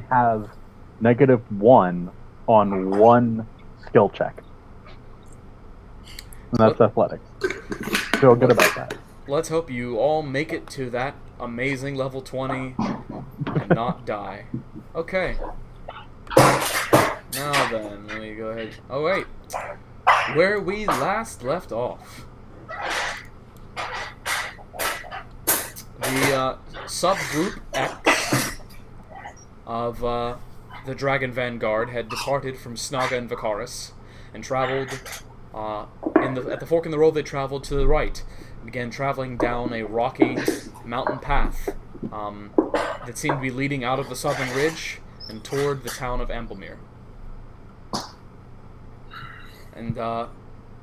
have -1 on one skill check. And that's athletics. Feel good about that. Let's hope you all make it to that amazing level 20 and not die. Okay. Now then, let me go ahead. Oh, wait. Where we last left off. The subgroup X of the Dragon Vanguard had departed from Snaga and Vicaris and traveled at the fork in the road. They traveled to the right, began traveling down a rocky mountain path that seemed to be leading out of the southern ridge and toward the town of Amblemere. And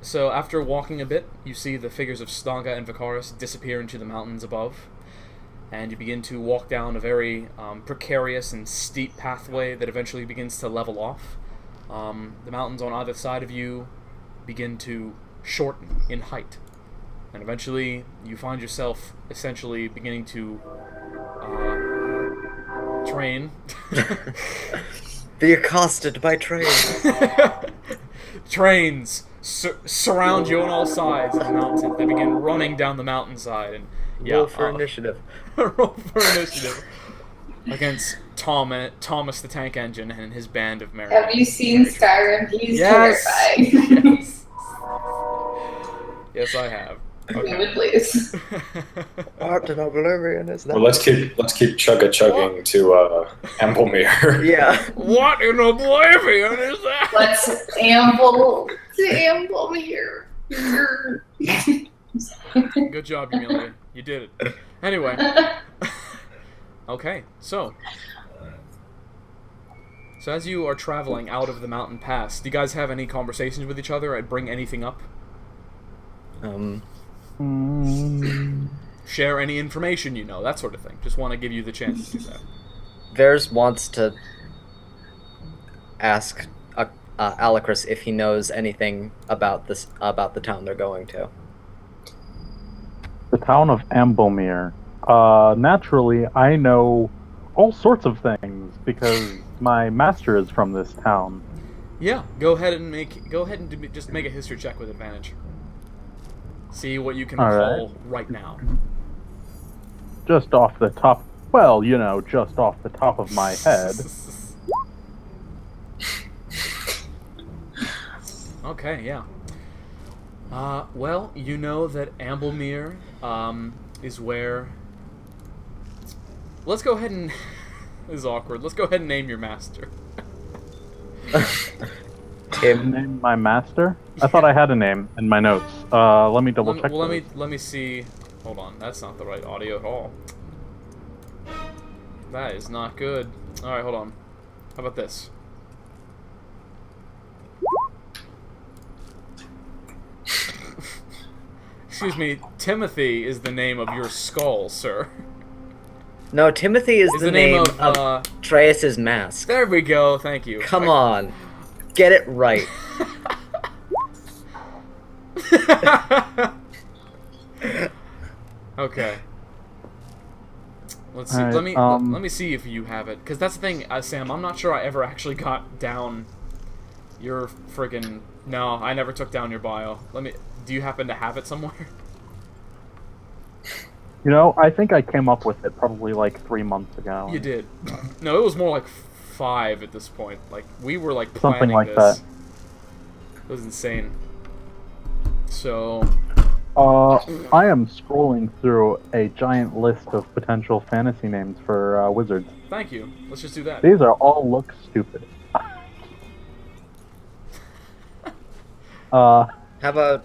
so after walking a bit, you see the figures of Snaga and Vicaris disappear into the mountains above, and you begin to walk down a very precarious and steep pathway that eventually begins to level off. The mountains on either side of you begin to shorten in height, and eventually you find yourself essentially beginning to train. Be accosted by trains. Trains surround you on all sides of the mountain. They begin running down the mountainside, and Roll for initiative. roll for initiative against Thomas the Tank Engine and his band of merry. Have you seen Skyrim? He's Yes. terrifying. Yes. Yes, I have. We would lose. Art of Oblivion is that? Well, let's keep chugging to Amblemere. Yeah. What in oblivion is that? Let's amble here. Good job, Amelia. You did it. Anyway. Okay, so as you are traveling out of the mountain pass, do you guys have any conversations with each other? I'd bring anything up? Share any information you know, that sort of thing. Just want to give you the chance to do that. Varys wants to ask Alucris if he knows anything about the town they're going to. The town of Amblemere. Naturally, I know all sorts of things because my master is from this town. Yeah, go ahead and just make a history check with advantage. See what you can All recall right now. Just off the top, well, just off the top of my head. Okay, yeah. Well, you know that Amblemere is where. Let's go ahead and. This is awkward. Let's go ahead and name your master. Name my master? I thought I had a name in my notes. Let me double check. Let me see. Hold on, that's not the right audio at all. That is not good. All right, hold on. How about this? Excuse me, Timothy is the name of your skull, sir. No, Timothy is the name of Traeus's mask. There we go. Thank you. Come on, get it right. Okay. Let's see. Right, Let me see if you have it, because that's the thing, Sam. I'm not sure I ever actually got down your friggin'. No, I never took down your bio. Do you happen to have it somewhere? I think I came up with it probably like 3 months ago. You did. No, it was more like 5 at this point. Like we were like planning Something like this. that. It was insane. So. I am scrolling through a giant list of potential fantasy names for wizards. Thank you. Let's just do that. These are all look stupid. How about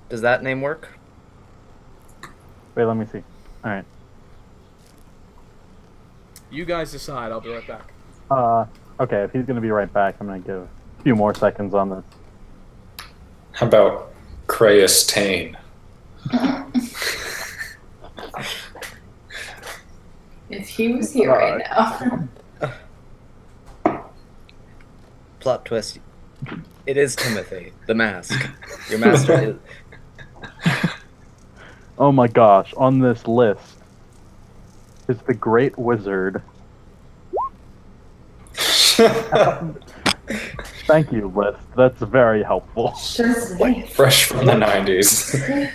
does that name work? Wait, let me see. Alright. You guys decide. I'll be right back. Okay, if he's gonna be right back, I'm gonna give a few more seconds on this. How about Craeus Tane? If he was here right now. Plot twist. It is Timothy, the mask. Your master is... Oh my gosh, on this list is the Great Wizard. Thank you, list. That's very helpful. Shazam. Fresh from the 90s.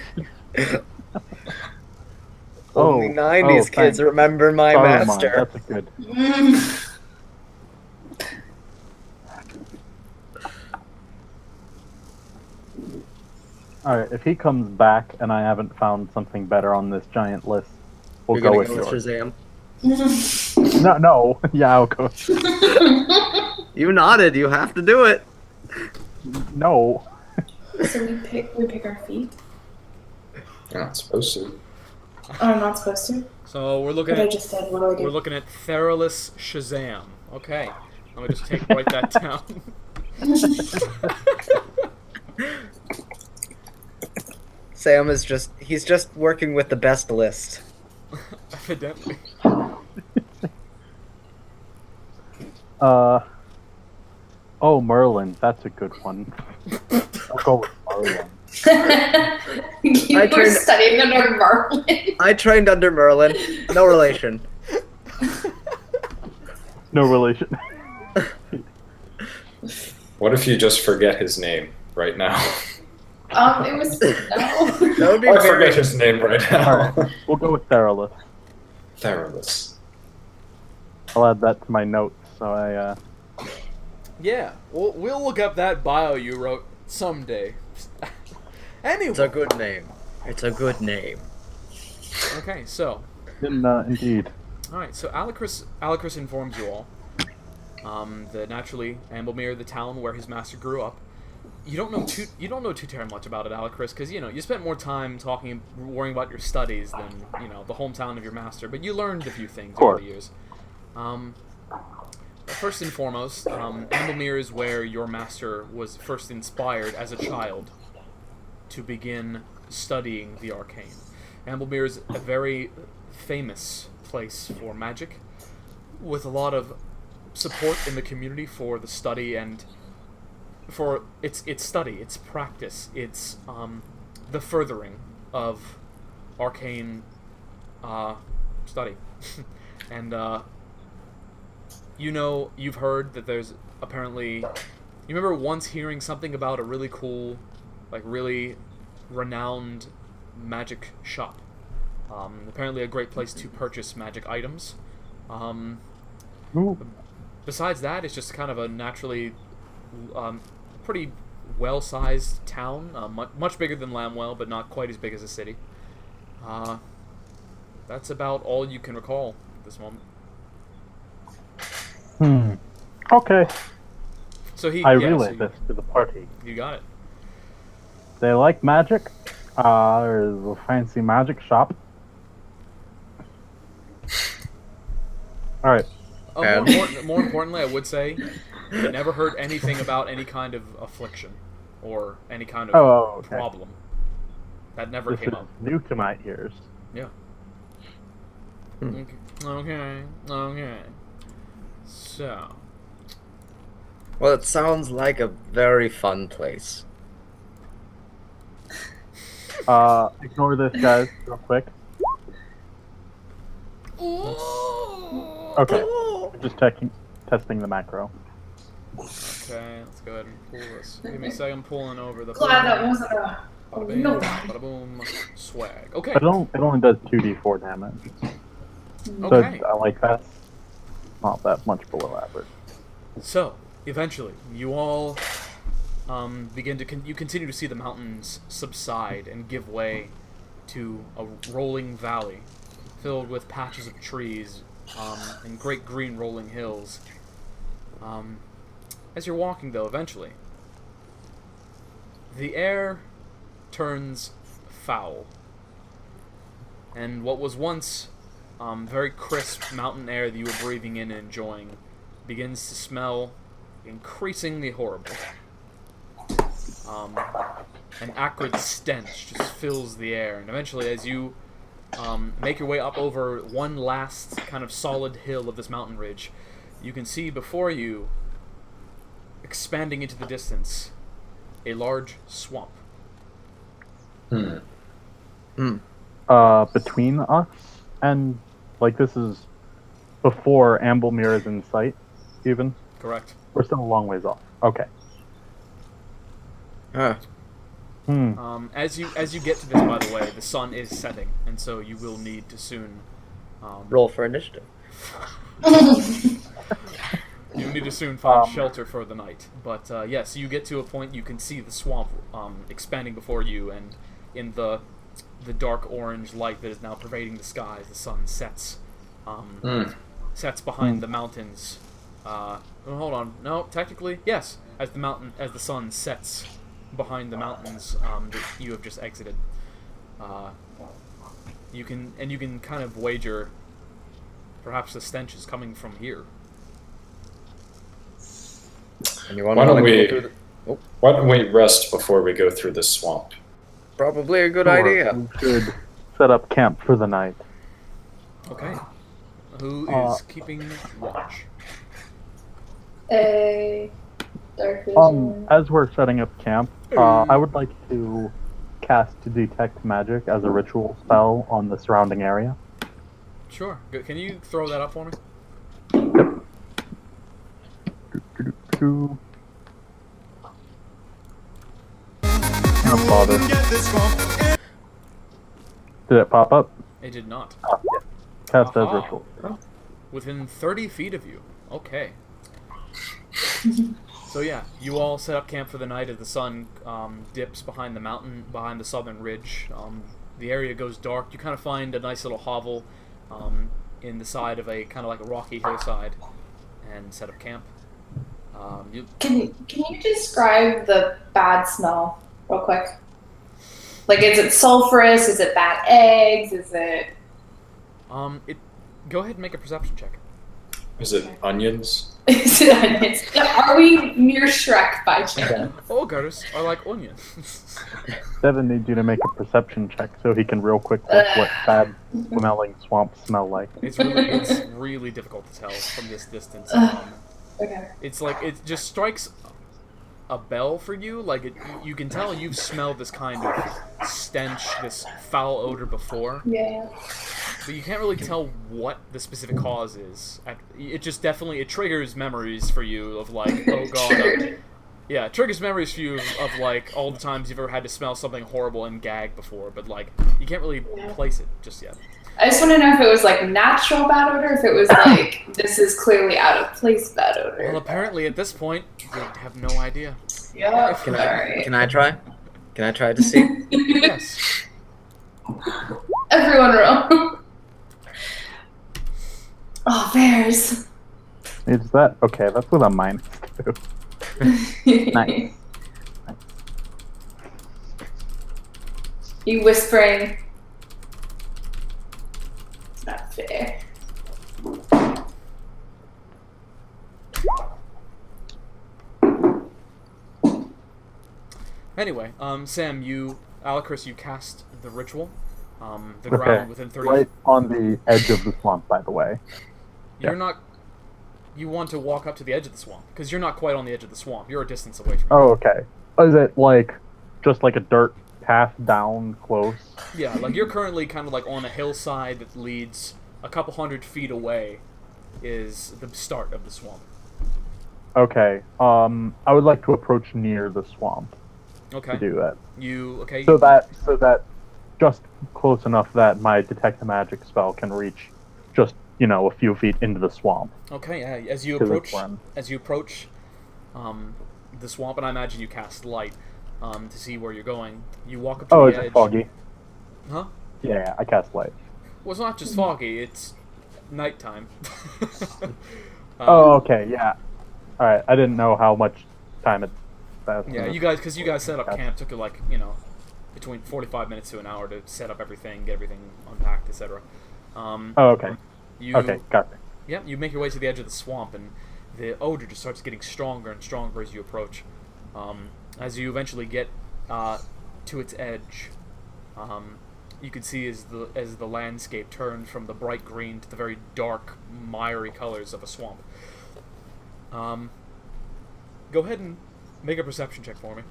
Only 90s kids thanks. remember my Saruman, master. that's a good. Mm. Alright, if he comes back and I haven't found something better on this giant list, we'll You're go gonna with go with yours. Shazam. No, yeah, I'll go. You nodded. You have to do it. No. So we pick our feet. You're not supposed to. Oh, I'm not supposed to. So we're looking But I at just said, what do I we're do? looking at Theralus Shazam. Okay, let me just write that down. Sam is he's just working with the best list. Evidently. Oh, Merlin, that's a good one. I'll go with Merlin. You I were turned- studying under Marlin. I trained under Merlin. No relation. No relation. What if you just forget his name right now? It was no. That would be I very. forget his name right now. Alright, we'll go with Theralus. Theralus. I'll add that to my notes, so I, Yeah, we'll look up that bio you wrote someday. Anyway. It's a good name. It's a good name. Okay, so indeed. alright, so Alucris informs you all that naturally Amblemere, the town where his master grew up, you don't know too terribly much about it, Alucris, because you spent more time talking, worrying about your studies than the hometown of your master. But you learned a few things over the years. First and foremost, Amblemere is where your master was first inspired as a child to begin studying the arcane. Amblemere is a very famous place for magic, with a lot of support in the community for the study and for its study, its practice, its the furthering of arcane study. And you've heard that there's apparently, you remember once hearing something about a really cool, like really renowned magic shop. Apparently a great place to purchase magic items. Ooh. Besides that, it's just kind of a naturally pretty well-sized town, much bigger than Lamwell, but not quite as big as a city. That's about all you can recall at this moment. Okay. So I relay this to the party. You got it. They like magic. There's a fancy magic shop. Alright. More importantly, I would say you never heard anything about any kind of affliction or any kind of Okay. problem. That never This came is up. new to my ears. Yeah. Hmm. Okay. So, Well, it sounds like a very fun place. Ignore this, guys, real quick. Okay. We're just testing the macro. okay, let's go ahead and pull this. Give me a second, I'm pulling over the. Glad that wasn't a. Bada bing, No. bada boom, swag. Okay. But it only does 2d4 damage. So Okay. like that's not that much below average. So, eventually, you all you continue to see the mountains subside and give way to a rolling valley filled with patches of trees and great green rolling hills. As you're walking, though, eventually, the air turns foul. And what was once very crisp mountain air that you were breathing in and enjoying begins to smell increasingly horrible. An acrid stench just fills the air, and eventually, as you make your way up over one last kind of solid hill of this mountain ridge, you can see before you, expanding into the distance, a large swamp. Hmm. Between us and like this is before Amblemere is in sight, even. Correct. We're still a long ways off. Okay. Huh. As you get to this, by the way, the sun is setting, and so you will need to soon Roll for initiative. you need to soon find shelter for the night. But yes, you get to a point you can see the swamp expanding before you, and in the dark orange light that is now pervading the skies, the sun sets sets behind the mountains. Hold on, no, technically yes, as the sun sets behind the mountains that you have just exited. You can kind of wager perhaps the stench is coming from here. And you want Why to don't go we- through the... Why don't we rest before we go through the swamp? Probably a good Sure, idea. We should set up camp for the night. Okay. Who is keeping watch? A dark vision. As we're setting up camp, I would like to cast Detect Magic as a ritual spell on the surrounding area. Sure. Can you throw that up for me? Can't bother. Did it pop up? It did not. Yeah. Cast as Aha. ritual. Within 30 feet of you. Okay. So yeah, you all set up camp for the night as the sun dips behind the mountain, behind the southern ridge. The area goes dark. You kind of find a nice little hovel in the side of a kind of like a rocky hillside, and set up camp. Can you describe the bad smell real quick? Like, is it sulfurous? Is it bad eggs? Is it? Go ahead and make a perception check. Is it onions? Is it onions? Are we near Shrek by chance? Oh, Garrus, I like onions. Devin needs you to make a perception check so he can real quick look what bad smelling swamps smell like. It's really difficult to tell from this distance. Okay. It's like it just strikes a bell for you. Like you can tell you've smelled this kind of stench, this foul odor before, Yeah. but you can't really tell what the specific cause is. It just definitely triggers memories for you of like, oh god. Triggered. Yeah, it triggers memories for you of like all the times you've ever had to smell something horrible and gag before, but like you can't really place it just yet. I just want to know if it was like natural bad odor, if it was like this is clearly out of place bad odor. Well, apparently at this point you have no idea. Yeah. Can Alright. I try? Can I try to see? Yes. Everyone roll. Oh, bears. Is that okay? That's with a -2. Nice. You whispering. It's not fair. Anyway, Sam, Alicris, you cast the ritual. The Okay. ground within 30 Right on the edge of the swamp, by the way. You're Yeah. not. You want to walk up to the edge of the swamp because you're not quite on the edge of the swamp. You're a distance away from it. Oh, okay. Is it like just like a dirt path down close? Yeah, like you're currently kind of like on a hillside that leads a couple 100 feet away. Is the start of the swamp. Okay. I would like to approach near the swamp Okay. to do that. Okay. So that just close enough that my detect magic spell can reach just, a few feet into the swamp. Okay. Yeah. As you 'Cause approach, it's warm. the swamp, and I imagine you cast light to see where you're going. You walk up to Oh, the is edge. it foggy? Huh? Yeah, I cast light. Well, it's not just foggy. It's nighttime. Oh, okay, yeah. Alright, I didn't know how much time it passed. Yeah, because you guys set up camp, took you like, between 45 minutes to an hour to set up everything, get everything unpacked, etc. Oh, okay. You, Okay, got it. Yeah, you make your way to the edge of the swamp, and the odor just starts getting stronger and stronger as you approach. As you eventually get to its edge, you can see as the landscape turns from the bright green to the very dark, miry colors of a swamp. Go ahead and make a perception check for me.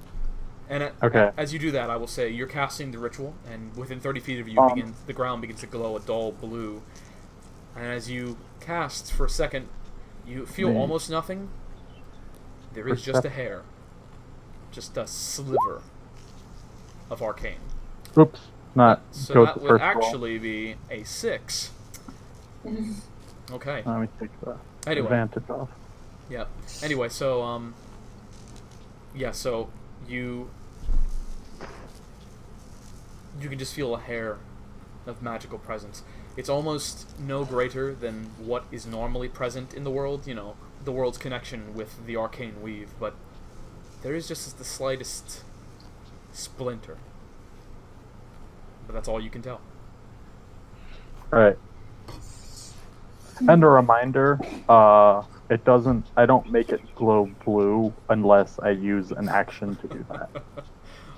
And Okay. as you do that, I will say you're casting the ritual, and within 30 feet of you, the ground begins to glow a dull blue. And as you cast for a second, you feel almost nothing. There is just a hair, just a sliver of arcane. Oops, not. So go that to the would first roll. actually be a 6. Okay. Let me take the Anyway. advantage off. Yeah. Anyway, so yeah, so you can just feel a hair of magical presence. It's almost no greater than what is normally present in the world, you know, the world's connection with the arcane weave, but there is just the slightest splinter. But that's all you can tell. Right. And a reminder, it doesn't. I don't make it glow blue unless I use an action to do that.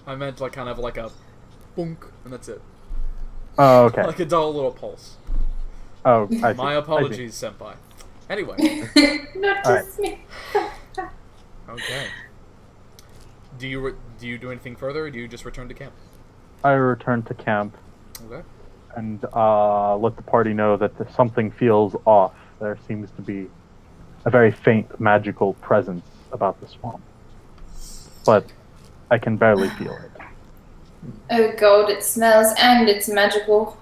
I meant like kind of like a boonk, and that's it. Oh, okay. Like a dull little pulse. Oh, I see. My apologies, senpai. Anyway, Not just me. okay. Do you do anything further, or do you just return to camp? I return to camp Okay. and let the party know that something feels off. There seems to be a very faint magical presence about the swamp, but I can barely feel it. Oh god, it smells and it's magical.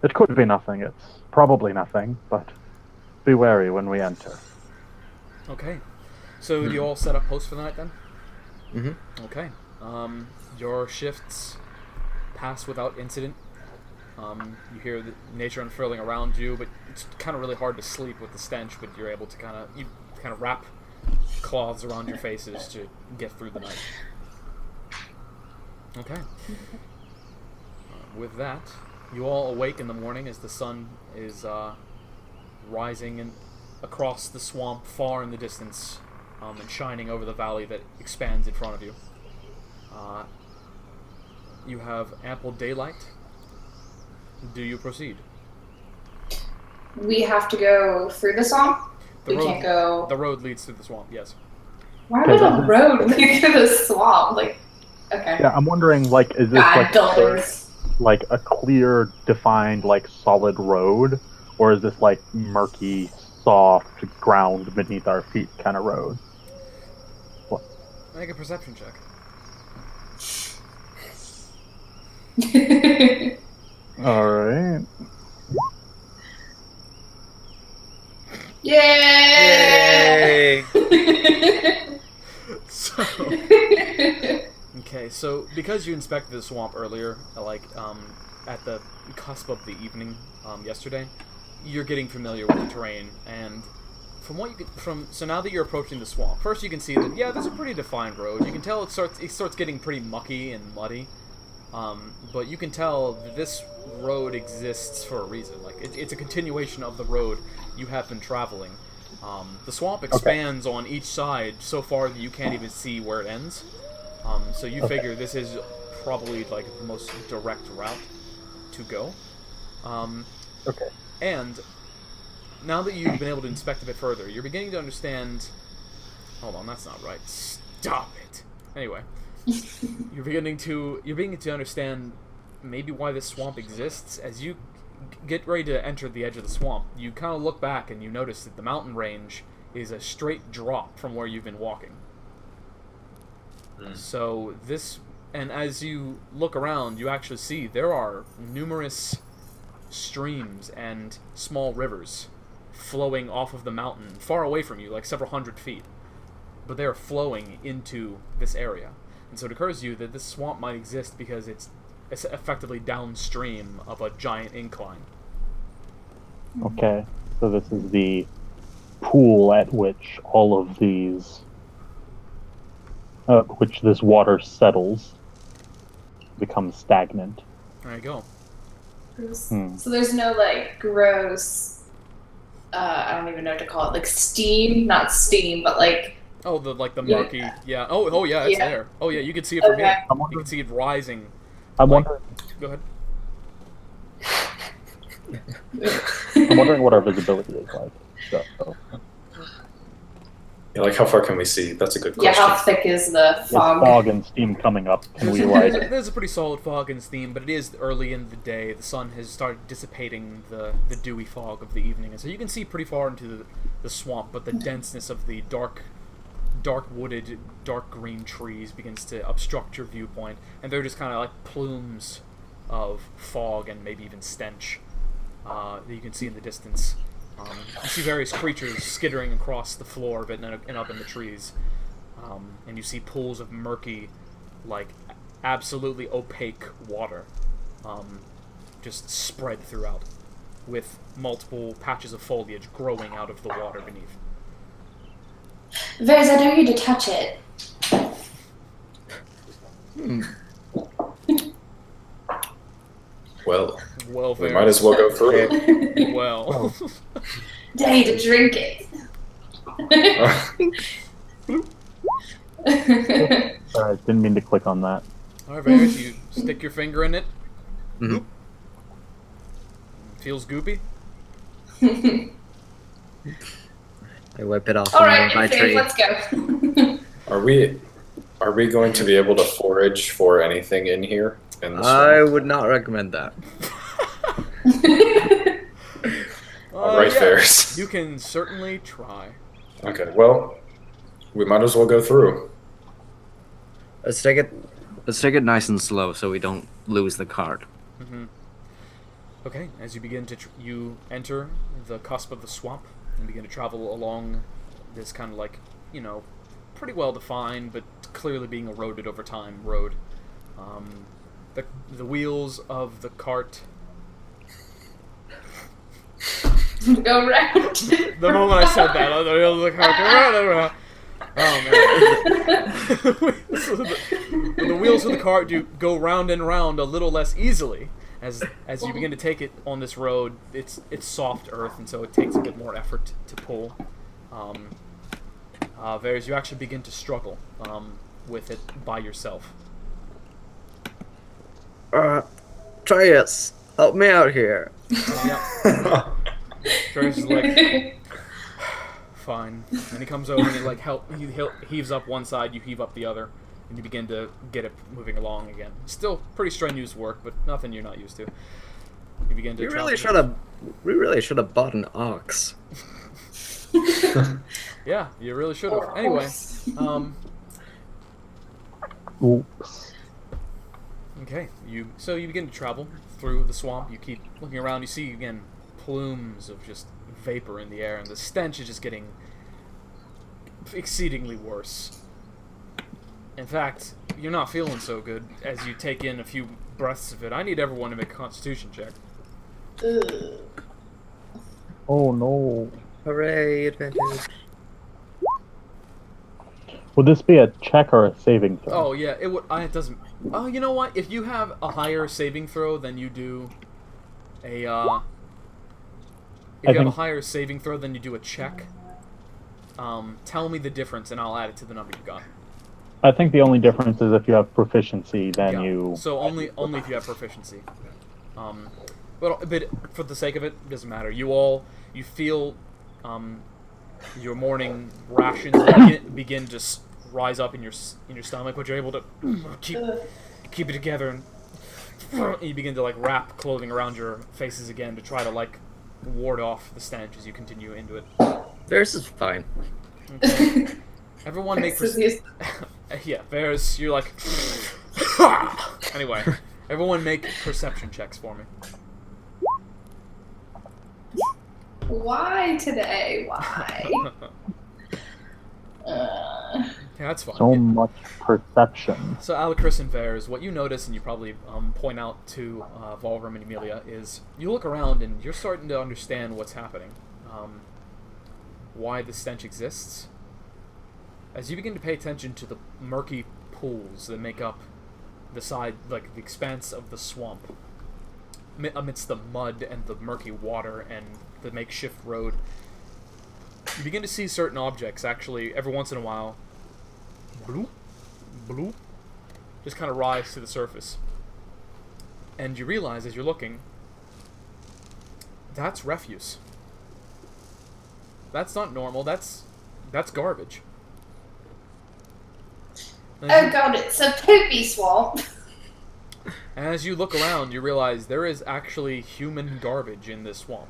It could be nothing. It's probably nothing, but be wary when we enter. Okay. So you all set up post for the night then? Mm-hmm. Okay. Your shifts pass without incident. You hear the nature unfurling around you, but it's kind of really hard to sleep with the stench, but you're able to kind of wrap cloths around your faces to get through the night. Okay. With that, you all awake in the morning as the sun is rising across the swamp far in the distance, and shining over the valley that expands in front of you. You have ample daylight. Do you proceed? We have to go through the swamp? The We road, can't go... The road leads through the swamp, yes. Why would a road lead through the swamp? Like, okay. Yeah, I'm wondering, like, is this God, dollars. like a clear, defined, like, solid road, or is this like murky, soft ground beneath our feet kind of road? Make a perception check. All right. Yay! So, okay, so because you inspected the swamp earlier, at the cusp of the evening yesterday, you're getting familiar with the terrain, and from what you can, so now that you're approaching the swamp, first you can see that there's a pretty defined road. You can tell it starts getting pretty mucky and muddy, but you can tell that this road exists for a reason. Like it's a continuation of the road you have been traveling. The swamp expands on each side so far that you can't even see where it ends. So you figure this is probably like the most direct route to go. Okay. And now that you've been able to inspect a bit further, you're beginning to understand... Hold on, that's not right. Stop it! Anyway, you're beginning to understand maybe why this swamp exists. As you get ready to enter the edge of the swamp, you kind of look back and you notice that the mountain range is a straight drop from where you've been walking. So and as you look around, you actually see there are numerous streams and small rivers flowing off of the mountain far away from you, like several hundred feet, but they're flowing into this area. And so it occurs to you that this swamp might exist because it's effectively downstream of a giant incline. Okay. So this is the pool at which all of these, which this water settles, becomes stagnant. There you go. So there's no like gross I don't even know what to call it, like steam, not steam, but like the murky, yeah. Oh yeah, it's there. Oh yeah, you can see it from here. You can see it rising. I'm wondering. Go ahead. I'm wondering what our visibility is like. So. Yeah, like how far can we see? That's a good Yeah, question. how thick is the With fog? fog and steam coming up, can we There's a pretty solid fog in steam, but it is early in the day. The sun has started dissipating the dewy fog of the evening, and so you can see pretty far into the swamp, but the denseness of the dark wooded, dark green trees begins to obstruct your viewpoint, and they're just kind of like plumes of fog and maybe even stench that you can see in the distance. You see various creatures skittering across the floor of it and up in the trees. And you see pools of murky, like, absolutely opaque water just spread throughout, with multiple patches of foliage growing out of the water beneath. Vez, I dare you to touch it. Well, Well, we might as well go through. Well. Dare you to drink it. Sorry, didn't mean to click on that. Alright, Varys, you stick your finger in it. Mhm. Feels goopy. I wipe it off All on right, my Vez, tree. let's go. Are we going to be able to forage for anything in here? In the I swamp? would not recommend that. All right, yeah, Ferris. you can certainly try. Okay, well, we might as well go through. Let's take it nice and slow so we don't lose the cart. Mm-hmm. Okay, as you begin to you enter the cusp of the swamp and begin to travel along this kind of like, pretty well defined but clearly being eroded over time road. The wheels of the cart. Go round. The moment I said that, the wheels of the cart. Oh man! So the wheels of the cart do go round and round a little less easily. As you begin to take it on this road, it's soft earth, and so it takes a bit more effort to pull. Whereas you actually begin to struggle with it by yourself. Trius, help me out here. Yeah. Trace is like, fine. And he comes over and he heaves up one side, you heave up the other, and you begin to get it moving along again. Still pretty strenuous work, but nothing you're not used to. You begin to. We really should have bought an ox. Yeah, you really should have. Anyway, Oops. okay. So you begin to travel through the swamp. You keep looking around. You see again plumes of just vapor in the air, and the stench is just getting exceedingly worse. In fact, you're not feeling so good as you take in a few breaths of it. I need everyone to make a Constitution check. Oh no. Hooray, advantage. Would this be a check or a saving throw? Oh yeah, it would. It doesn't. Oh, you know what? If you have a higher saving throw than you do a, if you have a higher saving throw than you do a check, tell me the difference and I'll add it to the number you got. I think the only difference is if you have proficiency, then you. So only if you have proficiency. But for the sake of it, doesn't matter. You feel your morning rations begin to rise up in your stomach, but you're able to keep it together, and you begin to wrap clothing around your faces again to try to ward off the stench as you continue into it. Theirs is fine. Okay. Everyone make yeah, there's you're like anyway. Everyone make perception checks for me. Why today? Why? Yeah, that's fine. So much perception. So Alucris and Vares, what you notice, and you probably point out to Volrum and Emilia, is you look around and you're starting to understand what's happening. Why the stench exists. As you begin to pay attention to the murky pools that make up the side, the expanse of the swamp, amidst the mud and the murky water and the makeshift road, you begin to see certain objects actually, every once in a while, bloop, bloop, just kind of rise to the surface. And you realize as you're looking, that's refuse. That's not normal, that's That's garbage. Oh god, it's a poopy swamp. And as you look around, you realize there is actually human garbage in this swamp.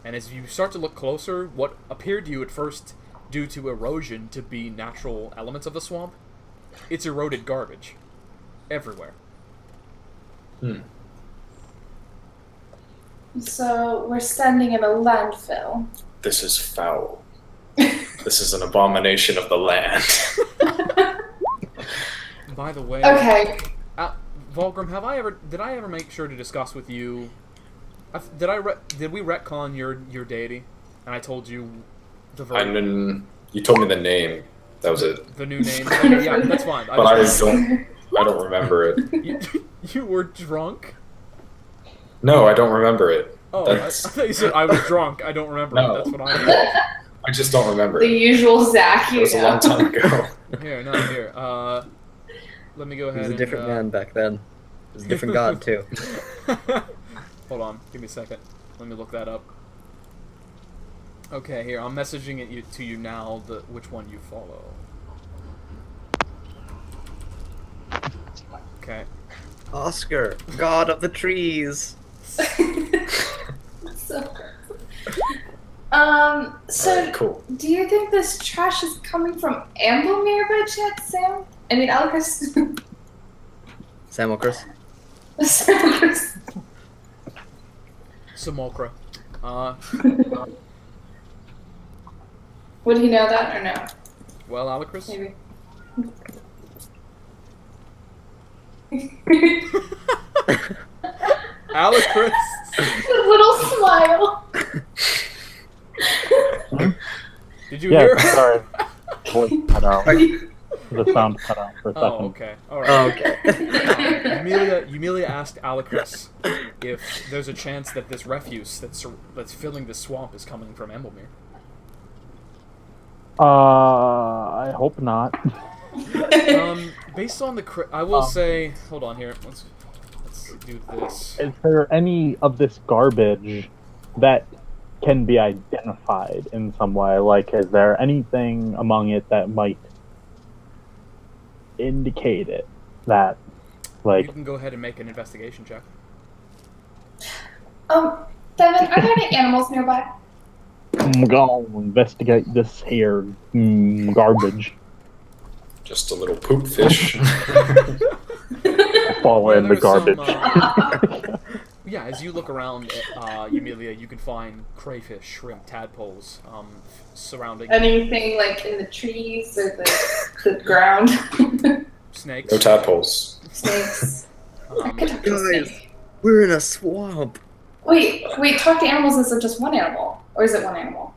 And as you start to look closer, what appeared to you at first, due to erosion, to be natural elements of the swamp, it's eroded garbage. Everywhere. So, we're standing in a landfill. This is foul. This is an abomination of the land. By the way, Okay. Vulgrim, did I ever make sure to discuss with you? Did we retcon your deity? And I told you the verb. You told me the name. That was it. The new name. Okay, yeah, that's fine. But I don't remember it. You were drunk? No, I don't remember it. Oh, I thought you said I was drunk. I don't remember No. it. That's what I meant. I just don't remember The it. usual Zach, It you was a long time ago. Here. Let me go ahead He was a different and, man back then. He was a different god, too. Hold on, give me a second. Let me look that up. Okay, here, I'm messaging it to you now, which one you follow. Okay. Oscar, god of the trees. So Alright, cool. do you think this trash is coming from Amblemere by chance, Sam? I mean, Alcris. Samocris. Simulcra. Would he know that or no? Well, Alicris? Maybe. Alicris! A little smile. Did you Yeah, hear? sorry. Voice cut out. The sound cut out for a second. Oh, okay. Alright. Oh, okay. Yumilia asked Alicris if there's a chance that this refuse that's filling this swamp is coming from Emblemere. I hope not. Based on the I will say, hold on here. Let's do this. Is there any of this garbage that can be identified in some way? Like, is there anything among it that might indicate it? That, You like, can go ahead and make an investigation check. Devin, are there any animals nearby? I'm gonna investigate this here garbage. Just a little poop fish. Fall in the there's some, garbage. yeah, as you look around, Yumilia, you can find crayfish, shrimp, tadpoles surrounding Anything like in the trees or the ground? snakes. No tadpoles. Snakes. I Um, could talk to a Guys. snake. We're in a swamp. Wait, talk to animals. Is it just one animal? Or is it one animal?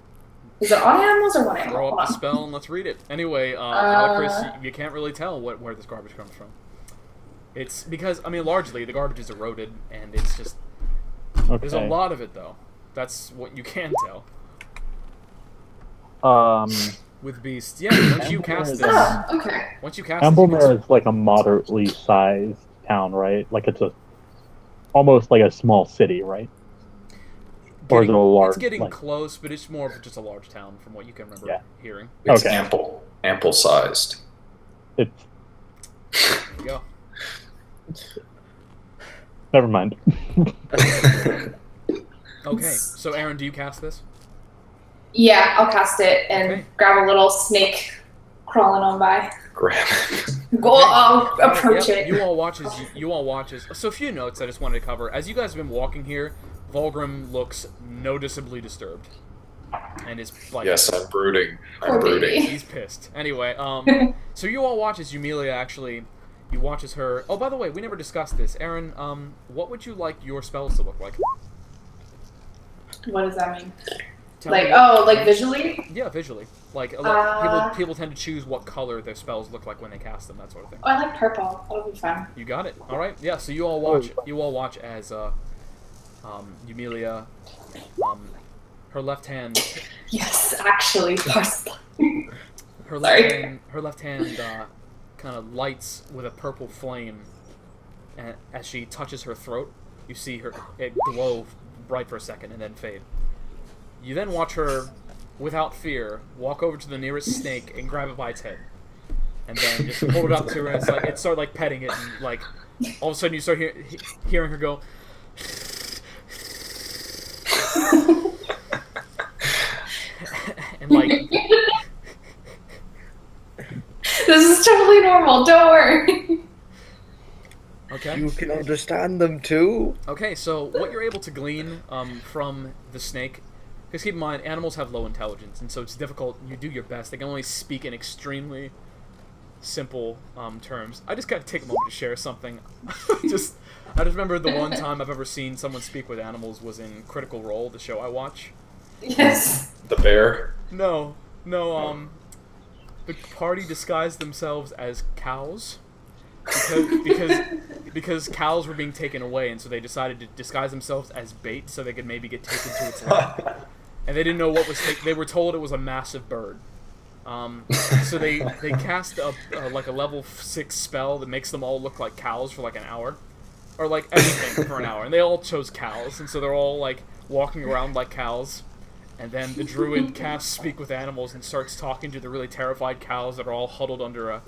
Is it all animals or one animal? throw Hold up the on. spell and let's read it. Anyway, Alicris, you can't really tell where this garbage comes from. It's because, I mean, largely the garbage is eroded, and it's just there's a Okay. lot of it though. That's what you can tell with beasts. Yeah, once you cast this, Oh, okay. once you cast this, you Amblemere can- is like a moderately sized town, right? Like it's almost like a small city, right? Or is it a large? It's getting like, close, but it's more of just a large town from what you can remember Yeah. hearing. It's Okay. ample sized. it's There you go. never mind. Okay, so Aaron, do you cast this? Yeah, I'll cast it and Okay. grab a little snake crawling on by. Grab it. Go, I'll approach Yep, it. You all watch as. So a few notes I just wanted to cover. As you guys have been walking here, Vulgrim looks noticeably disturbed, and is like, Yes, I'm brooding. Poor I'm brooding. baby. he's pissed. Anyway, so you all watch as Yumilia actually, you watch as her. Oh, by the way, we never discussed this, Aaron. What would you like your spells to look like? What does that mean? Tell me Like, what- like visually? Yeah, visually. Like a lot, Uh, people tend to choose what color their spells look like when they cast them, that sort of thing. Oh, I like purple. That'll be fun. You got it. All right. Yeah. So you all watch. You all watch as Yumilia, her left hand, Yes, actually, parsley. her left Sorry. hand, kind of lights with a purple flame, and as she touches her throat, you see it glow bright for a second and then fade. You then watch her without fear, walk over to the nearest snake and grab it by its head, and then just hold it up to her. And it's start like petting it, and like all of a sudden you start hearing her go. And like, this is totally normal. Don't worry. okay. You can understand them too. Okay, so what you're able to glean from the snake, because keep in mind, animals have low intelligence, and so it's difficult. You do your best. They can only speak in extremely simple terms. I just gotta take a moment to share something. I just remember the one time I've ever seen someone speak with animals was in Critical Role, the show I watch. Yes. The bear. No, the party disguised themselves as cows because cows were being taken away, and so they decided to disguise themselves as bait so they could maybe get taken to its lap. And they didn't know what was they were told it was a massive bird. So they cast a level 6 spell that makes them all look like cows for like an hour, or like anything for an hour, and they all chose cows, and so they're all like walking around like cows. And then the druid casts Speak with Animals and starts talking to the really terrified cows that are all huddled under a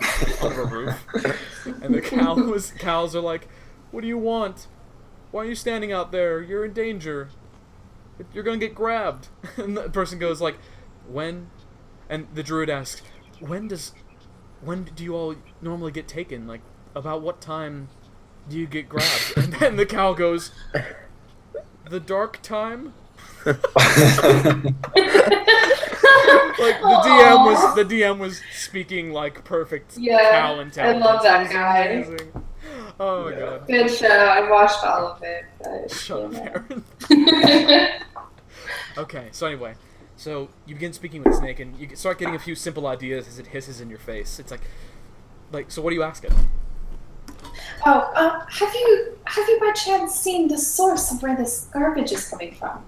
roof. And the cows are like, "What do you want? Why are you standing out there? You're in danger. You're gonna get grabbed." And the person goes like, "When?" And the druid asks, when do you all normally get taken? Like, about what time do you get grabbed?" And then the cow goes, "The dark time?" Like the DM was speaking like perfect cow intelligence. I love that guy. Amazing. Oh my god. Good show. I watched all of it. But, Shut up, Aaron. Okay, so anyway, so you begin speaking with Snake, and you start getting a few simple ideas as it hisses in your face. It's like, so what do you ask it? Oh, have you by chance seen the source of where this garbage is coming from?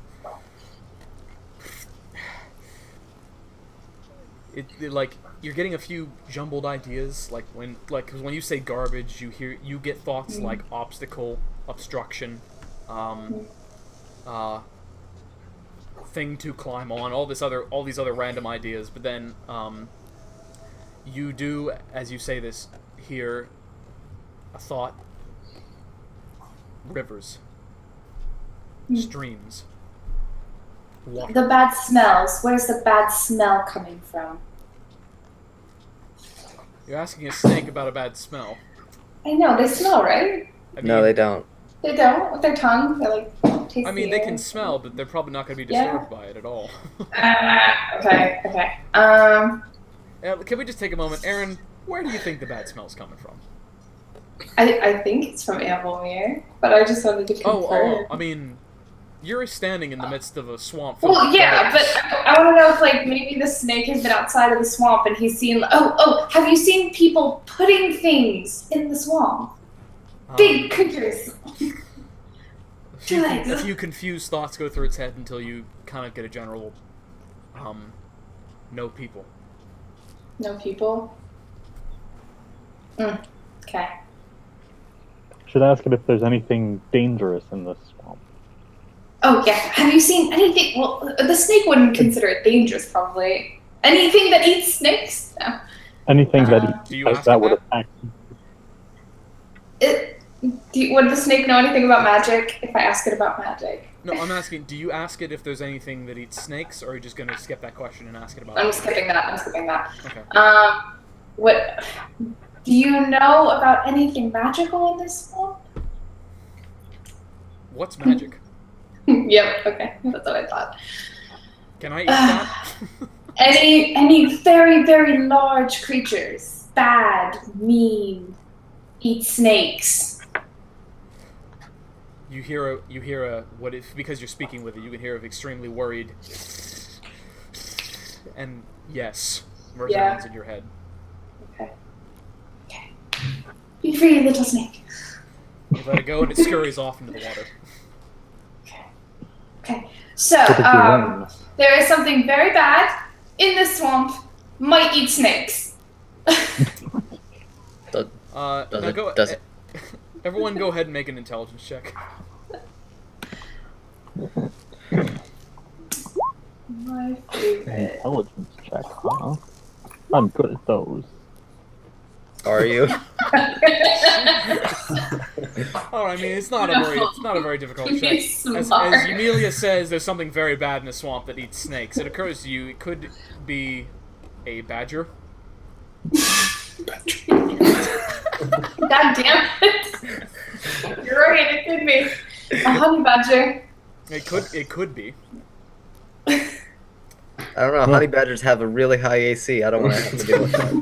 It like you're getting a few jumbled ideas, like cause when you say garbage, you get thoughts like obstacle, obstruction, thing to climb on, all these other random ideas. But then you do, as you say this, hear a thought: rivers, streams. Water. The bad smells. Where's the bad smell coming from? You're asking a snake about a bad smell. I know, they smell, right? No, they don't. They don't? With their tongue? They like taste I mean, the they air. can smell, but they're probably not going to be disturbed by it at all. Okay. Can we just take a moment? Aaron, where do you think the bad smell's coming from? I think it's from Amblemere, but I just wanted to confirm. Oh, I mean, you're standing in the midst of a swamp. Full Well, of yeah, birds. but I want to know if, like, maybe the snake has been outside of the swamp and he's seen. Have you seen people putting things in the swamp? Big creatures. A few confused thoughts go through its head until you kind of get a general, no people. No people. Okay. Should ask it if there's anything dangerous in this swamp. Oh, yeah. Have you seen anything? Well, the snake wouldn't consider it dangerous, probably. Anything that eats snakes? No. Anything that Do you ask that it would that? attack. Would the snake know anything about magic if I ask it about magic? No, I'm asking, do you ask it if there's anything that eats snakes, or are you just going to skip that question and ask it about I'm magic? skipping that. Okay. What? Do you know about anything magical in this swamp? What's magic? Yep. Okay, that's what I thought. Can I eat that? Any very, very large creatures, bad, mean, eat snakes. You hear a what if, because you're speaking with it, you can hear of extremely worried, and yes, resounds in your head. Okay. Be free, little snake. You let it go, and it scurries off into the water. Okay. So, Typically rain. there is something very bad in the swamp. Might eat snakes. Now go. Does it? Everyone, go ahead and make an intelligence check. My favorite. Intelligence check, huh? I'm good at those. Are you? Oh, I mean, it's not a very difficult Be check. As smart. Emilia says, there's something very bad in the swamp that eats snakes. It occurs to you, it could be a badger. God damn it! You're right. It could be a honey badger. It could be. I don't know. Honey badgers have a really high AC. I don't want to have to deal with that.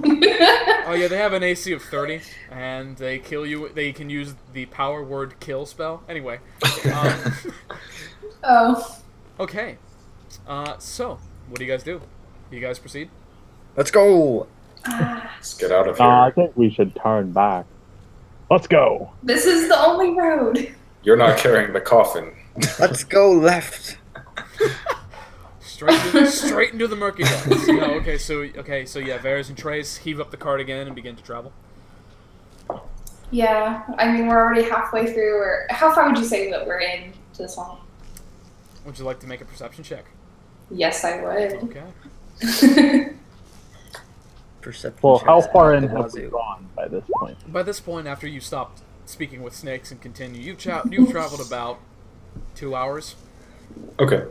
Oh yeah, they have an AC of 30, and they kill you. They can use the power word kill spell. Anyway. Oh. Okay. So, what do you guys do? Do you guys proceed? Let's go. Let's get out of here. I think we should turn back. Let's go. This is the only road. You're not carrying the coffin. Let's go left. Straight into the murky depths. No, okay, so yeah, Varys and Trace heave up the cart again and begin to travel. Yeah, I mean, we're already halfway through. Or how far would you say that we're in to the swamp? Would you like to make a perception check? Yes, I would. Okay. Perception Well, how checks far out in the have we wazoo. gone by this point? By this point, after you stopped speaking with snakes and continue, you've traveled about 2 hours. Okay.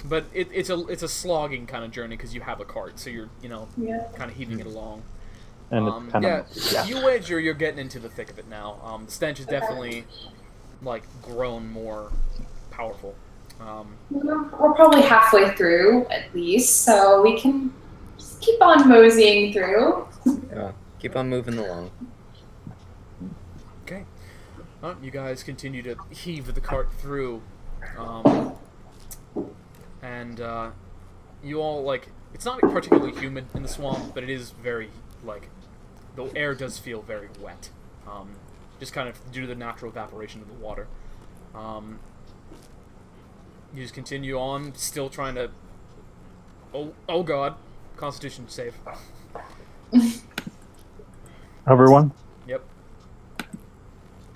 But it's a slogging kind of journey because you have a cart, so you're Yeah. kind of heaving it along. And it's kind of you wager you're getting into the thick of it now. The stench has definitely grown more powerful. We're probably halfway through at least, so we can just keep on moseying through. Yeah. Keep on moving along. Okay. You guys continue to heave the cart through, and you all it's not particularly humid in the swamp, but it is very the air does feel very wet, just kind of due to the natural evaporation of the water. You just continue on, still trying to. Oh God, Constitution save. everyone. Yep.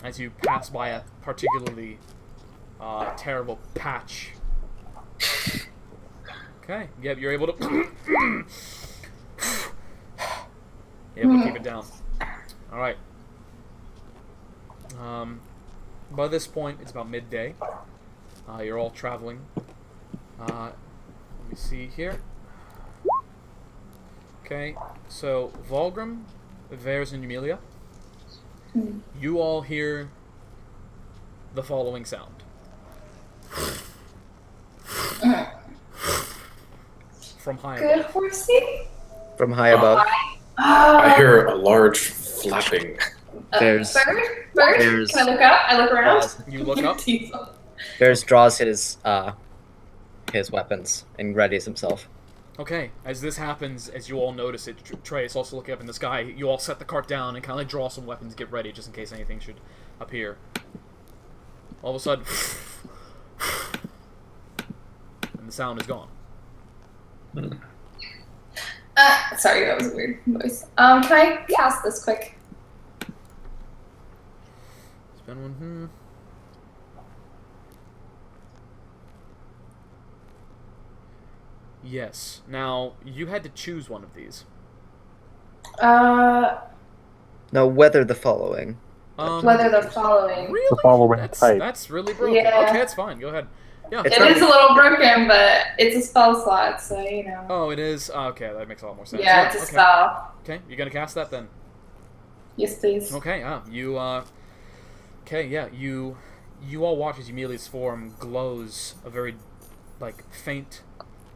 As you pass by a particularly terrible patch. Okay. Yep, you're able to. You're able to keep it down. All right. By this point, it's about midday. You're all traveling. Let me see here. Okay, so Volgrim, Varys, and Emilia, you all hear the following sound. From high Good above. horsey. From high above. I hear a large flapping. There's- Bird? there's- Can I look up? I look around. You look up. Bears draws his weapons and readies himself. Okay, as this happens, as you all notice it, Trace also looking up in the sky, you all set the cart down and kind of draw some weapons, get ready just in case anything should appear. All of a sudden, and the sound is gone. Sorry, that was a weird voice. Can I cast this quick? Spin one. Yes. Now, you had to choose one of these. No, weather the following. Whether they're following. Really? The following type. That's really broken. Yeah. Okay, that's fine. Go ahead. Yeah. It's It not- is a little broken, but it's a spell slot, so you know. Oh, it is? Okay, that makes a lot more sense. Yeah, it's a okay. spell. Okay, you're gonna cast that then. Yes, please. Okay, you all watch as Emilia's form glows a very, faint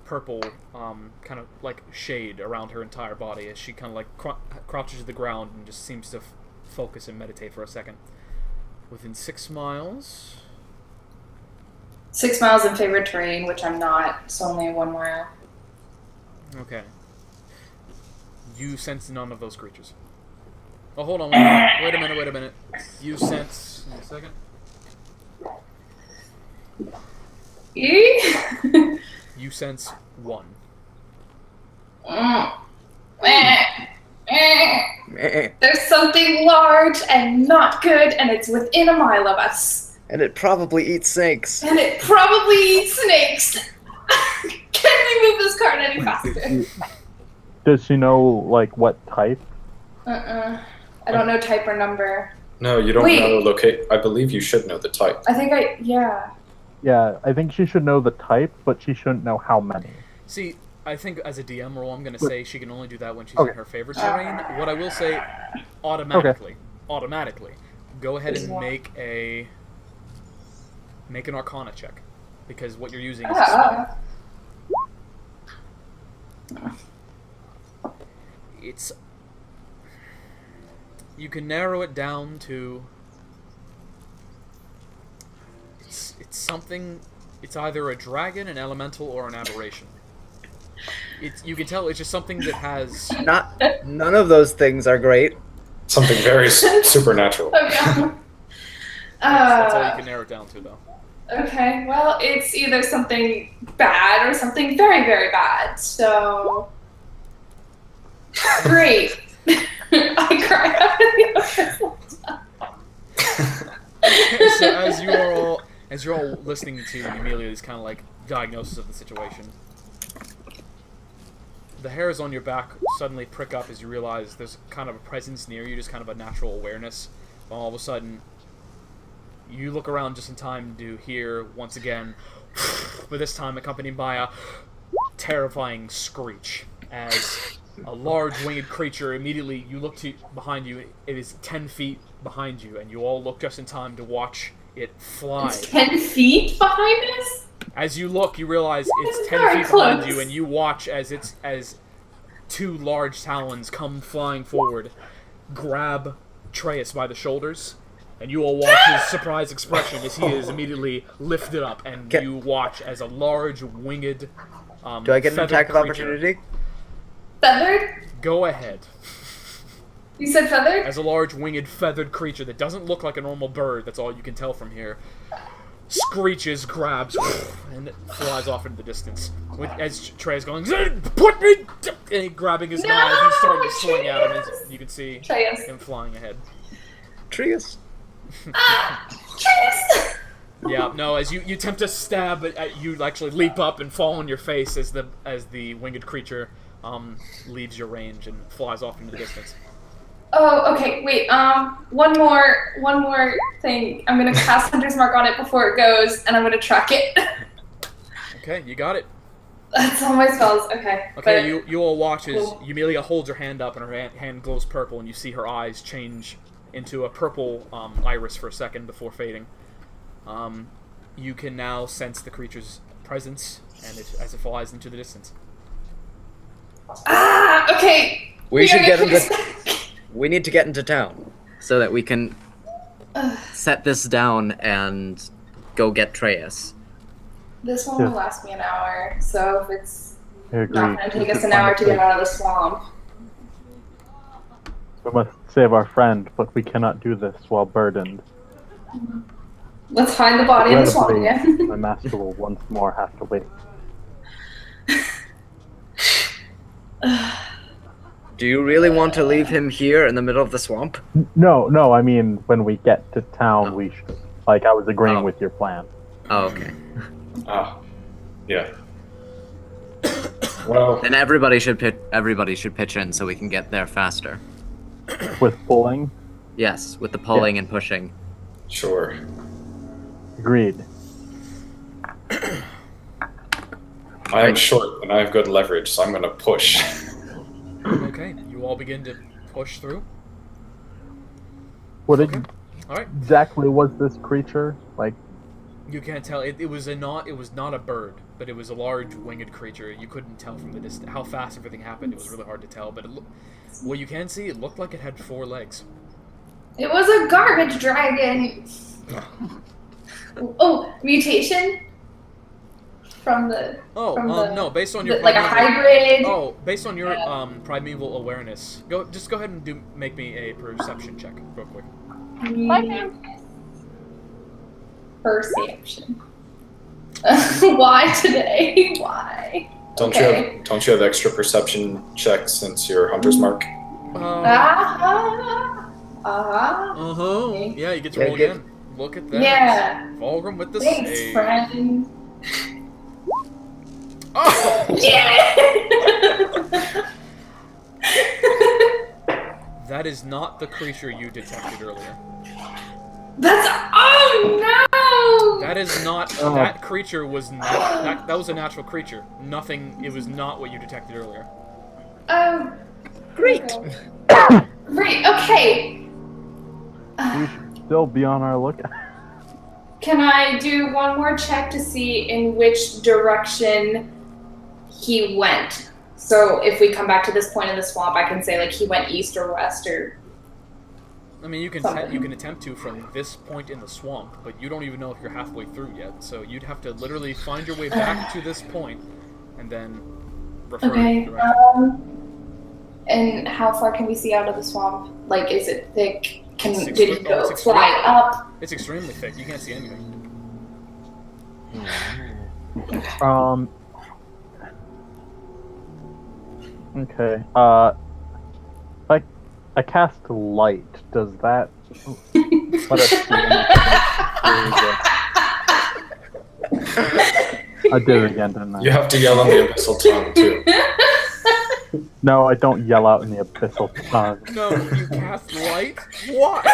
purple, kind of, shade around her entire body as she kind of, crouches to the ground and just seems to focus and meditate for a second. Within 6 miles... 6 miles in favored terrain, which I'm not, so only 1 mile. Okay. You sense none of those creatures. Oh, hold on. Wait a minute. You sense... One second. You sense one. There's something large and not good, and it's within a mile of us. And it probably eats snakes. And it probably eats snakes. Can me move this cart any faster. Does she know like what type? I don't know type or number. No, you don't Wait. know locate. I believe you should know the type. I think yeah. Yeah, I think she should know the type, but she shouldn't know how many. See, I think as a DM role, I'm going to say she can only do that when she's Okay. in her favorite terrain. What I will say, automatically, go ahead and make an Arcana check, because what you're using is a spell. You can narrow it down to it's something. It's either a dragon, an elemental, or an aberration. You can tell it's just something that has. None of those things are great. Something very supernatural. Okay. That's all you can narrow it down to, though. Okay, well, it's either something bad or something very, very bad, so... Great. I cry. So as you're all listening to Amelia's kind of like diagnosis of the situation, the hairs on your back suddenly prick up as you realize there's kind of a presence near you, just kind of a natural awareness. All of a sudden, you look around just in time to hear, once again, but this time accompanied by a terrifying screech, as a large winged creature immediately, you look behind you, it is 10 feet behind you, and you all look just in time to watch it fly. It's 10 feet behind us? As you look, you realize it's That's 10 very feet behind close. you, and you watch as two large talons come flying forward, grab Atreus by the shoulders, and you all watch his surprised expression as he is immediately lifted up, and you watch as a large winged Do I get an feathered attack of creature- opportunity? Feathered? Go ahead. You said feathered? As a large winged feathered creature that doesn't look like a normal bird, that's all you can tell from here, screeches, grabs, and it flies off into the distance. As Trey's going, put me! And he grabbing his knife, he's starting to swing at him, as you can see Atreus. him flying ahead. Trius. Atreus! Yeah, no, as you attempt to stab, but you actually leap up and fall on your face as the winged creature leaves your range and flies off into the distance. Oh, okay, wait, one more thing. I'm gonna cast Hunter's Mark on it before it goes, and I'm gonna track it. Okay, you got it. That's all my spells, okay. Okay, but- you all watch as Cool. Amelia holds her hand up and her hand glows purple, and you see her eyes change into a purple iris for a second before fading. You can now sense the creature's presence, and as it flies into the distance. Ah, okay. We should gotta get get into. We need to get into town so that we can set this down and go get Treyas. This one will last me an hour, so if it's I agree. not gonna take We us should an find hour a to get place. out of the swamp. We must save our friend, but we cannot do this while burdened. Let's find the body in the swamp Regrettably, again. my master will once more have to wait. Do you really want to leave him here in the middle of the swamp? No, I mean, when we get to town, we should. Like, I was agreeing Oh. with your plan. Oh, okay. Ah, yeah. Well, Then everybody should pitch in so we can get there faster. With pulling, Yes, with the pulling and pushing. sure. agreed. I am short and I have good leverage, so I'm gonna push. Okay, you all begin to push through. What Okay. All right. exactly was this creature? Like, You can't tell. It was not a bird, but it was a large winged creature. You couldn't tell from the distance how fast everything happened. It was really hard to tell. But what you can see, it looked like it had 4 legs. It was a garbage dragon. Oh, mutation from the from the No, based on your like a primeval- hybrid. Oh, based on your Yeah. primeval awareness, go ahead and make me a perception check real quick. Perception. Why today? Why? Don't Okay. you have extra perception checks since you're Hunter's Mark? Ah. Uh-huh. Yeah, you get to Yeah, roll get- again. Look at that. Yeah. Volgrim with the Thanks, save. friend. Oh! Yeah! That is not the creature you detected earlier. That's oh no! That is not. That creature was that was a natural creature. Nothing. It was not what you detected earlier. Oh, Great. great. Okay. We should still be on our lookout. Can I do one more check to see in which direction he went? So if we come back to this point in the swamp, I can say like he went east or west or. I mean, you can Something. you can attempt to from this point in the swamp, but you don't even know if you're halfway through yet. So you'd have to literally find your way back to this point, and then refer Okay. to the direction. And how far can we see out of the swamp? Like, is it thick? Did It's it extreme- go it's extreme. fly up? It's extremely thick. You can't see anything. Okay. I cast light. Does that let us see anything? I did it again, didn't I? You have to yell on the abyssal tongue too. No, I don't yell out in the abyssal tongue. No, you cast light. What?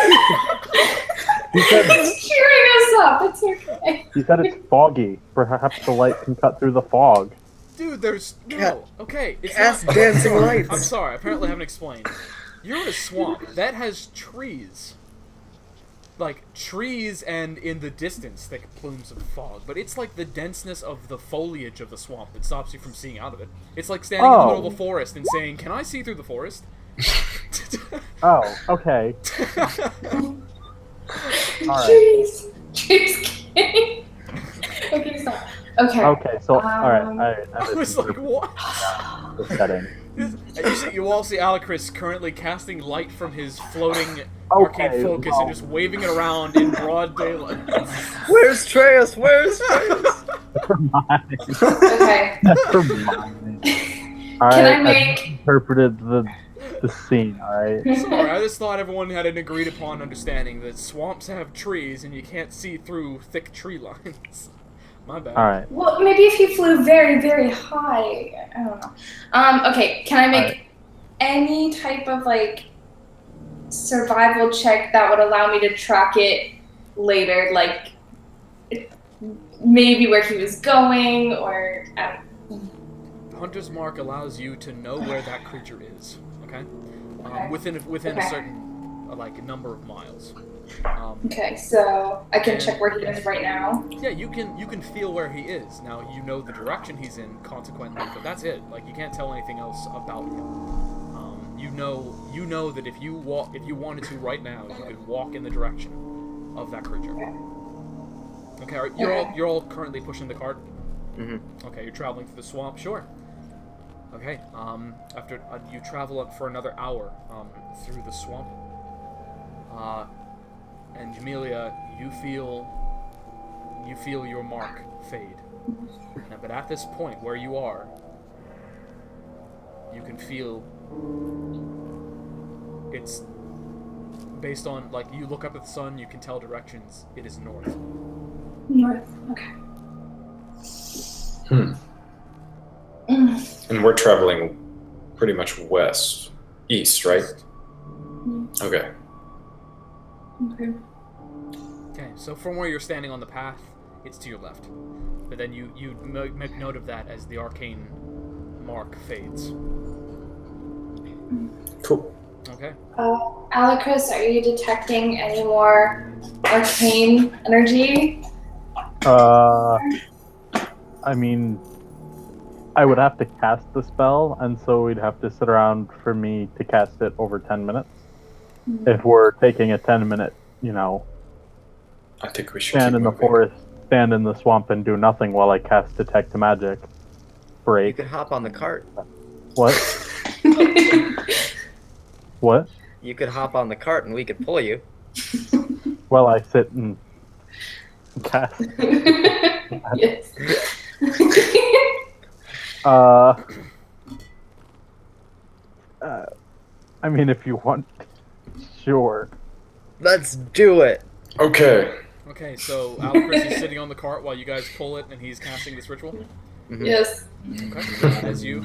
He said, It's cheering us up. It's okay. he said it's foggy. Perhaps the light can cut through the fog. Dude, there's no. Okay, it's Cast not. dancing I'm lights. sorry. Apparently, I haven't explained. You're in a swamp that has trees, like trees, and in the distance, thick plumes of fog. But it's like the denseness of the foliage of the swamp that stops you from seeing out of it. It's like standing in the middle of a forest and saying, "Can I see through the forest?" Oh, okay. Alright. Jeez. Jeez. Okay, stop. Okay. Okay, so, alright. I was like, "What?" The setting. You all see Alacris currently casting light from his floating arcane focus and just waving it around in broad daylight. Where's Treus? Where's Treus? Never mind. Okay. Never mind. Alright, Can I I've make? interpreted the scene, alright? Sorry, I just thought everyone had an agreed upon understanding that swamps have trees and you can't see through thick tree lines. My bad. Alright. Well, maybe if you flew very, very high. I don't know. Okay. Can I make Alright. any type of like survival check that would allow me to track it later? Like maybe where he was going, or Hunter's Mark allows you to know where that creature is. Okay. Okay. Within a Okay. certain like number of miles. okay. So I can check where he is right now. Yeah, you can feel where he is. Now you know the direction he's in, consequently, but that's it. Like you can't tell anything else about him. You know that if you wanted to right now, you could walk in the direction of that creature. Okay, you're all currently pushing the cart. Mhm. Okay, you're traveling through the swamp. Sure. Okay. After you travel up for another hour through the swamp. And Jamelia, you feel your mark fade. But at this point where you are, you can feel it's based on, like, you look up at the sun, you can tell directions. It is north. North. Okay. And we're traveling pretty much east, right? Okay. Okay. Okay, so from where you're standing on the path, it's to your left. But then you make note of that as the arcane mark fades. Cool. Okay. Alacris, are you detecting any more arcane energy? I mean, I would have to cast the spell, and so we'd have to sit around for me to cast it over 10 minutes. If we're taking a 10-minute, I think we should stand keep in the moving. forest, stand in the swamp, and do nothing while I cast Detect Magic You break. could hop on the cart. What? What? You could hop on the cart and we could pull you. While I sit and cast. Yes. I mean, if you want, sure. Let's do it. Okay. Okay, so Alacris is sitting on the cart while you guys pull it, and he's casting this ritual. Mhm. Yes. Okay. As you.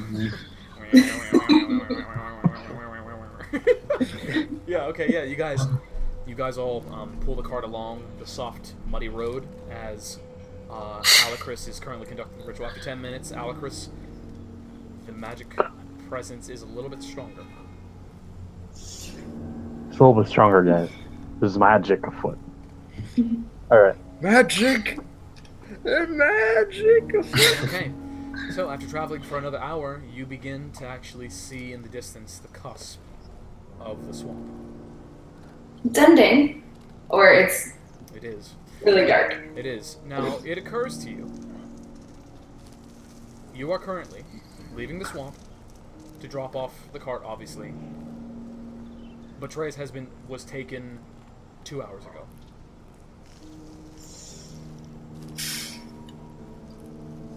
Yeah. Okay. Yeah. You guys all pull the cart along the soft, muddy road as Alicris is currently conducting the ritual. After 10 minutes, Alicris, the magic presence is a little bit stronger. It's a little bit stronger, guys. There's magic afoot. Alright. Magic! Magic! Okay. So after traveling for another hour, you begin to actually see in the distance the cusp of the swamp. It's ending. Or it's It is. really dark. It is. Now, it occurs to you. You are currently leaving the swamp to drop off the cart, obviously. But Therese was taken 2 hours ago.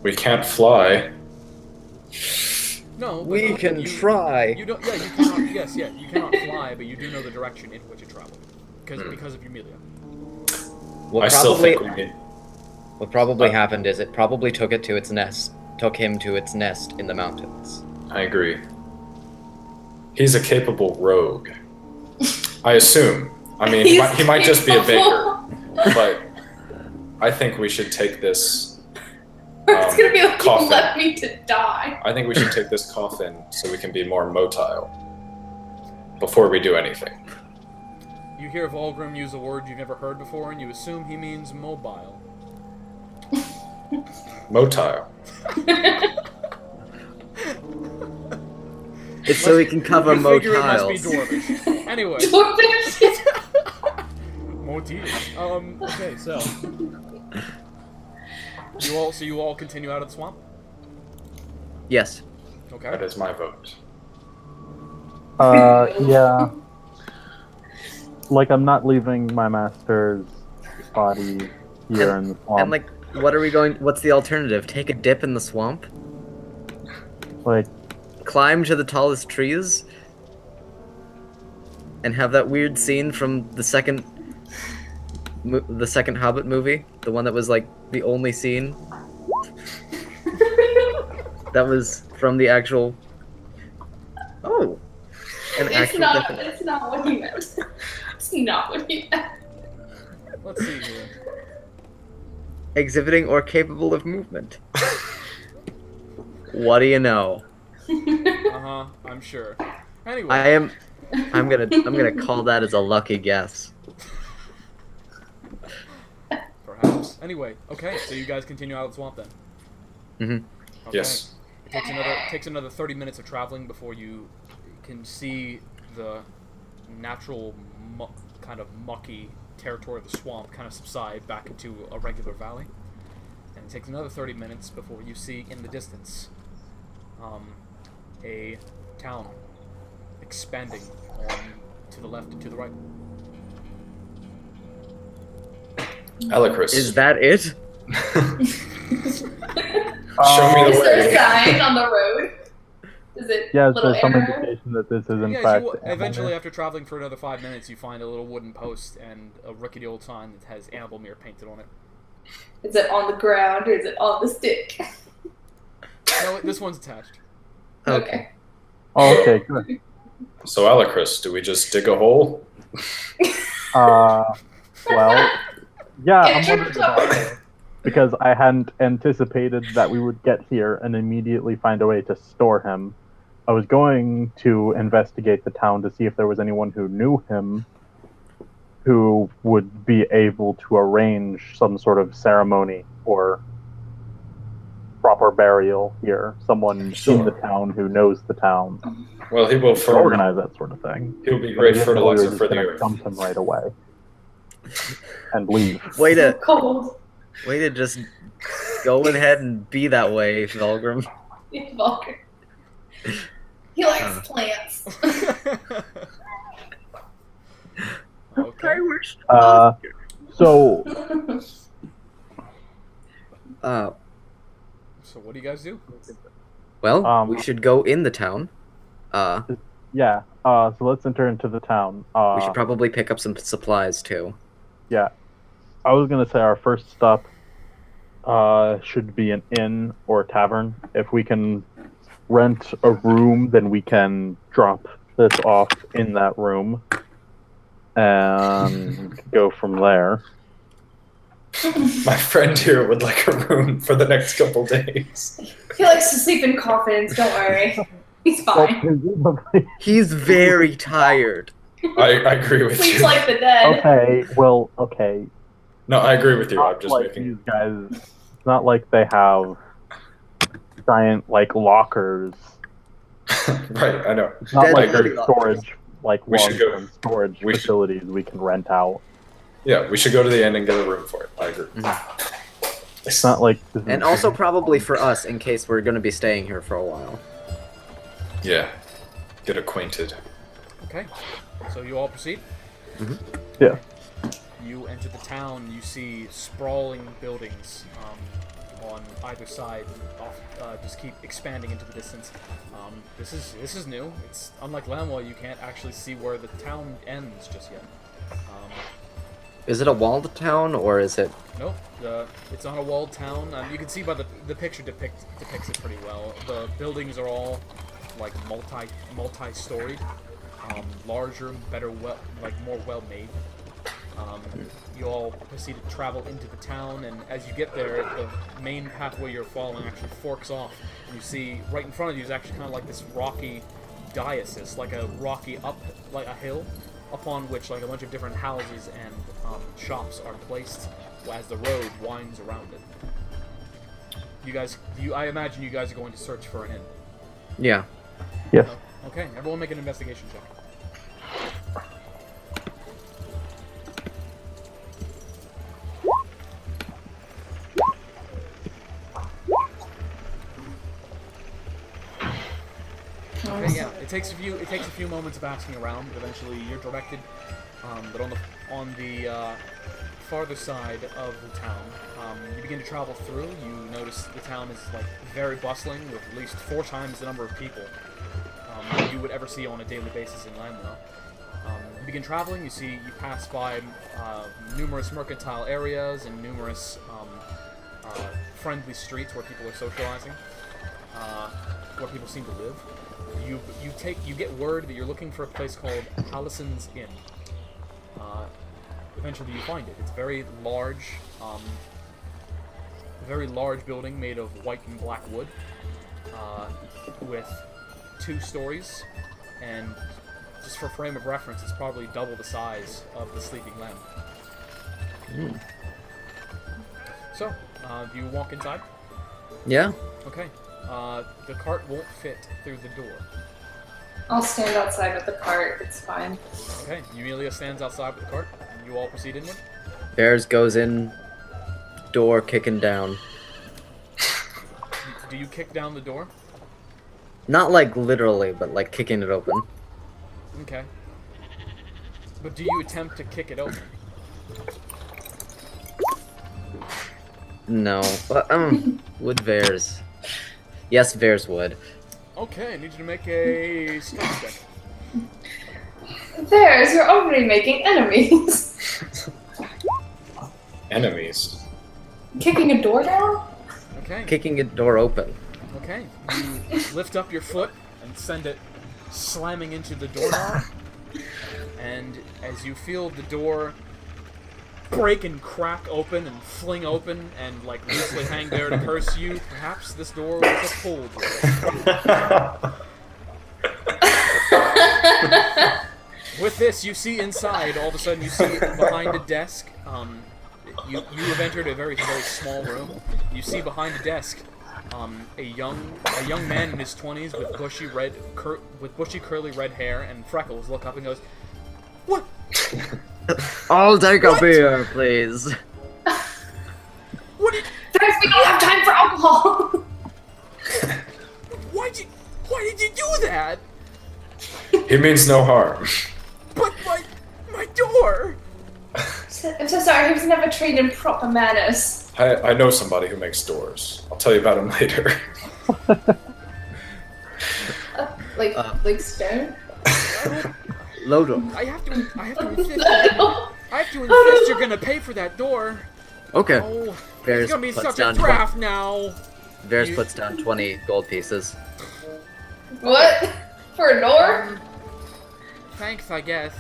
We can't fly. No, but We can you, try. You don't. Yeah, you cannot. Yes, yeah, you cannot fly, but you do know the direction in which it traveled, because of Eumelia. I still think we need. What probably happened is it probably took him to its nest in the mountains. I agree. He's a capable rogue. I assume. I mean, he might just be a baker, but I think we should take this. It's gonna be like coffin. you left me to die. I think we should take this coffin so we can be more motile before we do anything. You hear Volgrim use a word you've never heard before, and you assume he means mobile. Motile. It's so we can cover You figure it must be motiles. Dwarvish. Anyway. Dwarvish. Motif. Okay, so you all continue out of the swamp? Yes. Okay. That is my vote. Yeah. Like, I'm not leaving my master's body here in the swamp. And like, what's the alternative? Take a dip in the swamp? Like, Climb to the tallest trees? And have that weird scene from the second Hobbit movie? The one that was like the only scene? That was from the actual... Oh! An It's actual not. different... It's not what he meant. It's not what he meant. Let's see here. Exhibiting or capable of movement. What do you know? Uh-huh, I'm sure. Anyway. I'm gonna call that as a lucky guess. Perhaps. Anyway, okay, so you guys continue out of the swamp then. Mm-hmm. Okay. Yes. It takes another 30 minutes of traveling before you can see the natural kind of mucky territory of the swamp kind of subside back into a regular valley. And it takes another 30 minutes before you see in the distance a town expanding to the left and to the right. Alicris. Is that it? Show me Is the there a way. sign on the road? Is it yeah, little there's some arrow? indication that this is in Yeah, fact... eventually, after traveling for another 5 minutes, you find a little wooden post and a rickety old sign that has Annabelmere painted on it. Is it on the ground or is it on the stick? No, this one's attached. Okay. Oh, okay, good. So, Alicris, do we just dig a hole? Well, yeah, I'm Get wondering tripped about up. that. Because I hadn't anticipated that we would get here and immediately find a way to store him. I was going to investigate the town to see if there was anyone who knew him who would be able to arrange some sort of ceremony or proper burial here. Someone in the town who knows the town Well, he will to organize that sort of thing. He'll be But I great didn't know we were fertilizer just for the gonna earth. dump him right away and leave. Way to Cold. just go ahead and be that way, Valgrim. Yeah, Vulgar. He likes plants. Okay. wish. So So what do you guys do? Well, we should go in the town. yeah, so let's enter into the town. We should probably pick up some supplies too. Yeah, I was gonna say our first stop should be an inn or a tavern. If we can rent a room, then we can drop this off in that room and go from there. My friend here would like a room for the next couple days. He likes to sleep in coffins, don't worry. He's fine. He's very tired. I agree with Sleeps you. like the dead. Okay. No, I agree with you. I'm Not just like making. these guys. It's not like they have giant like lockers. Right, I know. It's not Dead like body there's lockers. storage, like We should go- long-term storage we should- facilities we can rent out. Yeah, we should go to the inn and get a room for it. I agree. It's not like this is- And also probably for us, in case we're going to be staying here for a while. Yeah, get acquainted. Okay, so you all proceed. Yeah. You enter the town. You see sprawling buildings on either side. Just keep expanding into the distance. This is new. It's unlike Lamwa. You can't actually see where the town ends just yet. Is it a walled town, or is it... Nope. It's on a walled town. You can see by the picture depicts it pretty well. The buildings are all like multi-storied, larger, better, more well made. You all proceed to travel into the town, and as you get there, the main pathway you're following actually forks off, and you see right in front of you is actually kind of like this rocky diocese, like a hill, upon which like a bunch of different houses and shops are placed as the road winds around it. I imagine you guys are going to search for an inn. Yeah. Yes. Okay, everyone make an investigation check. Okay, yeah. It takes a few moments of asking around, but eventually you're directed. But on the farther side of the town, you begin to travel through. You notice the town is like very bustling, with at least 4 times the number of people you would ever see on a daily basis in Lamla. You begin traveling. You pass by numerous mercantile areas and numerous friendly streets where people are socializing, where people seem to live. You get word that you're looking for a place called Hallison's Inn. Eventually you find it. It's very large building made of white and black wood, with 2 stories, and just for frame of reference, it's probably double the size of the Sleeping Lamb. So, do you walk inside? Yeah? Okay. The cart won't fit through the door. I'll stand outside with the cart, it's fine. Okay, Emilia stands outside with the cart, and you all proceed inward. Bears goes in, door kicking down. Do you kick down the door? Not like literally, but like kicking it open. Okay. But do you attempt to kick it open? No. But, would Bears. Yes, Bears would. Okay, I need you to make a strength check. There's, you're already making enemies. Enemies. Kicking a door down? Okay. Kicking a door open. Okay. You lift up your foot and send it slamming into the doorknob. And as you feel the door break and crack open and fling open and like loosely hang there to curse you, perhaps this door was a pull door. With this, you see inside, all of a sudden you see behind a desk, you have entered a very, very small room. You see behind the desk a young man in his 20s with bushy curly red hair and freckles look up and goes, "What? I'll take What? a beer, please." What did? There's, we don't have time for alcohol! Why did you do that? He means no harm. But my door." I'm so sorry, he was never trained in proper manners. I know somebody who makes doors. I'll tell you about him later. Like stone? Lodo. I have to insist. I have to insist you're gonna pay for that door. Okay. Oh, Bears gonna be puts such a down draft now. Bears You- puts down 20 gold pieces. What? For a door? Thanks, I guess.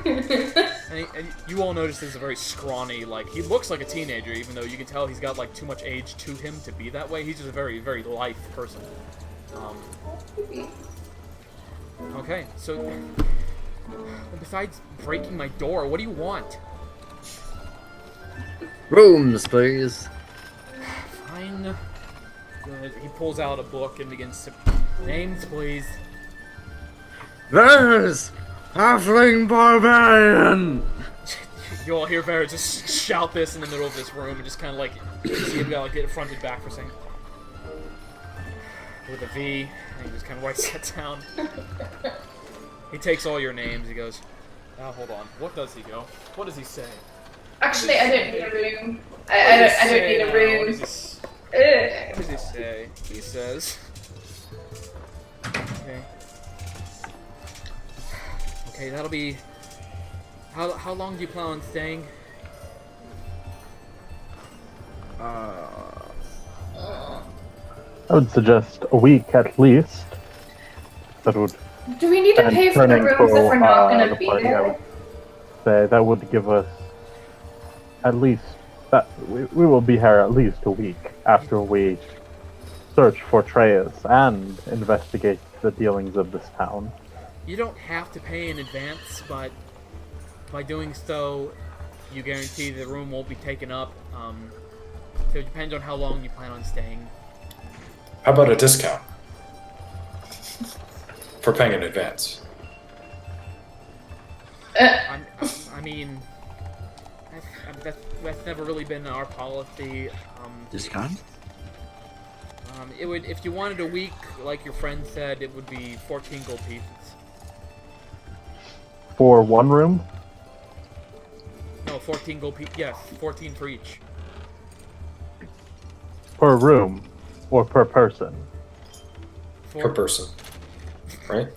And you all notice he's a very scrawny, like, he looks like a teenager, even though you can tell he's got, like, too much age to him to be that way. He's just a very, very lithe person. Okay, so, besides breaking my door, what do you want? Rooms, please. Fine. Good. He pulls out a book and begins to... Names, please. Bears! Halfling barbarian! You all hear Vera just shout this in the middle of this room and just kind of like see him like get fronted back for saying with a V, and he just kind of writes that down. He takes all your names. He goes, "Oh, hold on. What does he go? What does he say? Actually, I don't need a room. I don't need a What room. does he say? He says, okay. Okay, that'll be... How long do you plan on staying? I would suggest a week at least. That would. Do we need to And pay for the turning rooms if we're not going the to be party, I there? would say that would give us at least that we will be here at least a week after we search for Treyas and investigate the dealings of this town. You don't have to pay in advance, but by doing so, you guarantee the room won't be taken up. So it depends on how long you plan on staying. How about a discount for paying in advance? I mean, that's never really been our policy. Discount? It would, if you wanted a week, like your friend said, it would be 14 gold pieces. For one room, No, 14 gold pieces. Yes, 14 for each. per room, or per person. Per person, right?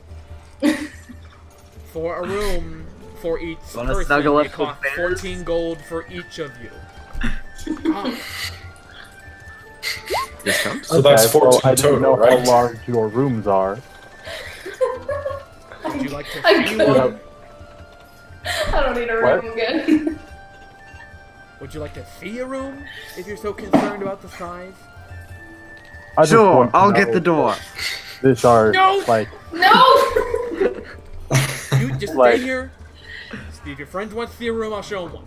For a room for each Wanna person, snuggle up it costs with bears? 14 gold for each of you. Oh, Discount? So that's 14 I don't know total, right? how large your rooms are. would you like to I see couldn't. one? I don't need a What? room again. Would you like to see a room if you're so concerned about the size? I just Sure, want to I'll know get the door. These are No! like No! You just Like- stay here. If your friends want to see a room, I'll show them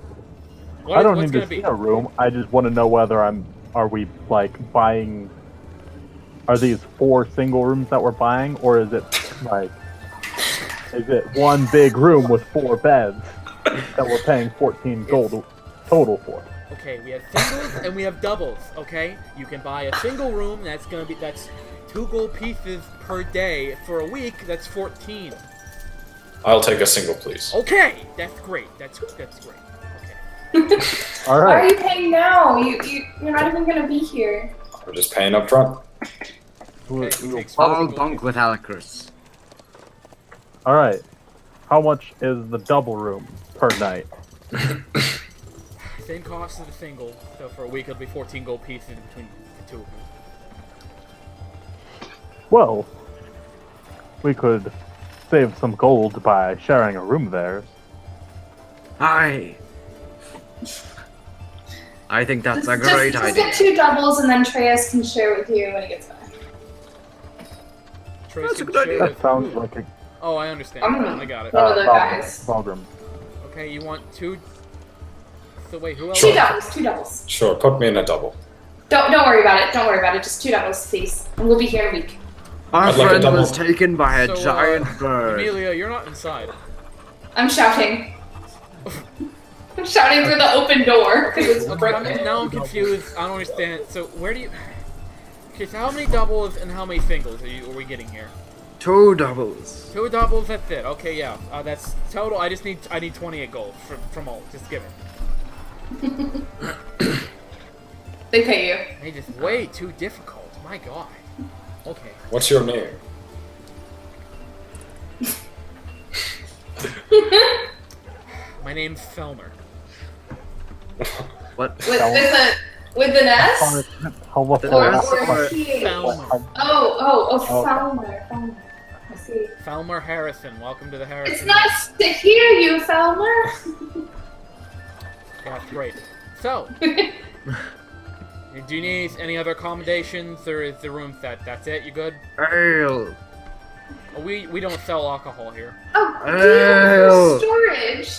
one. I don't What's need to gonna see be? a room. I just want to know whether are we like buying? Are these 4 single rooms that we're buying, or is it like is it one big room with 4 beds that we're paying 14 gold total for? Okay, we have singles and we have doubles. Okay, you can buy a single room. That's 2 gold pieces per day for a week. That's 14. I'll take a single, please. Okay, that's great. That's great. Okay. All Why are right. you paying now? You're not even going to be here. We're just paying up front. We- Okay, we will takes I'll 14 bunk with Alicrus. All right. How much is the double room per night? Same cost as a single. So for a week, it'll be 14 gold pieces between the two of them. Well, we could save some gold by sharing a room there. Aye. I think that's a Just great idea. get 2 doubles and then Treyas can share with you when he gets back. Trace That's a can good share idea. That with- sounds like a Oh, I understand. I'm- I got it. One of the Valgrim. guys. Valgrim. Okay, you want 2? So wait, who else? 2 doubles, 2 doubles. Sure, put me in a double. Don't worry about it. Don't worry about it. Just 2 doubles, please. And we'll be here in a week. Our I'd like a friend double. was taken by a So, giant bird. Amelia, you're not inside. I'm shouting. I'm shouting through the open door because it's broken. Now I'm confused. I don't understand. So where do you? Okay, so how many doubles and how many singles are we getting here? 2 doubles. 2 doubles. That's it. Okay, yeah. That's total. I need 28 gold from all. Just give it. They pay you. They just way too difficult. My God. Okay. What's your name? My name's Felmer. What? With an S? Hello, The Or S or or- T? Falmer. Oh, Okay. Falmer. Falmer. I see. Falmer Harrison, welcome to the Harrison. It's nice to hear you, Falmer. Yeah, great. So, do you need any other accommodations, or is the room set? That's it? You good? Ale. Oh, we don't sell alcohol here. Oh, do you have storage?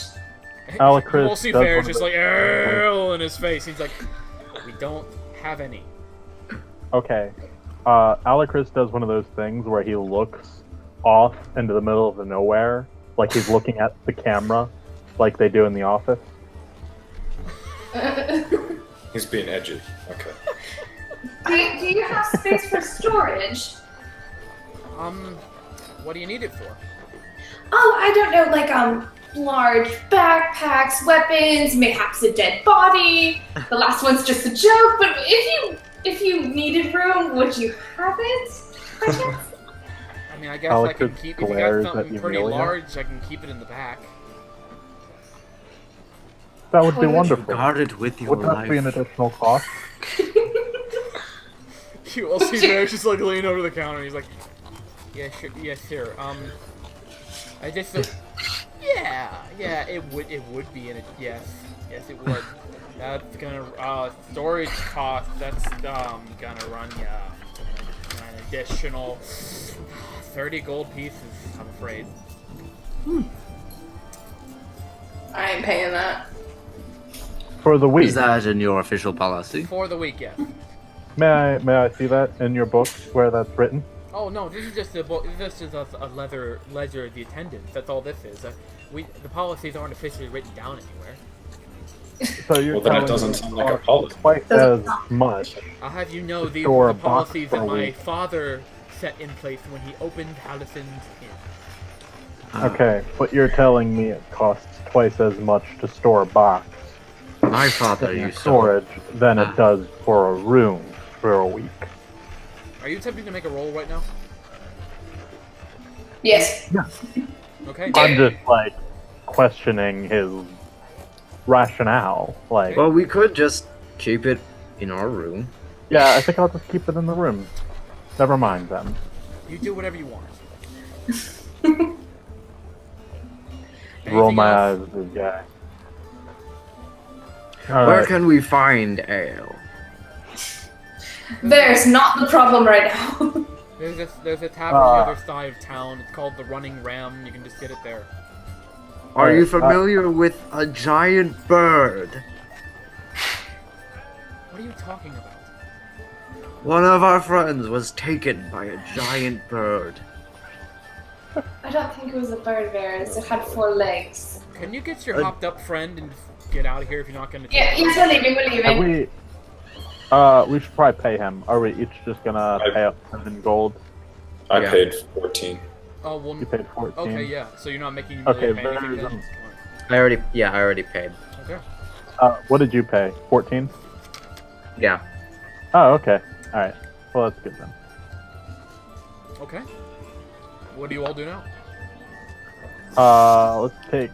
Alacris We'll see does Fair's one of just those- like, "Ew," in his face. He's like, we don't have any. Okay. Alacris does one of those things where he looks off into the middle of the nowhere, like he's looking at the camera, like they do in the office. He's being edgy. Okay. Do you have space for storage? What do you need it for? Oh, I don't know, like large backpacks, weapons, mayhaps a dead body. The last one's just a joke, but if you needed room, would you have it? by chance? I mean, I guess I can Alacris keep, if you got glares at something pretty Emilia. large, I can keep it in the back. That would be Would you wonderful. Guard it with your Would that be an life. additional cost? You will see Fair's just like leaning over the counter, and he's like, yeah, sure, I just, yeah, it would be in it, yes, it would. That's gonna, storage cost, that's, gonna run ya an additional 30 gold pieces, I'm afraid. I ain't paying that. For the week. Is that in your official policy? For the week, yes. May I see that in your book where that's written? Oh no, this is just a book. This is just a ledger of the attendance. That's all this is. The policies aren't officially written down anywhere. So you're Well, then it telling doesn't me sound like a are policy. Quite as much. I'll have you know these Store are a the box policies for that a my week. father set in place when he opened Hallison's Inn. Okay, but you're telling me it costs twice as much to store a box My father in used to. storage than Ah. it does for a room for a week. Are you attempting to make a roll right now? Yes. Okay. I'm just like questioning his rationale. Like, Well, we could just keep it in our room. yeah, I think I'll just keep it in the room. Never mind then. You do whatever you want. Roll Anything my else? eyes at this guy. Where Alright, can we find ale? There's not the problem right now. There's a tavern on the other side of town. It's called the Running Ram. You can just get it there. Are you Alright, familiar with a giant bird? What are you talking about? One of our friends was taken by a giant bird. I don't think it was a bird, Varys. It had 4 legs. Can you get your hopped up friend and get out of here if you're not going to? Yeah, yes, we're leaving. We're have leaving. we should probably pay him. Are we each just gonna pay up 7 gold? I Yeah. paid 14. Oh well. You paid 14. Okay, yeah. So you're not making me Okay, pay anything very then? I already paid. Okay. What did you pay? 14? Yeah. Oh, okay. Alright. Well, that's good then. Okay. What do you all do now? Let's take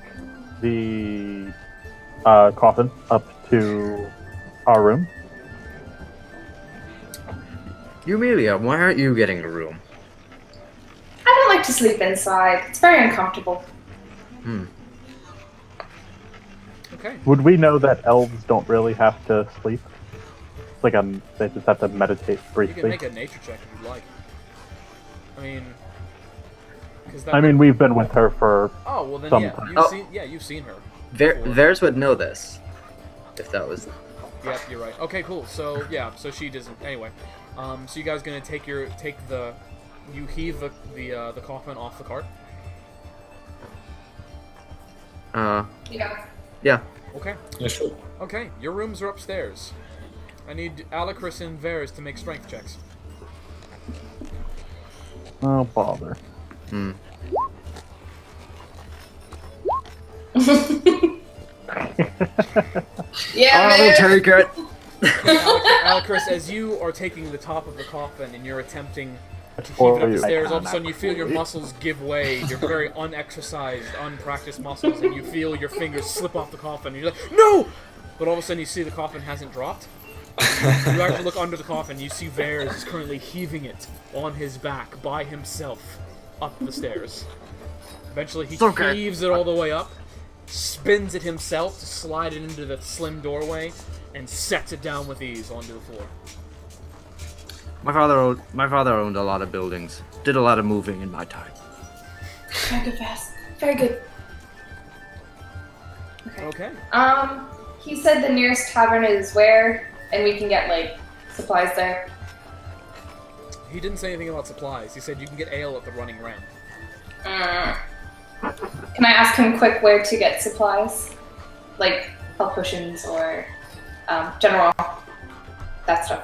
the coffin up to our room. Emilia, why aren't you getting a room? I don't like to sleep inside. It's very uncomfortable. Okay. Would we know that elves don't really have to sleep? It's like they just have to meditate You can briefly. make a nature check if you'd like. I mean, because I mean, we've been with her for. Oh well, then sometime. you've seen her. Theirs would know this. If that was. Yep, you're right. Okay, cool. So yeah, so she doesn't. Anyway, so you guys gonna you heave the coffin off the cart? Yeah. Yeah. Okay. Yeah, sure. Okay, your rooms are upstairs. I need Alacris and Varys to make strength checks. Oh bother. Yeah, I'll Varys. take it. Alacris, as you are taking the top of the coffin and you're attempting to heave For it up the you. stairs, all of a sudden you feel your muscles give way, your very unexercised, unpracticed muscles, and you feel your fingers slip off the coffin. And you're like, no! but all of a sudden you see the coffin hasn't dropped. You actually look under the coffin, you see Vares is currently heaving it on his back by himself up the stairs. Eventually he heaves it all the way up, spins it himself to slide it into the slim doorway, and sets it down with ease onto the floor. My father owned a lot of buildings. Did a lot of moving in my time. Very good, Vass. Very good. Okay. He said the nearest tavern is where, and we can get, like, supplies there. He didn't say anything about supplies. He said you can get ale at the Running Ram. Can I ask him quick where to get supplies? Like, health potions or, general, that stuff.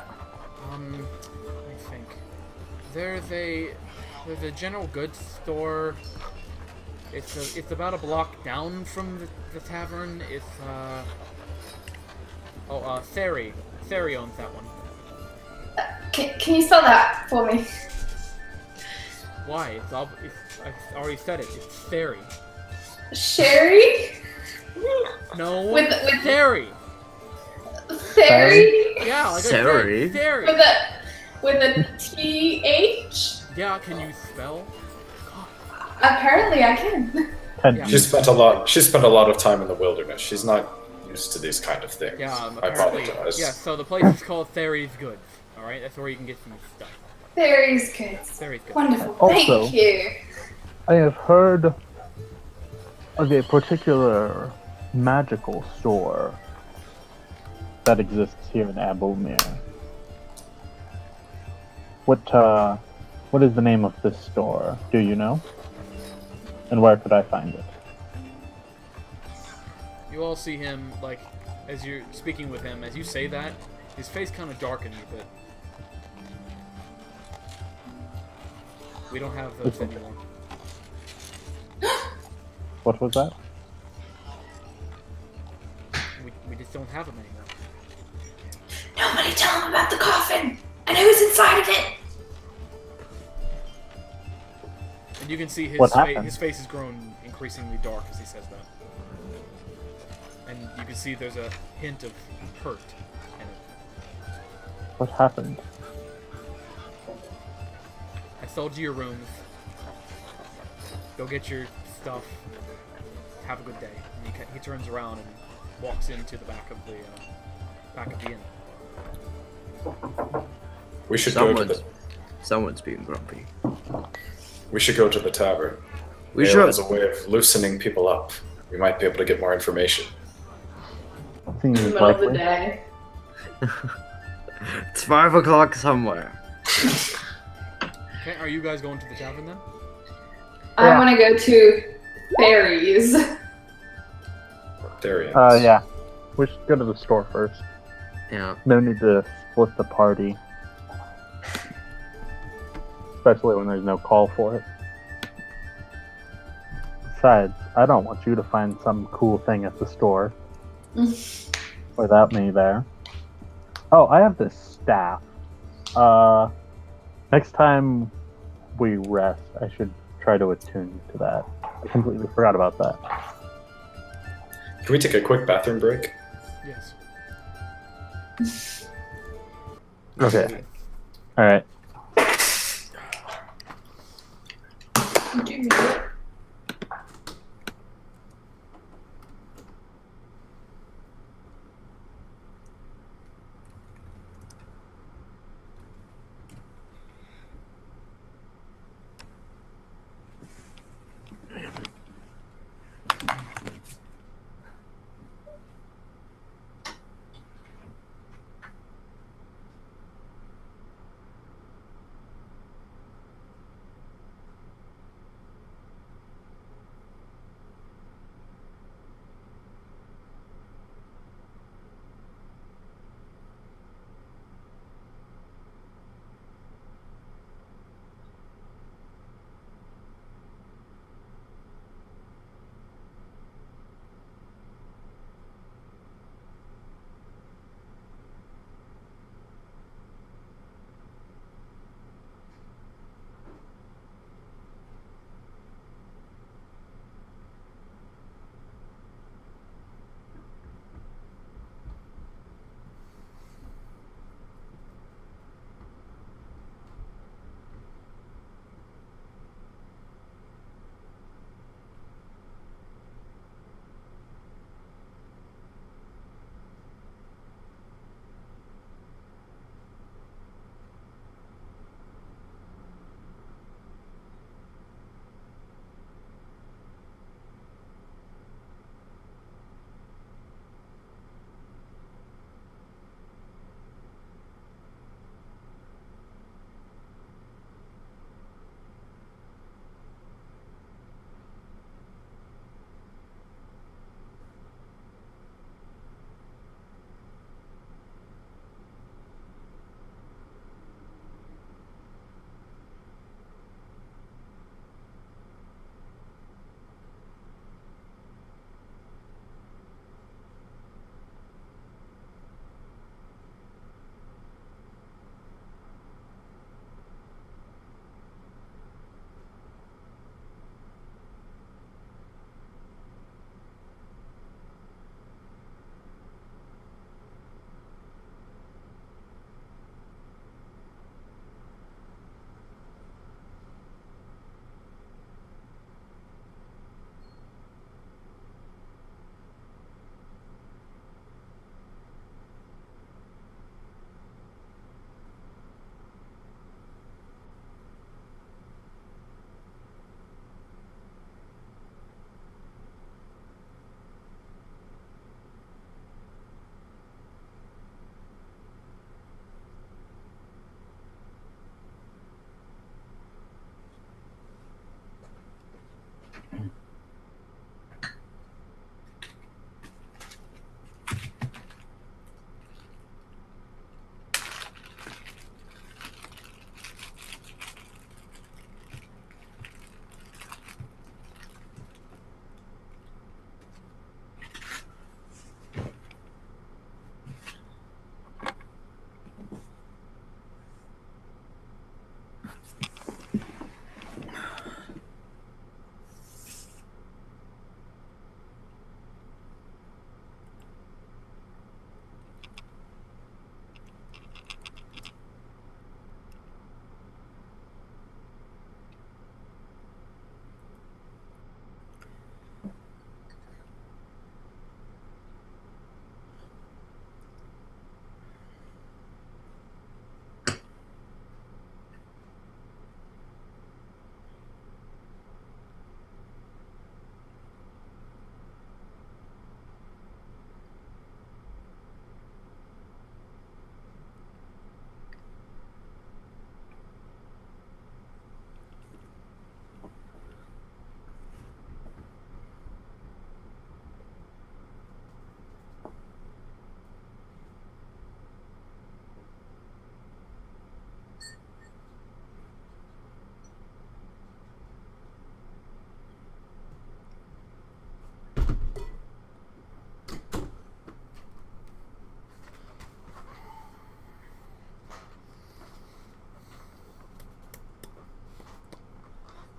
I think. There's a general goods store. It's about a block down from the tavern. It's, Theri. Theri owns that one. Can you spell that for me? Why? I already said it. It's Theri. Sherry? No. With Theri. Theri? Yeah, like Theri? Theri. With a TH? Yeah, can you spell? Apparently I can. Yeah. She spent a lot of time in the wilderness. She's not used to these kind of things. Yeah, I apparently. apologize. Yeah, so the place is called Theri's Goods. Alright, that's where you can get some stuff. Theri's good. Theri's Goods. Wonderful. Also- Thank you. I have heard of a particular magical store that exists here in Abomir. What is the name of this store? Do you know? And where could I find it? You all see him, like, as you're speaking with him, as you say that, his face kind of darkens a bit. We don't have those anymore. What was that? We just don't have them anymore. Nobody tell him about the coffin and who's inside of it. And you can see What happened? his face has grown increasingly dark as he says that. And you can see there's a hint of hurt in it. What happened? I sold you your rooms. Go get your stuff. Have a good day. And he turns around and walks into the back of the inn. We should go to the Someone's being grumpy. tavern. We Ale should. has a way of loosening people up. We might be able to get more information. Seems In the middle of the likely. day. It's 5 o'clock somewhere. Okay, are you guys going to the tavern then? I want to go to Fairies. There he is. Yeah. We should go to the store first. Yeah. No need to split the party. Especially when there's no call for it. Besides, I don't want you to find some cool thing at the store without me there. Oh, I have this staff. Next time we rest, I should try to attune to that. I completely forgot about that. Can we take a quick bathroom break? Yes. Okay. Alright.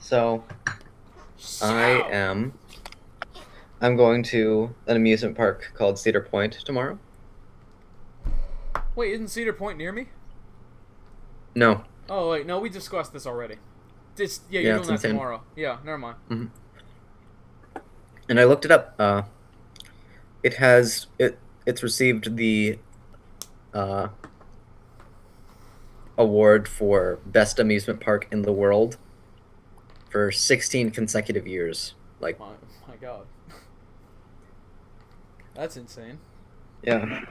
So I'm going to an amusement park called Cedar Point tomorrow. Wait, isn't Cedar Point near me? No. Oh wait, no, we discussed this already. Yeah, You're it's doing that insane. tomorrow. Yeah, never mind. And I looked it up. It's received the award for best amusement park in the world for 16 consecutive years. Like, My God, that's insane. yeah,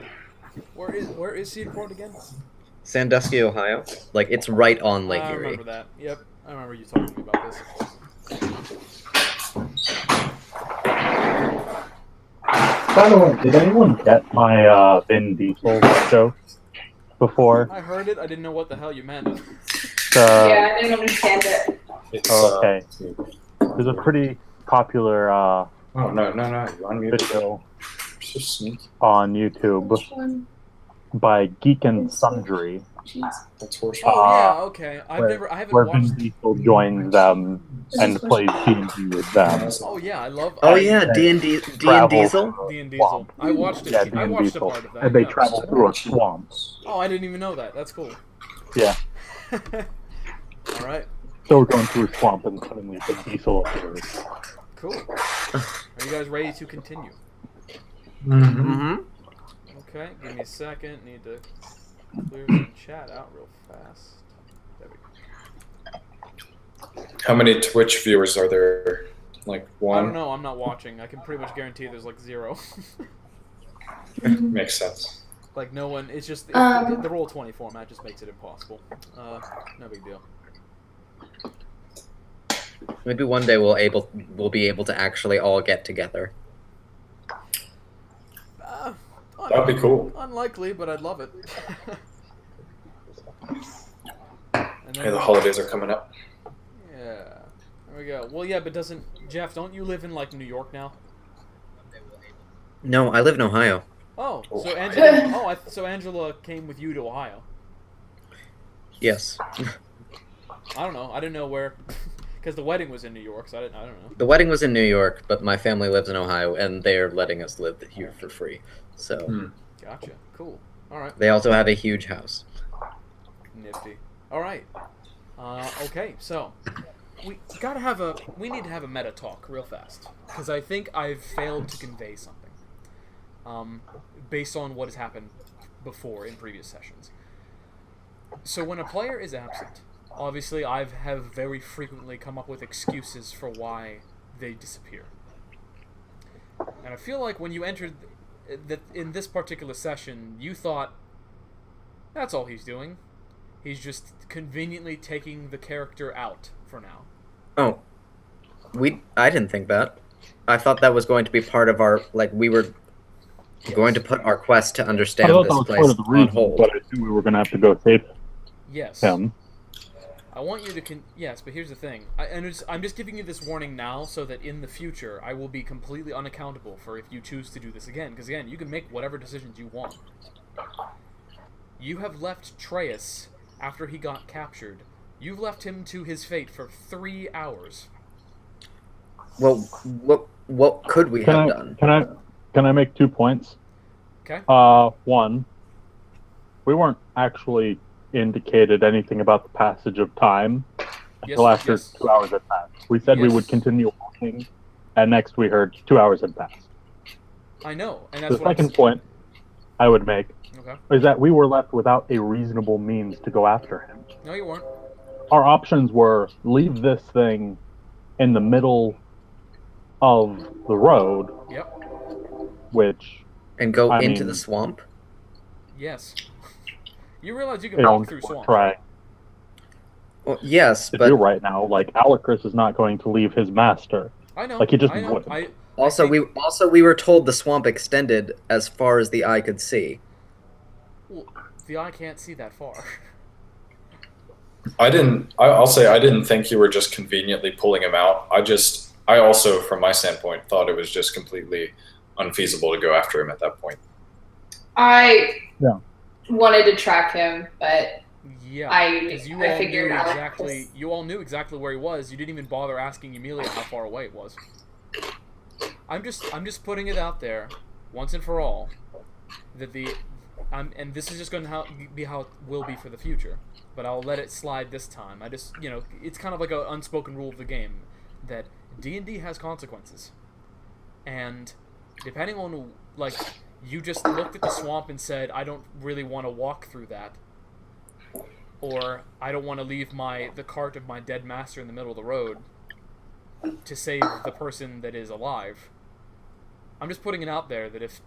Where is Cedar Point again? Sandusky, Ohio. Like, it's right on Lake I Erie. remember that. Yep, I remember you talking to me about this. By the way, did anyone get my Vin Diesel joke before? I heard it. I didn't know what the hell you meant. Yeah, I didn't understand it. It's, Okay. There's a pretty popular oh, no, you unmuted. video So sneaky. on YouTube Which one? by Geek and Sundry Jeez. That's horse. Oh yeah, okay. I where haven't where watched. Vin Diesel joins them and plays D&D with them. Oh yeah, I love. Oh yeah, D&D Travel Diesel. through a D and Diesel. swamp. I watched it. Yeah, I D&D watched a Diesel. part of that. And they yeah. travel through a swamp. Oh, I didn't even know that. That's cool. Yeah. All right. So we're going through a swamp and suddenly Vin Diesel appears. Cool. Are you guys ready to continue? Mm-hmm. Okay, give me a second. Need to clear some chat out real fast. There we go. How many Twitch viewers are there? Like I one? don't know. I'm not watching. I can pretty much guarantee there's like 0. Makes sense. Like no one. It's just the Roll20 format just makes it impossible. No big deal. Maybe one day we'll be able to actually all get together. That'd be cool. Unlikely, but I'd love it. And then Hey, the holidays are coming up. Yeah. There we go. Well, yeah, but doesn't Jeff? Don't you live in like New York now? No, I live in Ohio. Oh, so Ohio. Angela. So Angela came with you to Ohio. Yes. I don't know. I didn't know where, because the wedding was in New York. So I don't know. The wedding was in New York, but my family lives in Ohio, and they're letting us live here for free. So Gotcha. Cool. All right. they also have a huge house. Nifty. All right. Okay. So we need to have a meta talk real fast because I think I've failed to convey something. Based on what has happened before in previous sessions. So when a player is absent, obviously I have very frequently come up with excuses for why they disappear. And I feel like when you entered that in this particular session, you thought, that's all he's doing. He's just conveniently taking the character out for now. Oh, I didn't think that. I thought that was going to be part of our, like, we were going to put our quest to I understand thought this that was place part of the on reason, hold. but I knew we were going to have to go save Yes. him. I want you to yes, but here's the thing. I'm just giving you this warning now so that in the future I will be completely unaccountable for if you choose to do this again. Because again, you can make whatever decisions you want. You have left Treyas after he got captured. You've left him to his fate for 3 hours. Well, what could we have done? Can I make 2 points? Okay. One, we weren't actually indicated anything about the passage of time until after 2 hours had passed. We said we Yes. would continue walking, and next we heard 2 hours had passed. I know, and that's The what second point I would make Okay. is that we were left without a reasonable means to go after him. No, you weren't. Our options were leave this thing in the middle of the road, Yep. which And go I into mean- the swamp? Yes. You realize you can you walk know, through swamps. try Well, yes, to but do right now. Like Alucris is not going to leave his master. I know. Like, he just I know. wouldn't. also we were told the swamp extended as far as the eye could see. Well, the eye can't see that far. I'll say I didn't think you were just conveniently pulling him out. I also, from my standpoint, thought it was just completely unfeasible to go after him at that point. I Yeah. wanted to track him, but Yeah, because you I all knew figured out exactly. this- You all knew exactly where he was. You didn't even bother asking Emilia how far away it was. I'm just putting it out there, once and for all, that and this is just going to be how it will be for the future. But I'll let it slide this time. I just, it's kind of like an unspoken rule of the game that D&D has consequences, and depending on like you just looked at the swamp and said, I don't really want to walk through that. Or, I don't want to leave the cart of my dead master in the middle of the road to save the person that is alive. I'm just putting it out there that if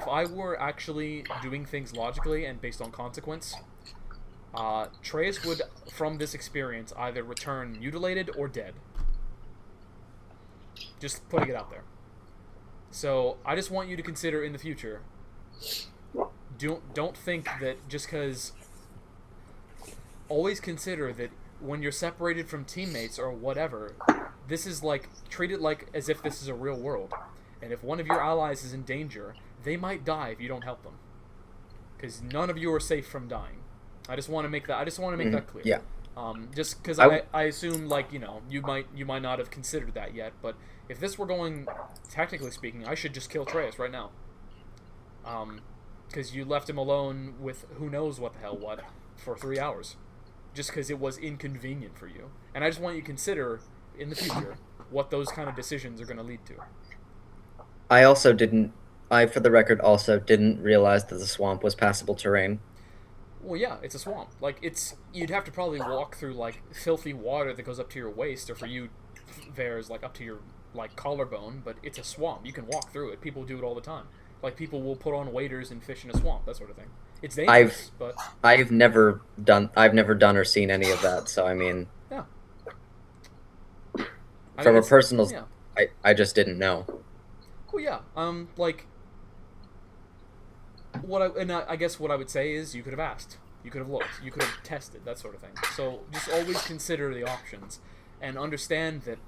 I were actually doing things logically and based on consequence, Treyas would, from this experience, either return mutilated or dead. Just putting it out there. So, I just want you to consider in the future, don't think that just because... Always consider that when you're separated from teammates or whatever, this is like, treat it like as if this is a real world. And if one of your allies is in danger, they might die if you don't help them. Because none of you are safe from dying. I just want to make that clear. Yeah. Just because I assume, like, you might not have considered that yet, but if this were going, technically speaking, I should just kill Treyas right now. Because you left him alone with who knows what the hell what for 3 hours. Just because it was inconvenient for you. And I just want you to consider, in the future, what those kind of decisions are going to lead to. For the record, also didn't realize that the swamp was passable terrain. Well, yeah, it's a swamp. Like, you'd have to probably walk through, like, filthy water that goes up to your waist, or for you, Vares, like, up to your, like, collarbone, but it's a swamp. You can walk through it. People do it all the time. Like, people will put on waders and fish in a swamp, that sort of thing. It's dangerous, but... I've never done or seen any of that, so I mean... Yeah. From a personal... Yeah. I just didn't know. Well, yeah, like... I guess what I would say is you could have asked. You could have looked. You could have tested, that sort of thing. So, just always consider the options. And understand that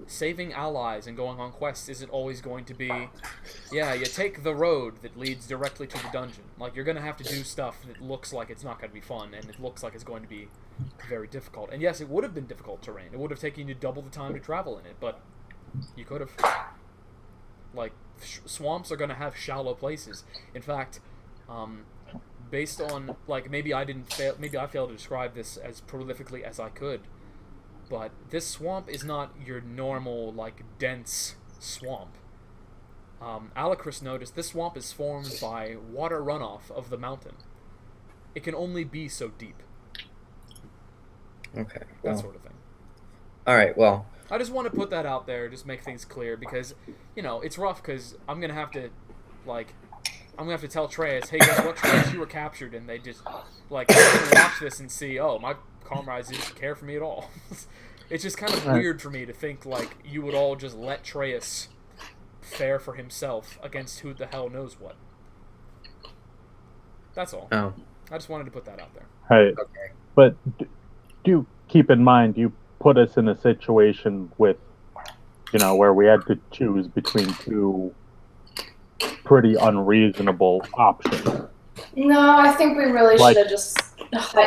saving allies and going on quests isn't always going to be, you take the road that leads directly to the dungeon. Like, you're going to have to do stuff that looks like it's not going to be fun, and it looks like it's going to be very difficult. And yes, it would have been difficult terrain. It would have taken you double the time to travel in it, but you could have. Like, swamps are going to have shallow places. In fact, based on, like, maybe I failed to describe this as prolifically as I could, but this swamp is not your normal, like, dense swamp. Alacris noticed this swamp is formed by water runoff of the mountain. It can only be so deep. Okay. That sort of thing. Alright, well... I just want to put that out there, just make things clear, because, it's rough, because I'm going to have to, tell Treyas, hey, guess what, Treyas, you were captured, and they just, like, they're going to watch this and see, oh, my comrades didn't care for me at all. It's just kind of weird for me to think, like, you would all just let Treyas fare for himself against who the hell knows what. That's all. Oh. I just wanted to put that out there. Right. Okay. But do keep in mind, you put us in a situation with, where we had to choose between two pretty unreasonable options. No, I think we really Like- should have just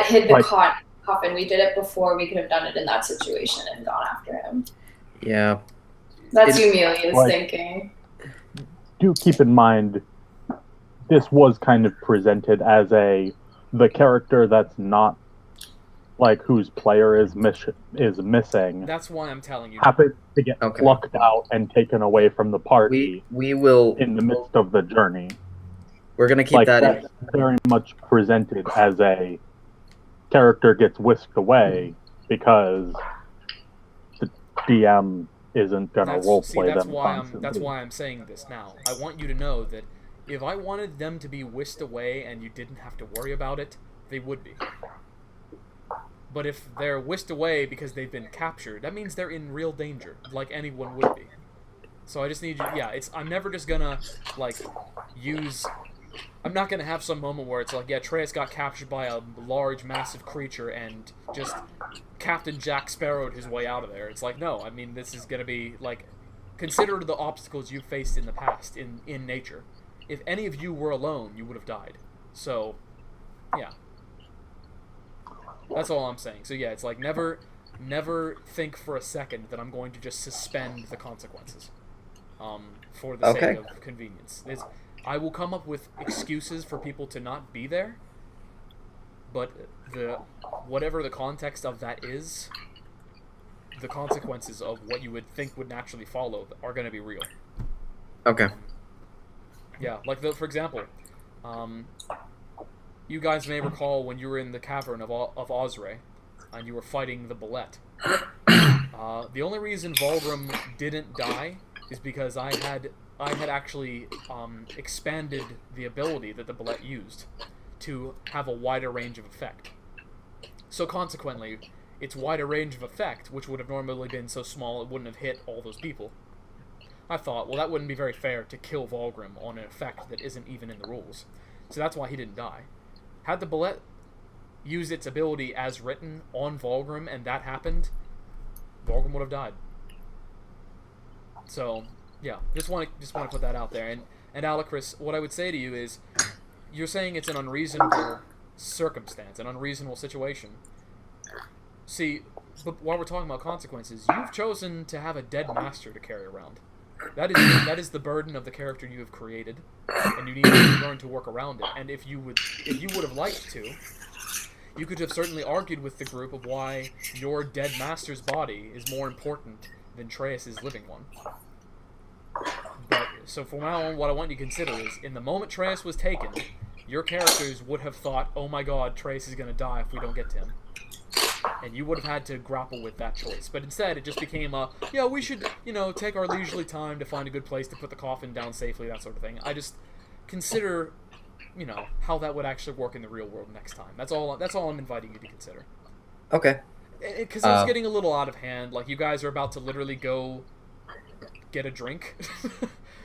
hid the coffin. We did it before. We could have done it in that situation and gone after him. Yeah. That's Emilia's like- thinking. Do keep in mind, this was kind of presented as the character that's not, like, whose player is missing, That's why I'm telling you. happens to get Okay. plucked out and taken away from the party We will... in the midst of the journey. We're gonna keep Like, that in... that's very much presented as a character gets whisked away because the DM isn't gonna roleplay them constantly. That's why I'm saying this now. I want you to know that if I wanted them to be whisked away and you didn't have to worry about it, they would be. But if they're whisked away because they've been captured, that means they're in real danger, like anyone would be. So I just need you... Yeah, I'm never just gonna, like, use... I'm not gonna have some moment where it's like, Treyas got captured by a large, massive creature and just Captain Jack Sparrowed his way out of there. It's like, no, I mean, this is gonna be, like... Consider the obstacles you've faced in the past, in nature. If any of you were alone, you would have died. So, yeah. That's all I'm saying. So yeah, it's like never think for a second that I'm going to just suspend the consequences for the sake of convenience. I will come up with excuses for people to not be there, but whatever the context of that is, the consequences of what you would think would naturally follow are going to be real. Okay. Yeah, like for example, you guys may recall when you were in the cavern of Osre, and you were fighting the Bullet. The only reason Volgrim didn't die is because I had actually expanded the ability that the Bullet used to have a wider range of effect. So consequently, its wider range of effect, which would have normally been so small it wouldn't have hit all those people, I thought, well, that wouldn't be very fair to kill Volgrim on an effect that isn't even in the rules. So that's why he didn't die. Had the Bullet used its ability as written on Volgrim and that happened, Volgrim would have died. So, yeah, just want to put that out there. And Alucris, what I would say to you is, you're saying it's an unreasonable circumstance, an unreasonable situation. See, but while we're talking about consequences, you've chosen to have a dead master to carry around. That is the burden of the character you have created, and you need to learn to work around it. And if you would have liked to, you could have certainly argued with the group of why your dead master's body is more important than Traeus' living one. But so from now on, what I want you to consider is, in the moment Traeus was taken, your characters would have thought, "Oh my God, Traeus is going to die if we don't get to him." And you would have had to grapple with that choice. But instead, it just became we should, take our leisurely time to find a good place to put the coffin down safely, that sort of thing. I just consider, how that would actually work in the real world next time. That's all I'm inviting you to consider. Okay. Because it's getting a little out of hand. Like, you guys are about to literally go get a drink.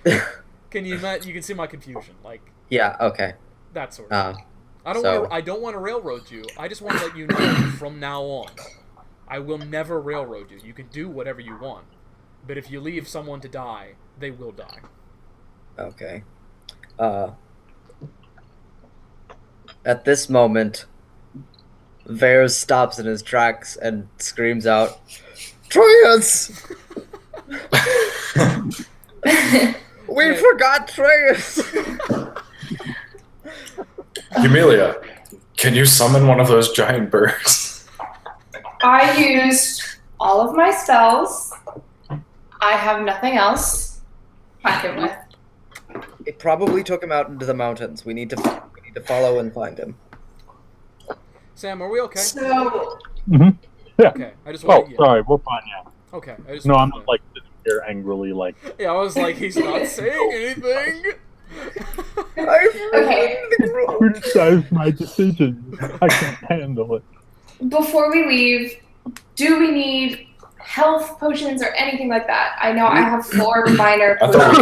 You can see my confusion. Like, yeah, okay. That sort of thing. I don't want to railroad you. I just want to let you know from now on, I will never railroad you. You can do whatever you want, but if you leave someone to die, they will die. Okay. At this moment, Vares stops in his tracks and screams out, "Traeus! We forgot Traeus!" Yumilia, can you summon one of those giant birds? I used all of my spells. I have nothing else to hack him with. It probably took him out into the mountains. We need to follow and find him. Sam, are we okay? So. Mm-hmm. Yeah. Okay. I just want. Sorry, we're fine. Yeah. Okay. I'm not like sitting here angrily like. Yeah, I was like, he's not saying anything. Okay. Criticize my decisions. I can't handle it. Before we leave, do we need health potions or anything like that? I know I have 4 minor I potions.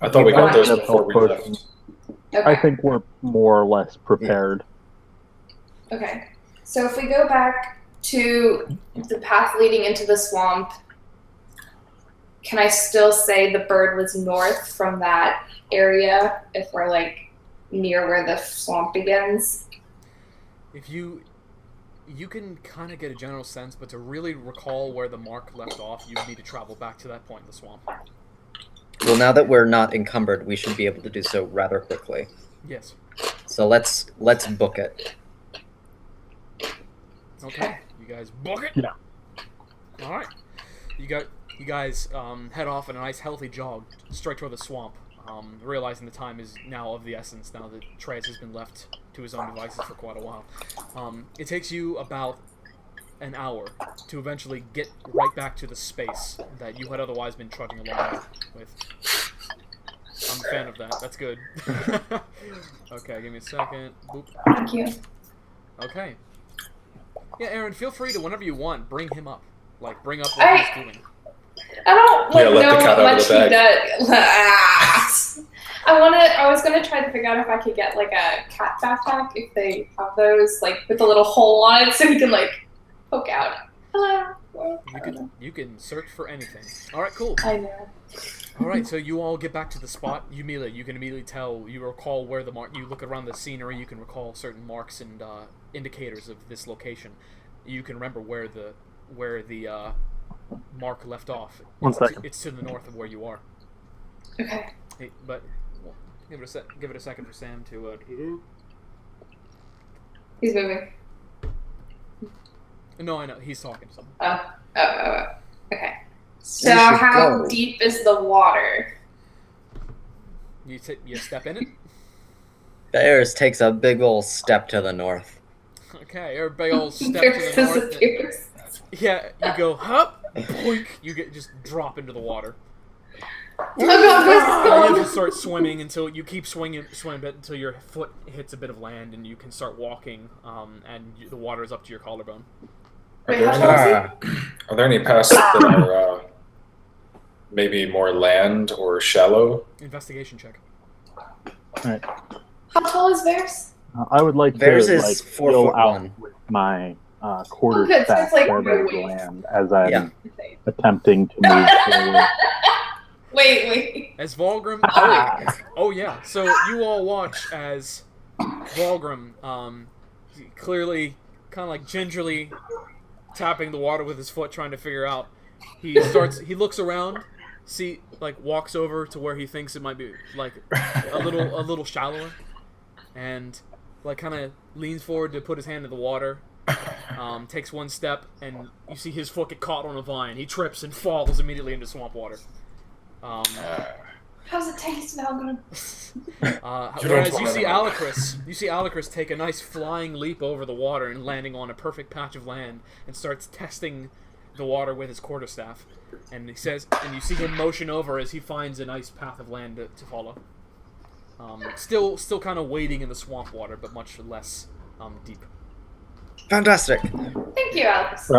thought we got those Yeah, before we potions. left. Okay. I think we're more or less prepared. Okay. So if we go back to the path leading into the swamp, can I still say the bird was north from that area if we're like near where the swamp begins? If you can kind of get a general sense, but to really recall where the mark left off, you need to travel back to that point in the swamp. Well, now that we're not encumbered, we should be able to do so rather quickly. Yes. So let's book it. Okay. You guys book it? Yeah. All right. You guys head off in a nice healthy jog straight toward the swamp, realizing the time is now of the essence now that Traeus has been left to his own devices for quite a while. It takes you about an hour to eventually get right back to the space that you had otherwise been trudging along with. I'm a fan of that. That's good. Okay, give me a second. Boop. Thank you. Okay. Yeah, Aaron, feel free to, whenever you want, bring him up. Like, bring up what he's doing. I don't Yeah, let know the cat what out of much the he does. I was gonna try to figure out if I could get like a cat backpack if they have those, like with a little hole on it, so he can like poke out. You can search for anything. All right, cool. I know. All right, so you all get back to the spot. You can immediately tell. You recall where the mark. You look around the scenery. You can recall certain marks and indicators of this location. You can remember where the mark left off. One second. It's to the north of where you are. Okay. Hey, but well, give it a second for Sam to. He's moving. No, I know he's talking to someone. Oh. Okay. So We should how go. deep is the water? You step in it. Bears takes a big ol' step to the north. Okay, everybody all step to There's the north. disappears. Yeah, you go hup, boink. You just drop into the water. Oh god, where's this You have to going? start swimming until you keep swimming a bit until your foot hits a bit of land and you can start walking. The water is up to your collarbone. Wait, how Are tall is there any paths that are maybe more land or shallow? Investigation check. Alright. How tall is Varys? I would like Theirs to is like 4 feel foot out 1. with my quarter Oh, good, so staff it's like survey of the my weight. land as I'm Yeah. attempting to move forward. Wait. As Volgrim, oh yeah. So you all watch as Volgrim, clearly, kind of like gingerly tapping the water with his foot, trying to figure out. He looks around, walks over to where he thinks it might be like a little shallower, and like kind of leans forward to put his hand in the water. Takes one step, and you see his foot get caught on a vine. He trips and falls immediately into swamp water. How's it taste, Valgrim? Whereas you see Alucris take a nice flying leap over the water and landing on a perfect patch of land and starts testing the water with his quarterstaff. And you see him motion over as he finds a nice path of land to follow. Still kind of wading in the swamp water, but much less deep. Fantastic. Thank you, Alex.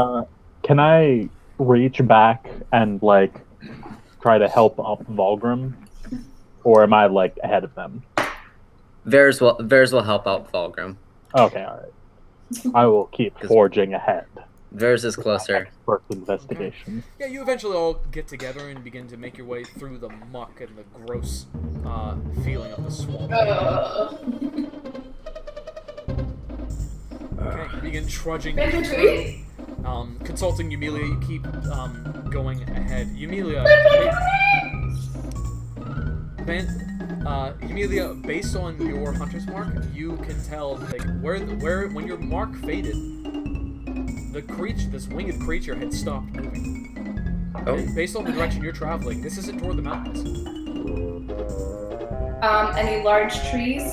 Can I reach back and like try to help up Volgrim, or am I like ahead of them? Varys will help out Volgrim. Okay, all right. I will keep forging ahead. Varys is closer. First investigation. Yeah, you eventually all get together and begin to make your way through the muck and the gross feeling of the swamp. Okay, you begin trudging through. Consulting Emilia, you keep going ahead. Emilia, Emilia, based on your hunter's mark, you can tell like where when your mark faded, this winged creature had stopped moving. Oh. And based on the direction you're traveling, this isn't toward the mountains. Any large trees?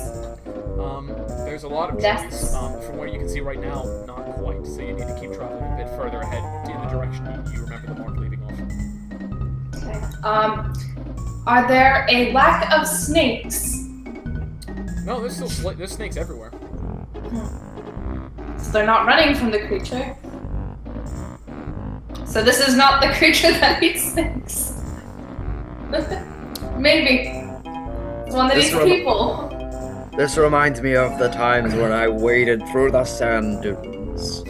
There's a lot of trees. Nests? From where you can see right now, not quite. So you need to keep traveling a bit further ahead in the direction you remember the mark leading off. Okay. Are there a lack of snakes? No, there's snakes everywhere. So they're not running from the creature. So this is not the creature that eats snakes. Maybe. It's one that This eats rem- people. This reminds me of the times when I waded through the sand dunes.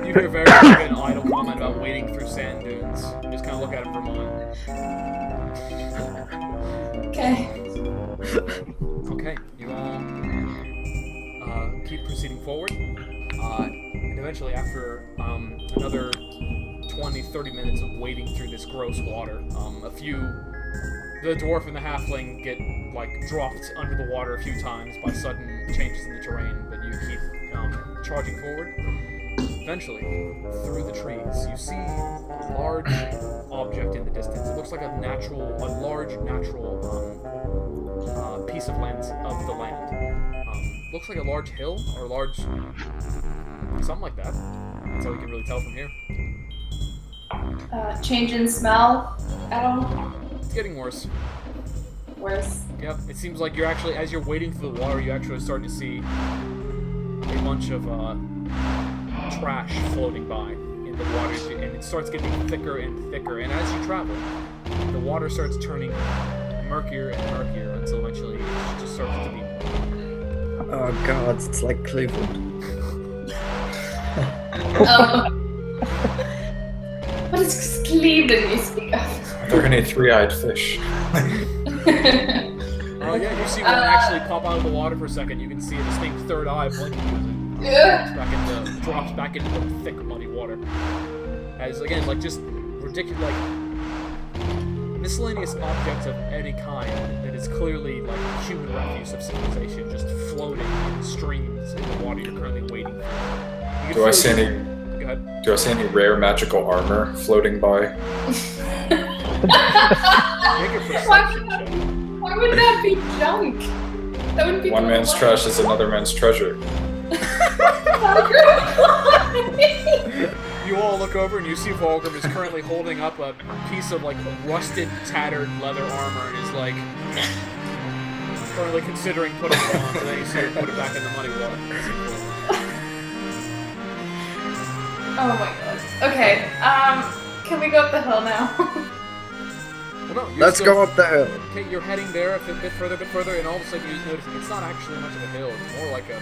You hear very an idle comment about wading through sand dunes. You just kind of look at him for a moment. Okay. Okay, you all keep proceeding forward. And eventually, after another 20-30 minutes of wading through this gross water, the dwarf and the halfling get dropped under the water a few times by sudden changes in the terrain, but you keep charging forward. Eventually, through the trees, you see a large object in the distance. It looks like a large natural piece of land of the land. Looks like a large hill or something like that. That's all you can really tell from here. Change in smell at all? It's getting worse. Worse. Yep, it seems like as you're wading through the water, you actually start to see a bunch of trash floating by in the water, and it starts getting thicker and thicker. And as you travel, the water starts turning murkier and murkier until eventually it just starts to be. Oh god, it's like Cleveland. Please let me speak up. Are there any three-eyed fish? Oh yeah, you see one actually pop out of the water for a second. You can see a distinct third eye blinking as it drops back into the thick, muddy water. As again, like just ridiculous, like miscellaneous objects of any kind that is clearly like human refuse of civilization, just floating in streams in the water you're currently waiting for. Do I see any? Go ahead. Do I see any rare magical armor floating by? Make a perception check. Why would that be junk? That would be One man's trash is another man's treasure. You all look over and you see Volgrim is currently holding up a piece of like rusted, tattered leather armor and is like currently considering putting it on, and then you see her put it back in the muddy water. Oh my god. Okay, can we go up the hill now? Well, no, Let's go up the hill. Okay, you're heading there a bit further, and all of a sudden you notice it's not actually much of a hill. It's more like a.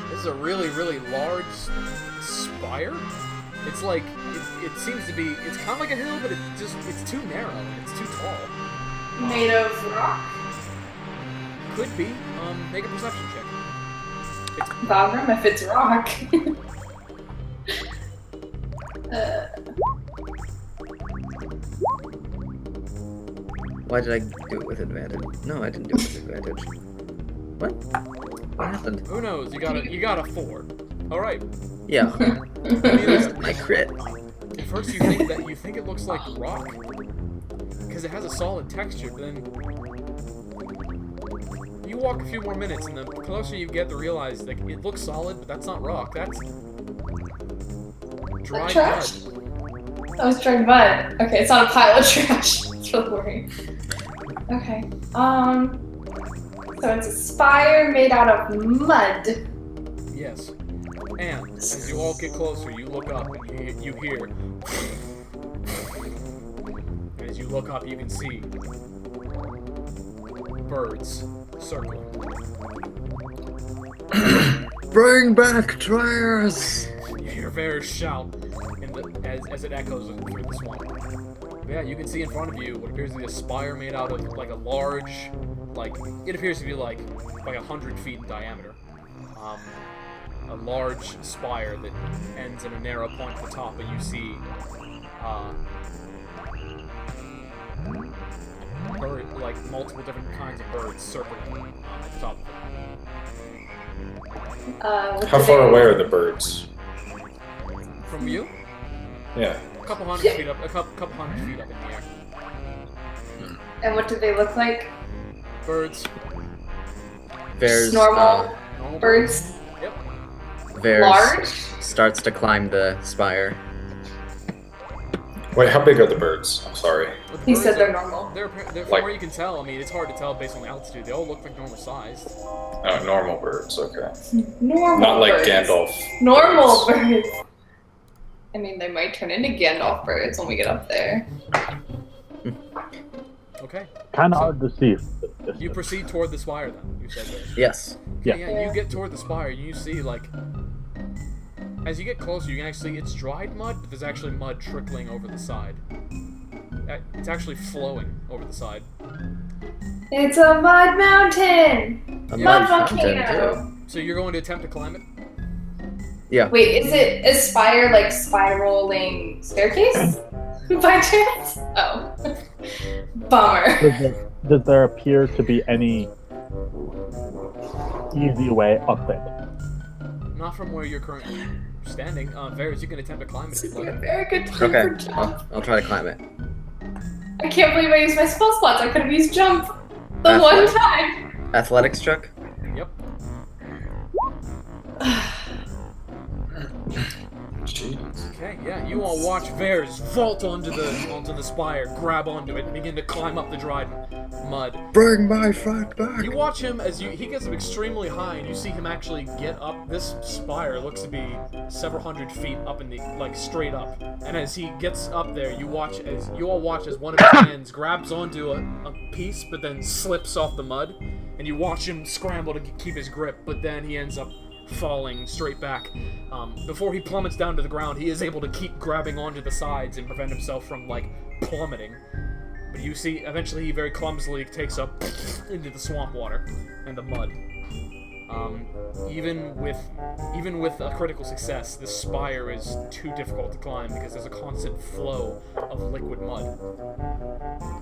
This is a really, really large spire. It's like it seems to be. It's kind of like a hill, but it's too narrow. It's too tall. Made of rock? Could be. Make a perception check. Valgrim, if it's rock. Why did I do it with advantage? No, I didn't do it with advantage. What? What happened? Who knows? You got a 4. All right. Yeah. My crit. At first you think it looks like rock because it has a solid texture, but then you walk a few more minutes, and the closer you get to realize like it looks solid, but that's not rock. That's dried trash? mud. That was dried mud. Okay, it's not a pile of trash. It's really worrying. Okay. So it's a spire made out of mud. Yes. And as you all get closer, you look up and you hear. As you look up, you can see birds circling. Bring back Triers! You hear Varys shout as it echoes through the swamp. Yeah, you can see in front of you what appears to be a spire made out of like a large, like it appears to be like 100 feet in diameter. A large spire that ends in a narrow point at the top, but you see like multiple different kinds of birds circling at the top. How far away are the birds? From you? Yeah. A couple hundred feet up. A couple hundred feet up in the air. And what do they look like? Birds. Varys, Normal Normal birds? Yep. Varys Large? starts to climb the spire. Wait, how big are the birds? I'm sorry. But the He birds said they're are- normal. They're from Like- where you can tell. I mean, it's hard to tell based on the altitude. They all look like normal sized. Oh, normal birds. Okay. Normal Not like birds. Gandalf. Normal birds. I mean, they might turn into Gandalf birds when we get up there. Okay. Kind of hard to see. You proceed toward the spire then. You said that. Yes. Yeah. Yeah, you get toward the spire, and you see, like, as you get closer, you can actually, it's dried mud, but there's actually mud trickling over the side. It's actually flowing over the side. It's a mud mountain! A Mud fountain, volcano! So you're going to attempt to climb it? Yeah. Wait, is it a spire, like, spiraling staircase? By chance? Oh. Bummer. Does there appear to be any easy way up it? Not from where you're currently standing. Varys, you can attempt to climb it This if would you'd be a like. very good time Okay. for jump. I'll try to climb it. I can't believe I used my spell slots. I could have used jump the one time. Athletics check? Yep. Jeez. Okay, yeah, you all watch Varys vault onto the spire, grab onto it, and begin to climb up the dried mud. Bring my friend back! You watch him as he gets up extremely high, and you see him actually get up. This spire looks to be several hundred feet up in the, like, straight up. And as he gets up there, you all watch as one of his hands grabs onto a piece, but then slips off the mud. And you watch him scramble to keep his grip, but then he ends up falling straight back. Before he plummets down to the ground, he is able to keep grabbing onto the sides and prevent himself from, like, plummeting. But you see, eventually he very clumsily takes up into the swamp water and the mud. Even with a critical success, the spire is too difficult to climb because there's a constant flow of liquid mud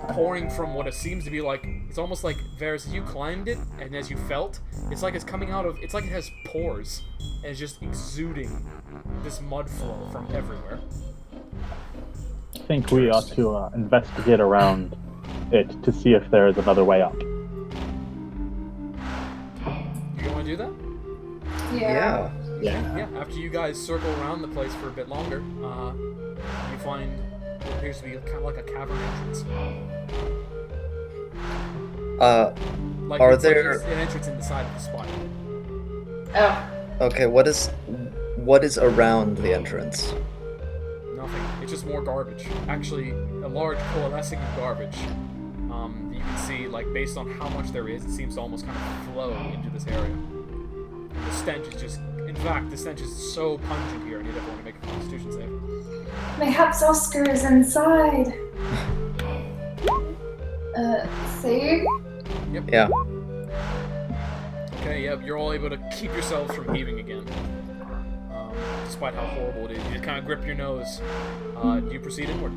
pouring from what it seems to be like. It's almost like, Varys, as you climbed it and as you felt, it's like it's coming out of. It's like it has pores and it's just exuding this mud flow from everywhere. I think we ought to investigate around it to see if there is another way up. You want to do that? Yeah. Yeah, after you guys circle around the place for a bit longer, you find what appears to be kind of like a cavern entrance. Like Are it's like there- an entrance in the side of the spire. Oh. Okay, what is around the entrance? Nothing. It's just more garbage. Actually, a large coalescing of garbage. You can see, like, based on how much there is, it seems to almost kind of flow into this area. The stench is just... In fact, the stench is so pungent here, I need everyone to make a Constitution save. Mayhaps Oscar is inside. Save? Yeah. Okay, yep, you're all able to keep yourselves from heaving again. Despite how horrible it is. You just kind of grip your nose. Do you proceed inward?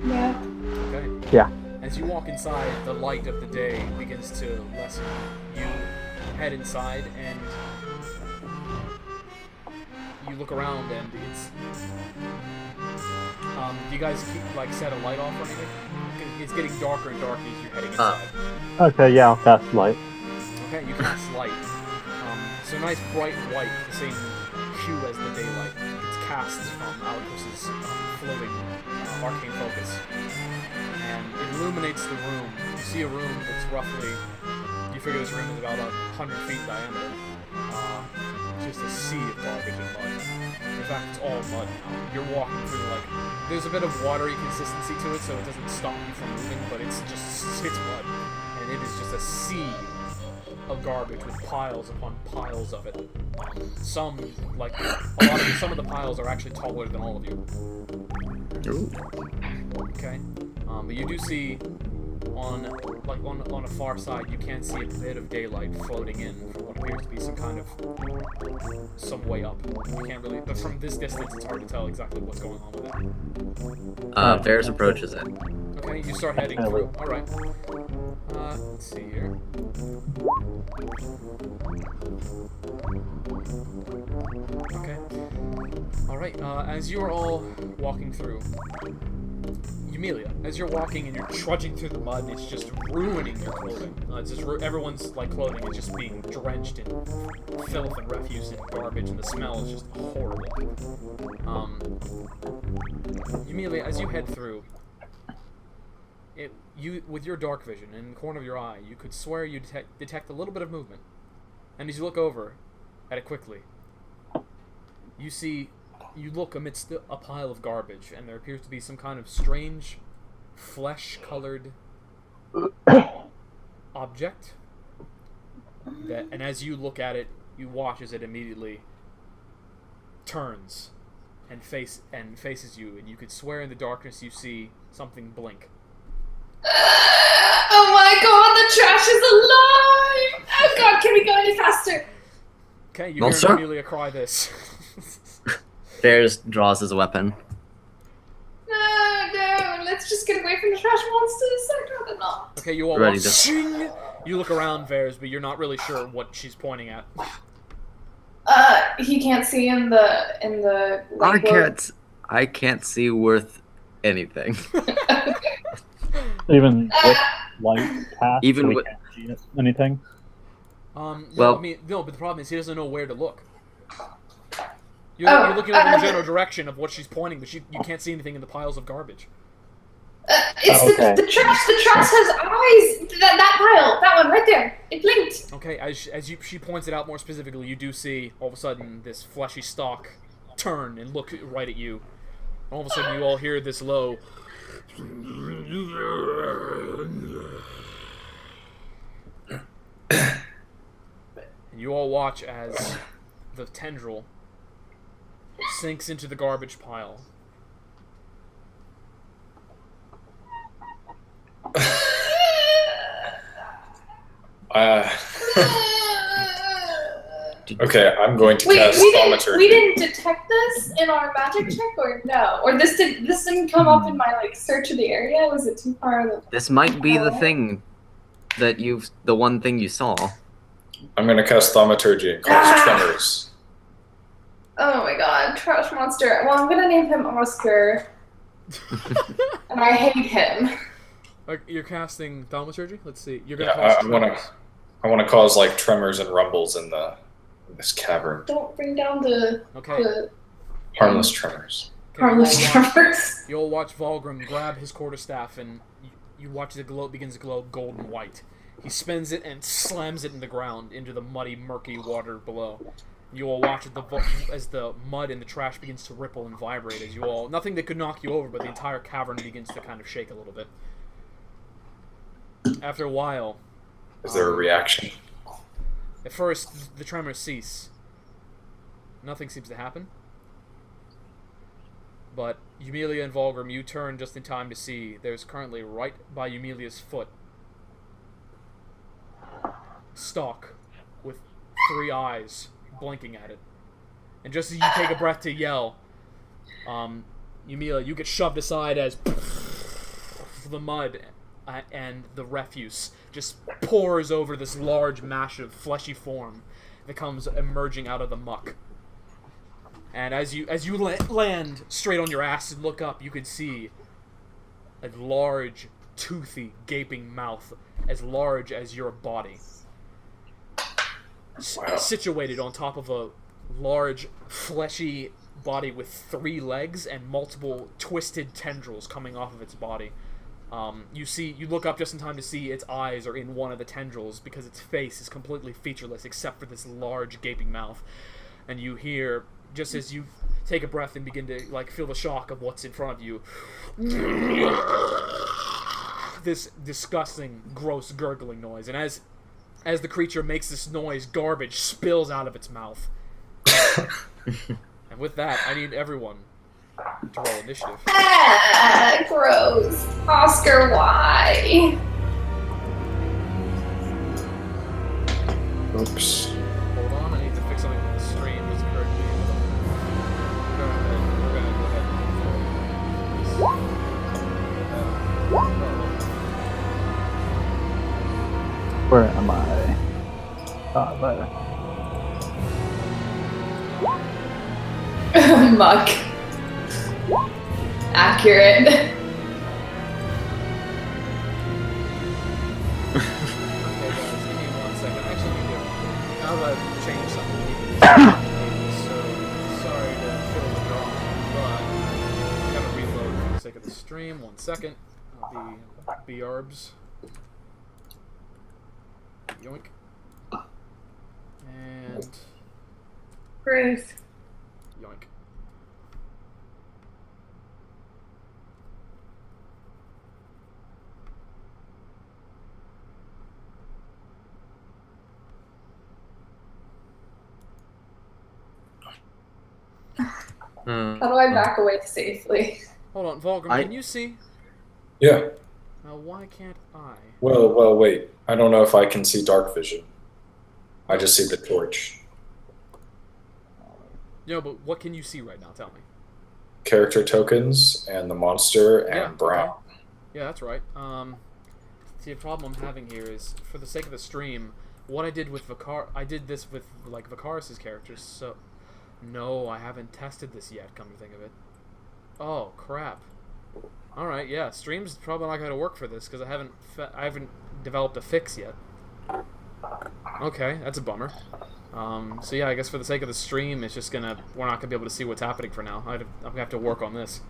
Yeah. Okay. Yeah. As you walk inside, the light of the day begins to lessen. You head inside and you look around and it's... do you guys keep, like, set a light off or anything? It's getting darker and darker as you're heading inside. Okay, yeah, I'll cast light. Okay, you cast light. So nice bright white, the same hue as the daylight. It's cast from Alicus's floating arcane focus. And it illuminates the room. You see a room that's roughly... You figure this room is about 100 feet diameter. It's just a sea of garbage and mud. In fact, it's all mud now. You're walking through, like... There's a bit of watery consistency to it, so it doesn't stop you from moving, but it's mud. And it is just a sea of garbage with piles upon piles of it. Some of the piles are actually taller than all of you. Ooh. Okay. But you do see on a far side, you can see a bit of daylight floating in from what appears to be some way up. You can't really, but from this distance, it's hard to tell exactly what's going on with it. Varys approaches it. Okay, you start heading through. All right. Let's see here. Okay. All right. As you are all walking through, Emilia, as you're walking and you're trudging through the mud, it's just ruining your clothing. It's just everyone's like clothing is just being drenched in filth and refuse and garbage, and the smell is just horrible. Emilia, as you head through, you with your dark vision in the corner of your eye, you could swear you detect a little bit of movement. And as you look over at it quickly, you look amidst a pile of garbage, and there appears to be some kind of strange, flesh-colored object. And as you look at it, you watch as it immediately turns and faces you, and you could swear in the darkness you see something blink. Oh my god, the trash is alive! Oh god, can we go any faster? Okay, you Monster? hear Amelia cry this. Varys draws his weapon. No, let's just get away from the trash monsters. I'd rather not. Okay, you all Ready walk. to- Shing! You look around, Varys, but you're not really sure what she's pointing at. He can't see in the like, I can't see worth anything. Even with light cast, Even we with- can't see it- anything. Well, I mean, no, but the problem is he doesn't know where to look. You're looking over the general direction of what she's pointing, but you can't see anything in the piles of garbage. It's Okay. the trash. The trash has eyes. That pile. That one right there. It blinked. Okay, she points it out more specifically, you do see all of a sudden this fleshy stalk turn and look right at you. All of a sudden, you all hear this low. And you all watch as the tendril sinks into the garbage pile. Okay, I'm going to Wait, cast thaumaturgy. we didn't detect this in our magic check, or no? Or this didn't come up in my like search of the area? Was it too far? This might be the thing that the one thing you saw. I'm going to cast thaumaturgy and cause tremors. Oh my god, trash monster. Well, I'm gonna name him Oscar. And I hate him. You're casting thaumaturgy? Let's see. You're gonna Yeah, cause tremors. I want to cause like tremors and rumbles in this cavern. Don't bring down the Harmless tremors. Okay, harmless tremors. You'll watch Volgrim grab his quarterstaff, and you watch the glow begins to glow golden white. He spins it and slams it in the ground into the muddy, murky water below. You all watch as the mud and the trash begins to ripple and vibrate as you all... Nothing that could knock you over, but the entire cavern begins to kind of shake a little bit. After a while... Is there a reaction? At first, the tremors cease. Nothing seems to happen. But Eumelia and Volgrim, you turn just in time to see there's currently right by Eumelia's foot Stalk with 3 eyes blinking at it. And just as you take a breath to yell, Eumelia, you get shoved aside as the mud and the refuse just pours over this large, massive, fleshy form that comes emerging out of the muck. And as you land straight on your ass and look up, you can see a large, toothy, gaping mouth as large as your body. Wow. Situated on top of a large, fleshy body with 3 legs and multiple twisted tendrils coming off of its body. You look up just in time to see its eyes are in one of the tendrils because its face is completely featureless except for this large, gaping mouth. And you hear, just as you take a breath and begin to feel the shock of what's in front of you, this disgusting, gross, gurgling noise. And as the creature makes this noise, garbage spills out of its mouth. And with that, I need everyone to roll initiative. Ah, gross. Oscar, why? Oops. Hold on, I need to fix something with the stream. Just occurred to me. We're gonna go ahead and Where am I? Ah, there. Muck. Accurate. Okay, guys, give me 1 second. Actually, I'll change something. So, sorry to fiddle with your arm, but I gotta reload for the sake of the stream. 1 second. I'll be Arbs. Yoink. And Gross. yoink. How do I back away safely? Hold on, Volgrim, can you see? Yeah. Why can't I? Well, wait. I don't know if I can see dark vision. I just see the torch. No, but what can you see right now? Tell me. Character tokens and the monster and Brown. Okay. Yeah, that's right. See, the problem I'm having here is, for the sake of the stream, what I did with I did this with Vicaris's characters. So, no, I haven't tested this yet. Come to think of it. Oh crap. All right, yeah, stream's probably not going to work for this because I haven't developed a fix yet. Okay, that's a bummer. So yeah, I guess for the sake of the stream, it's just we're not gonna be able to see what's happening for now. I'm gonna have to work on this.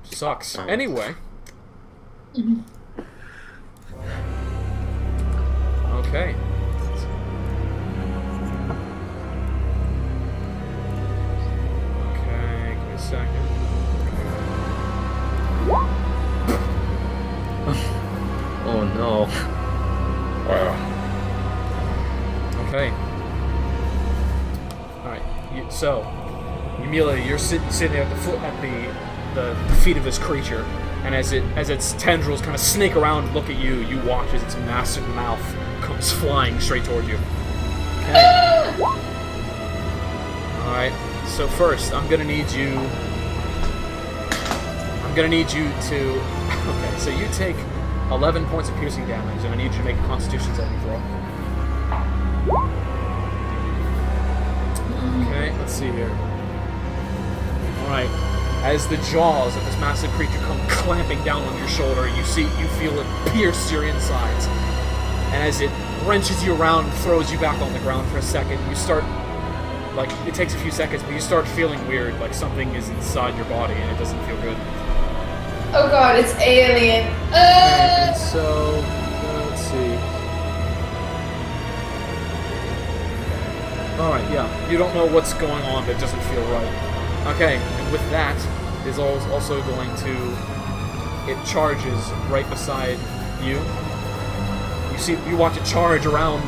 Sucks. Anyway. Okay. Okay, give me a second. Oh no. Wow. Okay. So, Emilia, you're sitting there at the feet of this creature, and as its tendrils kind of snake around and look at you, you watch as its massive mouth comes flying straight toward you. Okay. All right. So first, I'm gonna need you to. Okay. So you take 11 points of piercing damage, and I need you to make a Constitution saving throw. Okay, let's see here. Alright. As the jaws of this massive creature come clamping down on your shoulder, you feel it pierce your insides. And as it wrenches you around and throws you back on the ground for a second, you start, like, it takes a few seconds, but you start feeling weird, like something is inside your body and it doesn't feel good. Oh god, it's alien. And so, let's see. Alright, yeah. You don't know what's going on, but it doesn't feel right. Okay, and with that, is also going to... It charges right beside you. You watch it charge around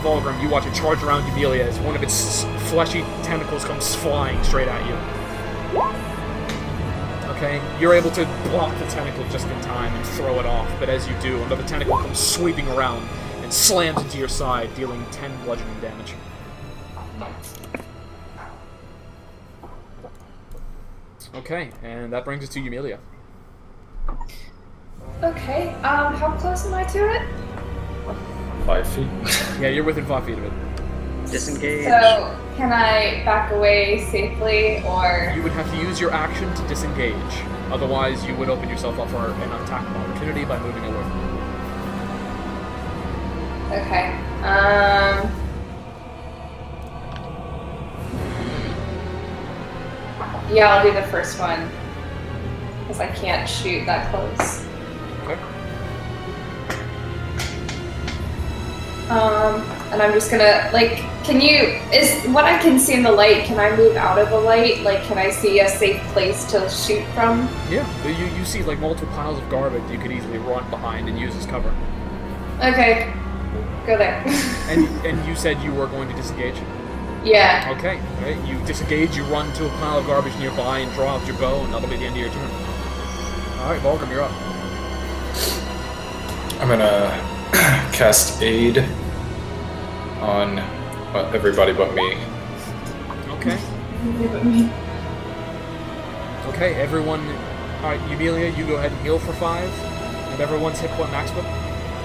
Vulgrim. You watch it charge around Emilia as one of its fleshy tentacles comes flying straight at you. Okay, you're able to block the tentacle just in time and throw it off, but as you do, another tentacle comes sweeping around and slams into your side, dealing 10 bludgeoning damage. Okay, and that brings us to Emilia. Okay, how close am I to it? 5 feet. Yeah, you're within 5 feet of it. Disengage. So, can I back away safely, or... You would have to use your action to disengage. Otherwise, you would open yourself up for an attack of opportunity by moving away. Okay, yeah, I'll do the first one. Because I can't shoot that close. Okay. And I'm just gonna, like, is what I can see in the light, can I move out of the light? Like, can I see a safe place to shoot from? Yeah, you see like multiple piles of garbage you could easily run behind and use as cover. Okay, go there. And you said you were going to disengage? Yeah. Okay, alright, you disengage, you run to a pile of garbage nearby and draw out your bow, and that'll be the end of your turn. Alright, Vulgrim, you're up. I'm gonna cast Aid on everybody but me. Okay. Okay, everyone... Alright, Emilia, you go ahead and heal for 5, and everyone's hit point maximum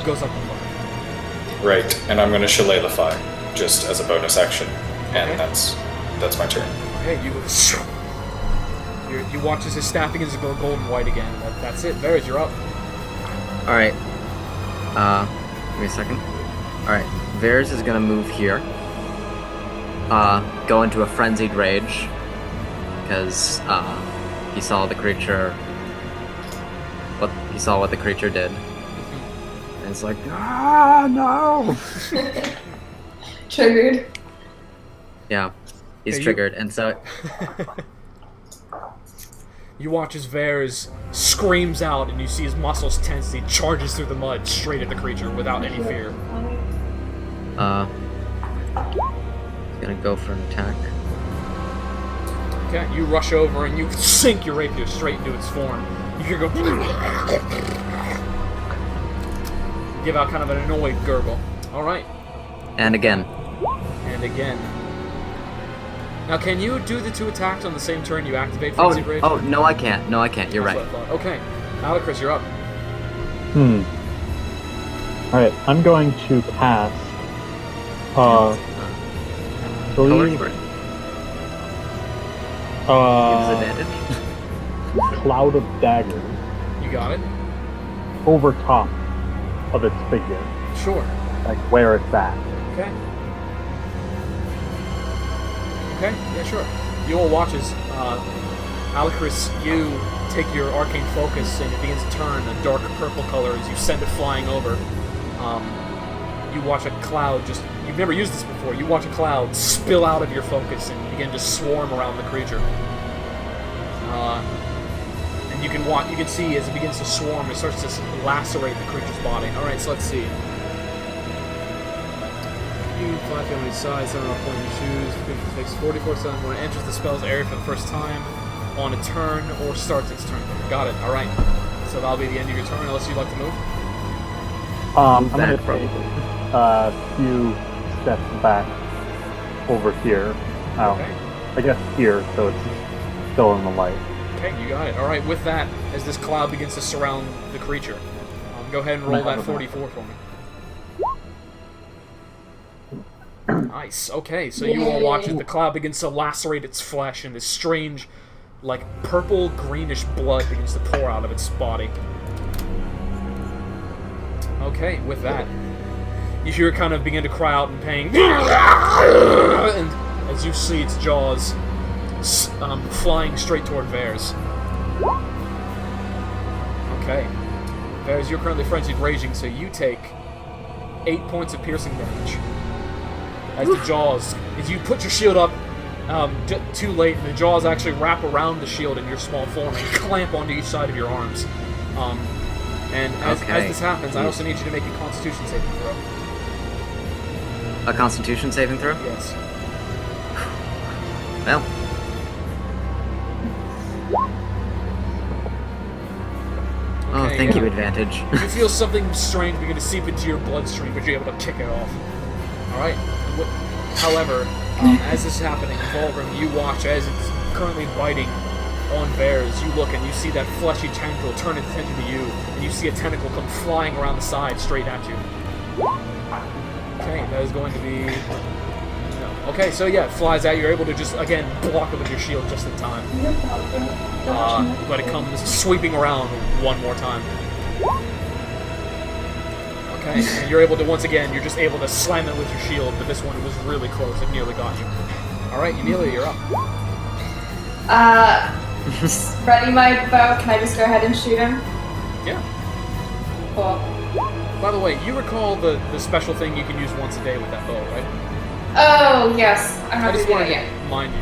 goes up to 5. Right, and I'm gonna Shillelagh Fire, just as a bonus action. And Okay. that's my turn. Okay, you watch as his staffing is go golden white again. That's it. Varys, you're up. Alright. Give me a second. Alright. Varys is gonna move here. Go into a frenzied rage. Because, he saw the creature... He saw what the creature did. And it's like, ah, no! Triggered. Yeah. He's Okay, triggered, and so... You watch as Varys screams out, and you see his muscles tense. He charges through the mud straight at the creature without any fear. He's gonna go for an attack. Okay, you rush over and you sink your rapier straight into its form. You hear go... Give out kind of an annoyed gurgle. Alright. And again. And again. Now, can you do the 2 attacks on the same turn you activate Frenzied Rage? Oh, no, I can't. No, I can't. You're That's right. what I thought. Okay. Alucris, you're up. Alright, I'm going to cast... Go believe... for it. Give us advantage. Cloud of Daggers You got it? over top of its figure. Sure. Like, where it's at. Okay. Okay, yeah, sure. You will watch as Alucris, you take your arcane focus and it begins to turn a dark purple color as you send it flying over. You watch a cloud just... You've never used this before. You watch a cloud spill out of your focus and begin to swarm around the creature. And you can see as it begins to swarm, it starts to lacerate the creature's body. Alright, so let's see. 2, 5 feet on each side, 7 on a point you choose. It takes 44 seconds when it enters the spell's area for the first time on a turn or starts its turn. Got it. All right. So that'll be the end of your turn, unless you'd like to move. I'm gonna Back, take a few steps back over here. Okay. I guess here, so it's still in the light. Okay, you got it. All right. With that, as this cloud begins to surround the creature, go ahead and roll that 44 for me. Nice. Okay, so you all watch as the cloud begins to lacerate its flesh, and this strange, like, purple greenish blood begins to pour out of its body. Okay, with that, you hear it kind of begin to cry out in pain, and as you see its jaws flying straight toward Vares. Okay, Vares, you're currently frenzied raging, so you take 8 points of piercing damage. As the jaws, as you put your shield up too late, and the jaws actually wrap around the shield in your small form and clamp onto each side of your arms. And as this happens, I also need you to make a Constitution saving throw. A Constitution saving throw? Yes. Well. Oh, Okay, thank yeah. you, advantage. You feel something strange begin to seep into your bloodstream, but you're able to kick it off. Alright? However, as this is happening, Volgrim, you watch as it's currently biting on Vares. You look and you see that fleshy tentacle turn its attention to you, and you see a tentacle come flying around the side straight at you. Okay, that is going to be... No. Okay, so yeah, it flies at you. You're able to just, again, block it with your shield just in time. But it comes sweeping around one more time. Okay, and you're able to, once again, you're just able to slam it with your shield, but this one was really close. It nearly got you. Alright, Emilia, you're up. Ready my bow. Can I just go ahead and shoot him? Yeah. Cool. By the way, you recall the special thing you can use once a day with that bow, right? Oh, yes. I'm I not just doing wanted it to yet. remind you.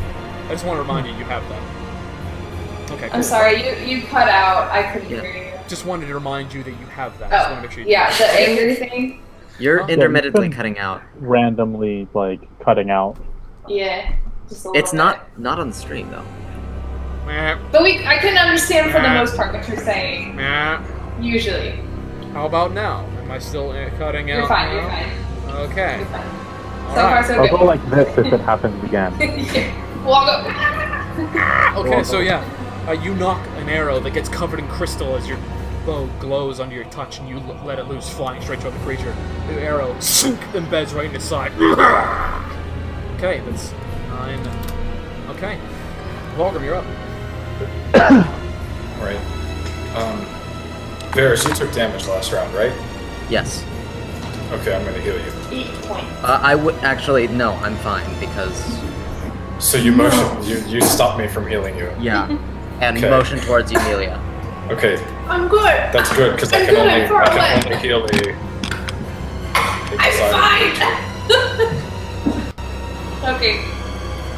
I just want to remind you have that. Okay, cool. I'm sorry, you cut out. I couldn't Yeah. hear you. Just wanted to remind you that you have that. Just want to make sure you Yeah, the angry thing. You're Huh? intermittently Yeah, cutting out. Randomly, like, cutting out. Yeah, just a little It's bit. not on the stream though. Meh, But I can understand for the most part what you're saying. meh. Usually. How about now? Am I still cutting out You're fine, now? you're fine. Okay. You're fine. All So far, right. so I'll good. go like this if it happens again. Well, I'll go. Okay, so yeah, you knock an arrow that gets covered in crystal as your bow glows under your touch, and you let it loose, flying straight toward the creature. The arrow embeds right in its side. Okay, that's 9. Okay, Volgrim, you're up. Right. Varys, you took damage last round, right? Yes. Okay, I'm gonna heal you. 8 points. I would actually no. I'm fine because So you you stopped me from healing you. yeah, and Okay. motion towards Emilia. Okay, I'm good. that's good because I I'm can good, only I'm far away. heal a I'm desired fine. Okay.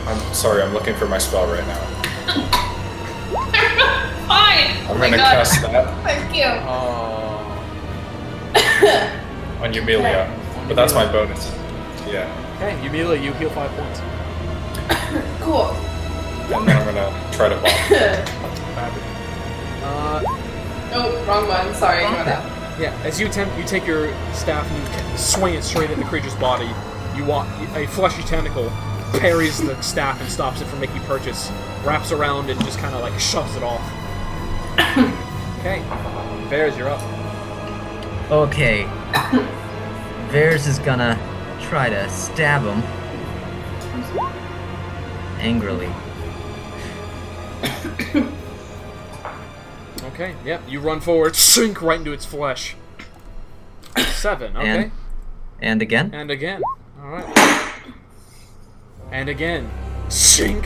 I'm sorry, I'm looking for my spell right now. Fine. I'm Oh my gonna God. cast that Thank you. on Eumelia, but that's my bonus. Yeah, Okay, Emilia, you heal 5 points. Cool. and then I'm gonna try to block. Oh, wrong one. Sorry. Ignore that. Yeah, as you take your staff and you swing it straight at the creature's body. A fleshy tentacle parries the staff and stops it from making purchase, wraps around and just kind of like shoves it off. Okay, Vares, you're up. Okay. Vares is gonna try to stab him angrily. Okay, yeah, you run forward, sink right into its flesh. 7, okay. And again. And again. Alright. And again. Sink!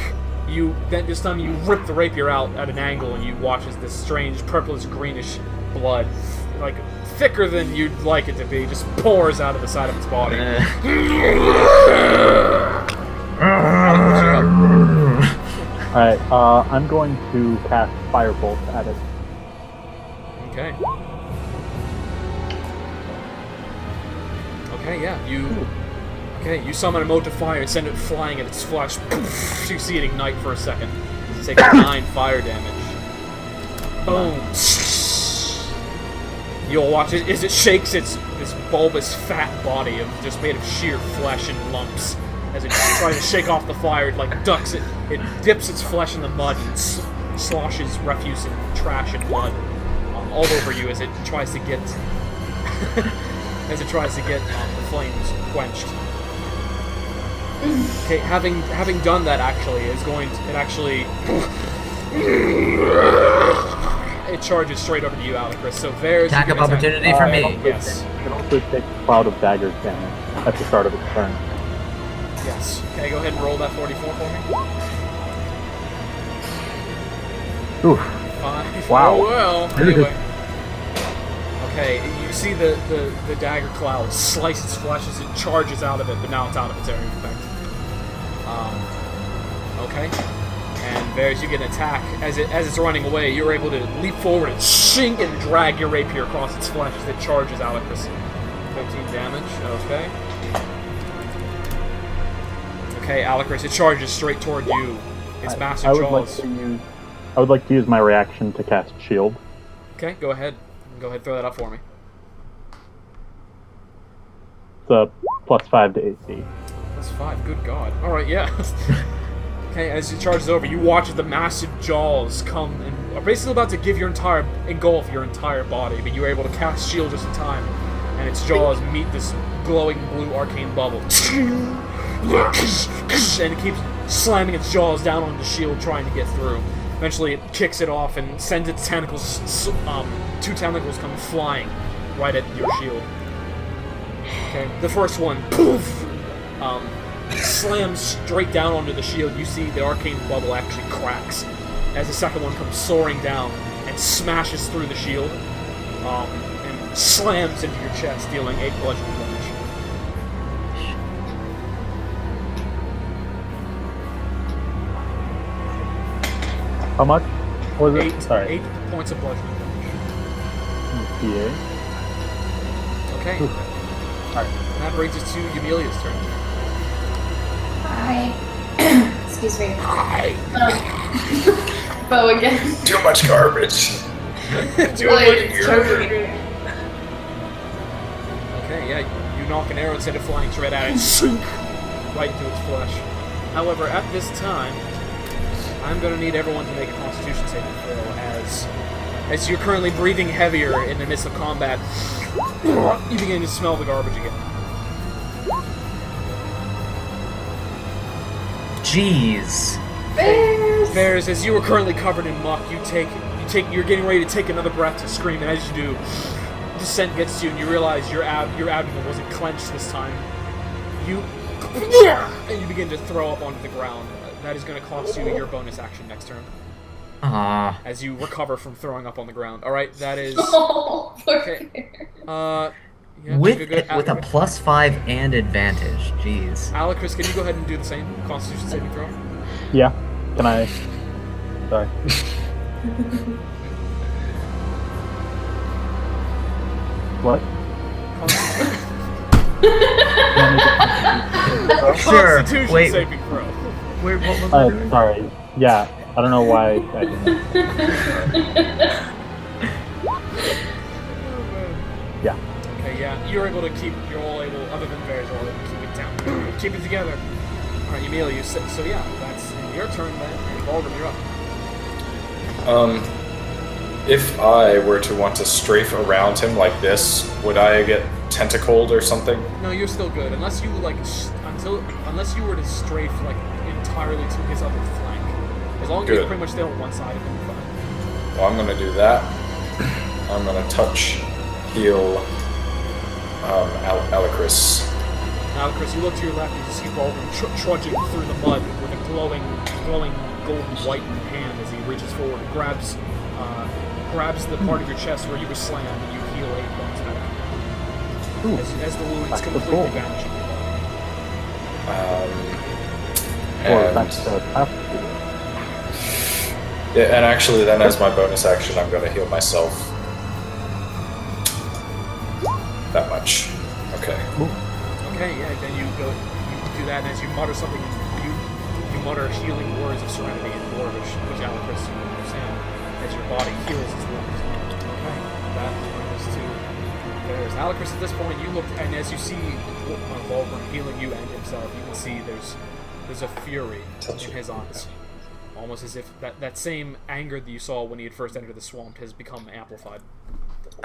This time you rip the rapier out at an angle and you watch as this strange purplish greenish blood, like thicker than you'd like it to be, just pours out of the side of its body. Alright, I'm going to cast Firebolt at it. Okay. Okay, yeah, you Okay, you summon a mote of fire and send it flying at its flesh. Poof, you see it ignite for a second. It takes 9 fire damage. Boom. You'll watch it as it shakes its bulbous fat body of just made of sheer flesh and lumps. As it tries to shake off the fire, it like ducks it. It dips its flesh in the mud and sloshes refuse and trash and blood all over you as it tries to get the flames quenched. Okay, having done that, it charges straight over to you, Alicris. So there's Attack of opportunity for me. Yes. You can also take Cloud of Daggers damage at the start of its turn. Yes. Okay, go ahead and roll that 44 for me. Oof. 5. Wow. Oh, well. Anyway. Okay, you see the dagger cloud slice its flesh as it charges out of it, but now it's out of its area of effect. Okay. And there's you get an attack. As it's running away, you're able to leap forward and shink and drag your rapier across its flesh as it charges Alicris. 15 damage. Okay. Okay, Alicris, it charges straight toward you. Its massive jaws. I would like to use my reaction to cast Shield. Okay, go ahead. Go ahead, throw that up for me. It's a +5 to AC. That's 5. Good God. All right, yeah. Okay, as it charges over, you watch the massive jaws come and are basically about to engulf your entire body, but you were able to cast shield just in time, and its jaws meet this glowing blue arcane bubble. And it keeps slamming its jaws down on the shield, trying to get through. Eventually, it kicks it off and sends its tentacles. 2 tentacles come flying right at your shield. Okay, the first one, poof, slams straight down onto the shield. You see the arcane bubble actually cracks as the second one comes soaring down and smashes through the shield and slams into your chest, dealing 8 bludgeoning damage. How much was it? 8 Sorry. 8 points of bludgeoning damage. PA. Okay. Alright. And that brings us to Emilia's turn. Hi. Excuse me. Bow again. Too much garbage. Like, choking. Okay, yeah, you knock an arrow instead of flying straight at it, right into its flesh. However, at this time, I'm going to need everyone to make a Constitution saving throw as you're currently breathing heavier in the midst of combat. You begin to smell the garbage again. Jeez. Bears, as you are currently covered in muck, you're getting ready to take another breath to scream, and as you do, the scent gets to you, and you realize your abdomen wasn't clenched this time. And you begin to throw up onto the ground. That is going to cost you your bonus action next turn. Ah. As you recover from throwing up on the ground. All right, that is Oh, okay. Yeah, With good. a +5 and advantage. Jeez. Alicris, can you go ahead and do the same Constitution saving throw? Yeah. Can I? Sorry. What? Sure. Constitution Wait. saving throw. What was I doing? Sorry. Yeah. I don't know why I didn't. Yeah. Okay, yeah, you're all able, other than Varys, are all able to keep it down. Keep it together. Alright, Emilia, so yeah, that's your turn then, and Baldwin, you're up. If I were to want to strafe around him like this, would I get tentacled or something? No, you're still good, unless you unless you were to strafe like entirely to his other flank. As long as you're pretty much still on one side of him, you're fine. Well, I'm gonna do that. I'm gonna heal Alicris. Alicris, you look to your left and you see Baldwin trudging through the mud with a glowing golden white hand as he reaches forward and grabs the part of your chest where you were slammed, and you heal 8 points back. As the wounds completely vanish. And actually, then as my bonus action, I'm going to heal myself. That much. Okay. Okay, yeah, then you do that, and as you mutter something, you mutter healing words of serenity in Dwarvish, which Alacris you understand, as your body heals its wounds. Okay, that brings us to there's Alacris at this point. You look, and as you see Volgrim healing you and himself, you can see there's a fury in his eyes. Almost as if that same anger that you saw when he had first entered the swamp has become amplified.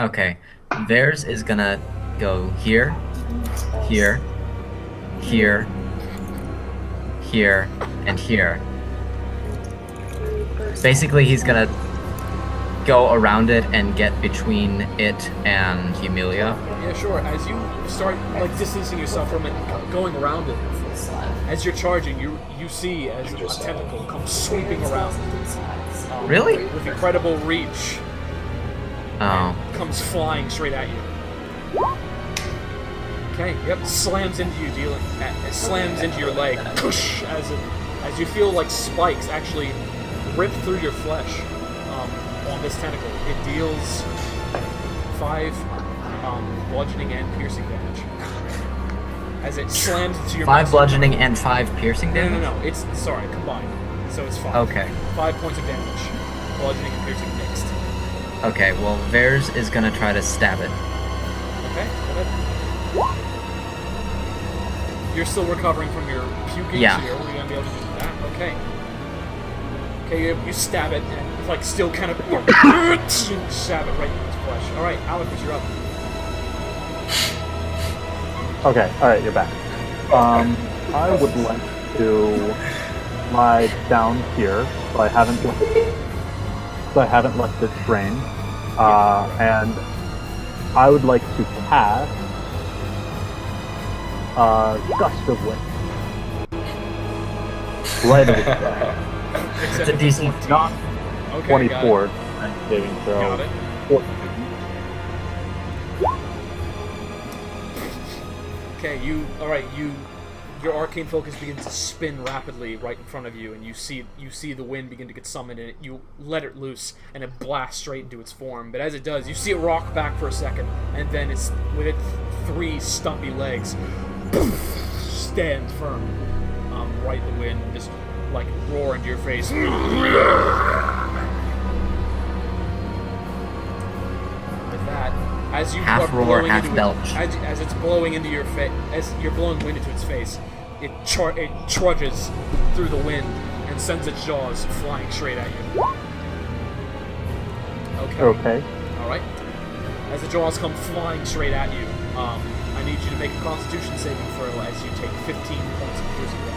Okay, theirs is gonna go here, here, here, here, and here. Basically, he's gonna go around it and get between it and Emilia. Yeah, sure. As you start distancing yourself from it, going around it, as you're charging, you see as a tentacle comes sweeping around. Really? With incredible reach. Oh. Comes flying straight at you. Okay, yep, slams into you, slams into your leg, push, as you feel like spikes actually rip through your flesh on this tentacle. It deals 5 bludgeoning and piercing damage. As it slams into your 5 bludgeoning and 5 piercing damage? No, it's, sorry, combined. So it's 5. Okay. 5 points of damage. Bludgeoning and piercing mixed. Okay, well, theirs is gonna try to stab it. Okay, go ahead. You're still recovering from your puking, Yeah. so you're only gonna be able to do that. Okay. Okay, you stab it, and it's like still kind of stab it right in its flesh. All right, Alacris, you're up. Okay, alright, you're back. I would like to lie down here, so I haven't left it drained. And I would like to cast Gust of Wind. Right over there. It's a DC. Not Okay, 24 saving throw. Got it. 14. Okay, your arcane focus begins to spin rapidly right in front of you, and you see the wind begin to get summoned, and you let it loose, and it blasts straight into its form. But as it does, you see it rock back for a second, and then it's with its 3 stumpy legs, stand firm, right in the wind, just like roar into your face. With that, as you Half are roar, blowing half into belch. as it's blowing into your face, as you're blowing wind into its face, it trudges through the wind and sends its jaws flying straight at you. Okay. All right. As the jaws come flying straight at you, I need you to make a Constitution saving throw as you take 15 points of piercing damage.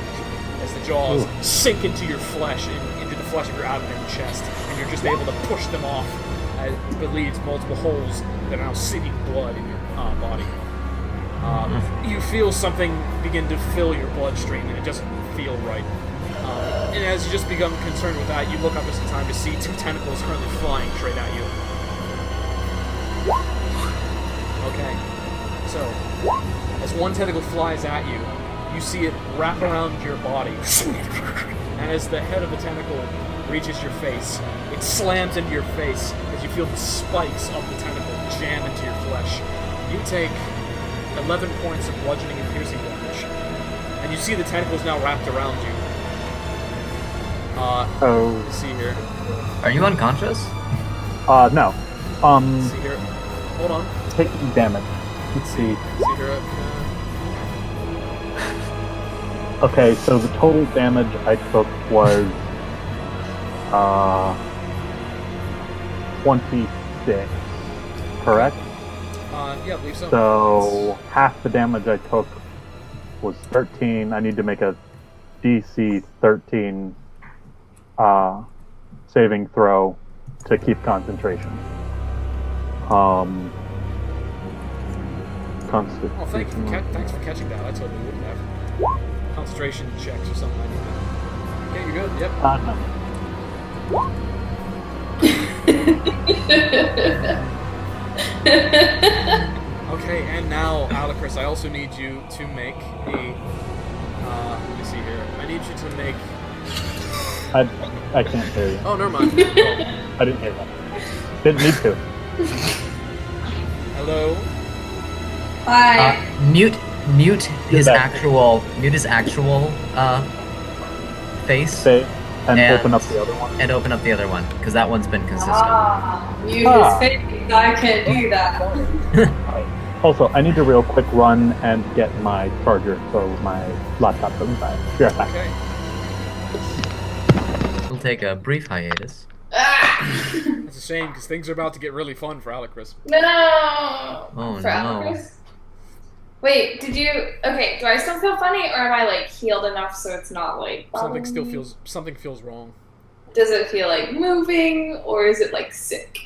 As the jaws sink into your flesh, into the flesh of your abdomen and chest, and you're just able to push them off. It leaves multiple holes that are now seeping blood in your body. You feel something begin to fill your bloodstream, and it doesn't feel right. And as you just become concerned with that, you look up just in time to see 2 tentacles currently flying straight at you. Okay. So, as one tentacle flies at you, you see it wrap around your body. And as the head of the tentacle reaches your face, it slams into your face as you feel the spikes of the tentacle jam into your flesh. You take 11 points of bludgeoning and piercing damage. And you see the tentacles now wrapped around you. Let's see here. Are you unconscious? No. Let's see here. Hold on. Taking damage. Let's see. See here. Okay, so the total damage I took was 26, correct? Yeah, I believe so. So half the damage I took was 13. I need to make a DC 13 saving throw to keep concentration. Constitution. Oh, thanks for catching that. I totally wouldn't have. Concentration checks or something like that. Okay, you're good. Yep. Okay, and now, Alacris, I also need you to make a. Let me see here. I need you to make. I can't hear you. Oh, never mind. Oh. I didn't hear that. Didn't need to. Hello. Hi. Mute mute his that. actual face Say, and And- open up the other one. and open up the other one because that one's been consistent. Mute Ah. his face. I can do that. Also, I need to real quick run and get my charger so my laptop doesn't die. Be right back. Okay. We'll take a brief hiatus. Ah! It's a shame because things are about to get really fun for Alecris. No. Oh, For no. Alvarez? Wait, did you? Okay, do I still feel funny, or am I like healed enough so it's not like Something still bothering me? feels wrong. Does it feel like moving, or is it like sick?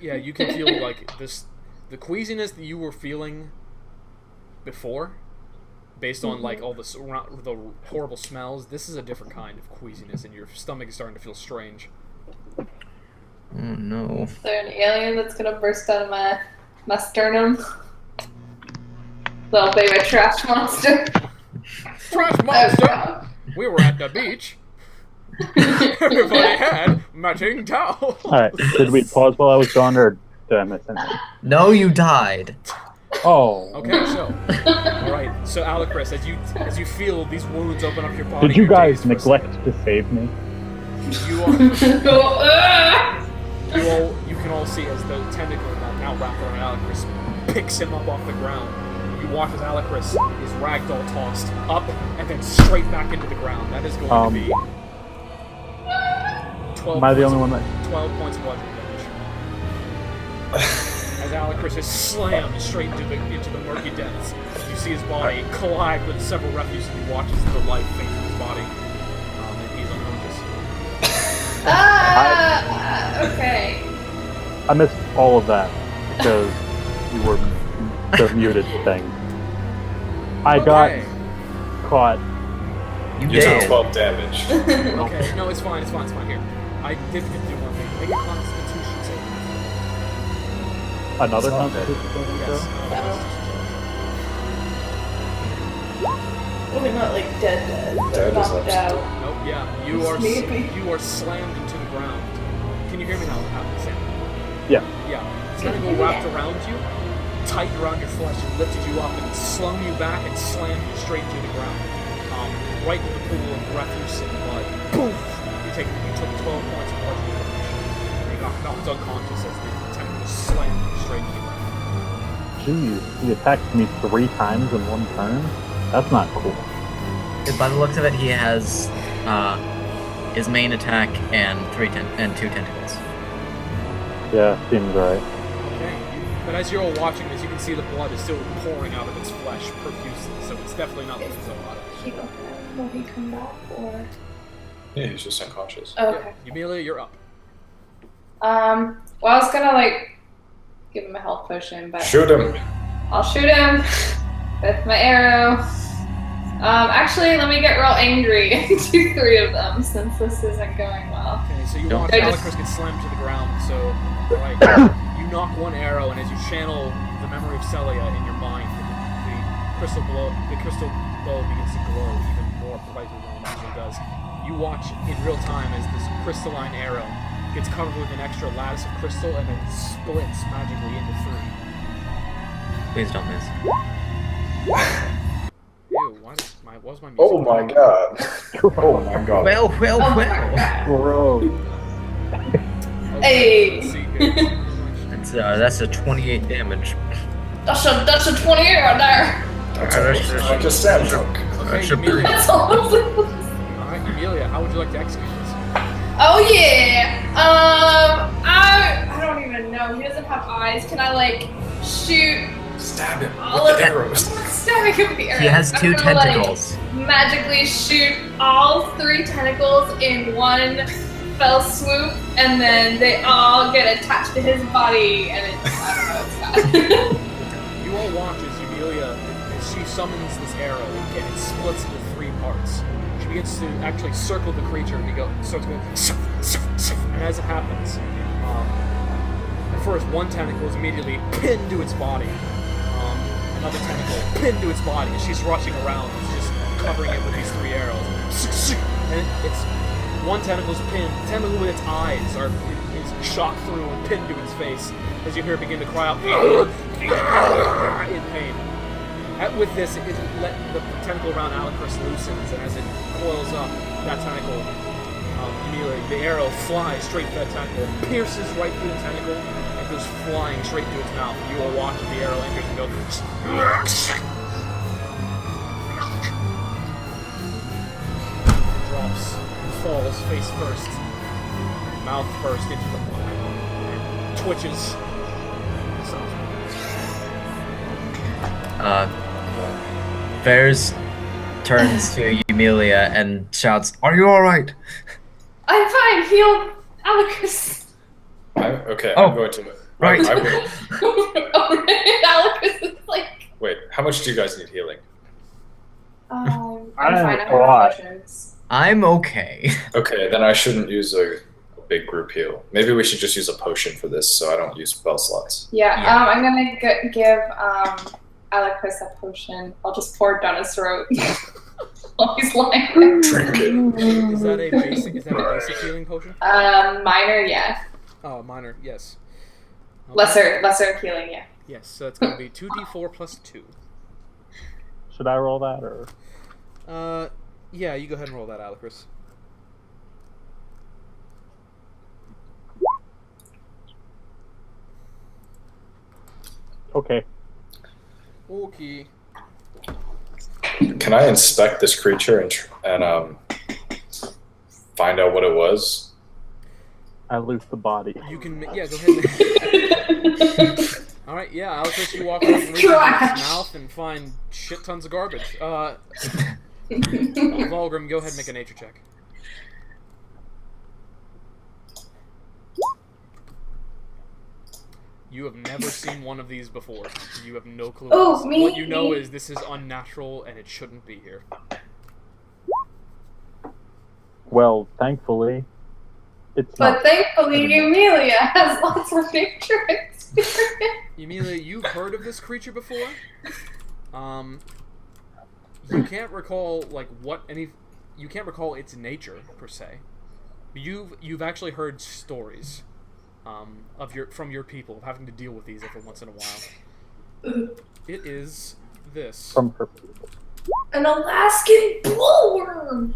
Yeah, you can feel like the queasiness that you were feeling before, based on like all the horrible smells. This is a different kind of queasiness, and your stomach is starting to feel strange. Oh no. Is there an alien that's gonna burst out of my sternum? Little baby trash monster. Trash monster! We were at the beach. Everybody had matching towels. Alright, did we pause while I was gone, or did I miss anything? No, you died. Oh. Okay, so alright, so Alecris, as you feel these wounds open up your body, Did you you're guys dazed for a neglect to save me? second. Ah! You can all see as the tentacle now wrapped around Alecris picks him up off the ground. You watch as Alecris is ragdoll tossed up and then straight back into the ground. That is going to be 12 Am I the points only of- one that... 12 points of bludgeoning damage. As Alecris is slammed straight into the murky depths, you see his body collide with several refuse and he watches the life fade from his body. And he's unconscious. Okay. I missed all of that because you were the muted thing. I got Okay. caught. You You took did. 12 damage. Okay, no, it's fine. Here. I did forget to do one thing. Make a constitution save. Another It's not dead. constitution Yes. throw? We're not like dead. Dead is Knocked upset. out. Nope, yeah. Maybe. You are slammed into the ground. Can you hear me now, Sam? Yeah. Yeah. Tentacle wrapped around you, tight around your flesh, and lifted you up and slung you back and slammed you straight to the ground. Right into the pool of refuse and blood. Poof! You took 12 points of bludgeoning damage. You got knocked unconscious as the tentacle slammed you straight to the ground. Jeez, he attacked me 3 times in one turn? That's not cool. By the looks of it, he has his main attack and 2 tentacles. Yeah, seems right. Okay. But as you're all watching this, you can see the blood is still pouring out of its flesh profusely, so it's definitely not looking so hot. Will he come back or? Yeah, he's just unconscious. Okay. Yeah. Emilia, you're up. Well, I was gonna like give him a health potion, but Shoot him. I'll shoot him with my arrow. Actually, let me get real angry and do 3 of them since this isn't going well. Okay, so you Don't- watch I just- Alecris get slammed to the ground, so alright, you knock one arrow, and as you channel the memory of Celia in your mind, the crystal bow begins to glow even more brightly than it usually does. You watch in real time as this crystalline arrow gets covered with an extra lattice of crystal and then splits magically into 3. Please don't miss. Ew, why was my music? Oh my god. Oh my god. Well, well, Oh my well. god. Gross. Okay, Hey. let's see here. That's a 28 damage. That's a 28 right there. That's almost like a stab joke. Okay, That's a Emilia. That's almost. Alright, Emilia, how would you like to execute this? Oh yeah. I don't even know. He doesn't have eyes. Can I like shoot Stab him all with of the it? arrows. Stabbing him with the arrows. He has I'm 2 gonna, like, tentacles. magically shoot all 3 tentacles in one fell swoop, and then they all get attached to his body, and it's I don't know. It's bad. You all watch as Emilia, as she summons this arrow, and it splits into 3 parts. She begins to actually circle the creature, and starts going, and as it happens, at first one tentacle is immediately pinned to its body. Another tentacle pinned to its body, and she's rushing around, just covering it with these 3 arrows. And it's one tentacle's pinned, the tentacle with its eyes is shot through and pinned to its face, as you hear it begin to cry out in pain. With this, it let the tentacle around Alucard loosens, and as it coils up, that tentacle, immediately the arrow flies straight to that tentacle, pierces right through the tentacle, and goes flying straight to its mouth. You will watch as the arrow enters and go. Drops, falls face first, mouth first into the blood, and twitches. Varys turns to Emilia and shouts, "Are you alright?" I'm fine. Heal Alucard. Okay, Oh, I'm going to. right. I will. Alucard is like. Wait, how much do you guys need healing? I'm I'm fine. I have alright. potions. I'm okay. Okay, then I shouldn't use a big group heal. Maybe we should just use a potion for this, so I don't use spell slots. Yeah. Yeah. I'm gonna give Alucard a potion. I'll just pour it down his throat while he's lying there. Drink it. Is that a basic healing potion? Minor, yeah. Oh, minor, yes. Okay. Lesser healing, yeah. Yes, so it's going to be 2d4 plus 2. Should I roll that or? Yeah, you go ahead and roll that, Alucard. Okay. Okay. Can I inspect this creature and find out what it was? I loose the body. You can, yeah, go ahead. Alright, yeah, Alucard, you walk up and reach into its mouth and find shit tons of garbage. Vulgrim, go ahead and make a nature check. You have never seen one of these before. You have no clue. Oh, me. What you know is this is unnatural and it shouldn't be here. Well, thankfully, it's But not. thankfully, Emilia has lots of nature experience. Emilia, you've heard of this creature before? You can't recall you can't recall its nature per se. You've actually heard stories from your people of having to deal with these every once in a while. It is this. From her people. An Alaskan bullworm.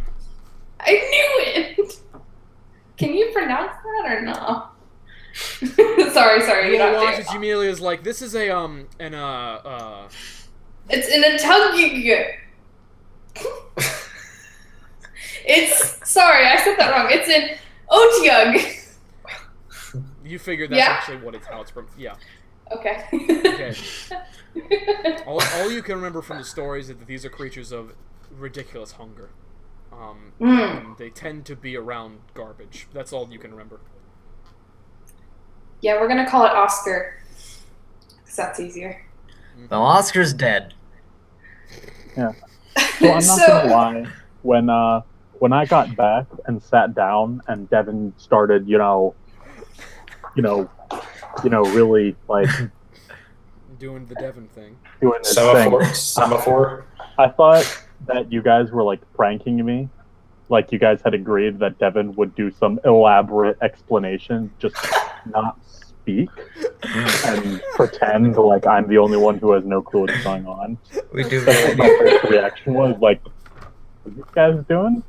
I knew it. Can you pronounce that or no? sorry. You You don't watch have as to. Emilia is like, this is a It's in a tuggy. It's sorry, I said that wrong. It's in Otyug. you figured that's Yeah. actually how it's from. Yeah. Okay. Okay. All you can remember from the stories is that these are creatures of ridiculous hunger. And they tend to be around garbage. That's all you can remember. Yeah, we're gonna call it Oscar. Cause that's easier. Well, Oscar's dead. Yeah. So I'm not gonna lie. When I got back and sat down and Devin started, really like Doing the Devon thing. doing this thing. Semaphore? I thought that you guys were like pranking me. Like you guys had agreed that Devin would do some elaborate explanation, just not speak and pretend like I'm the only one who has no clue what's going on. We do That's what really my first reaction was like, what are you guys doing?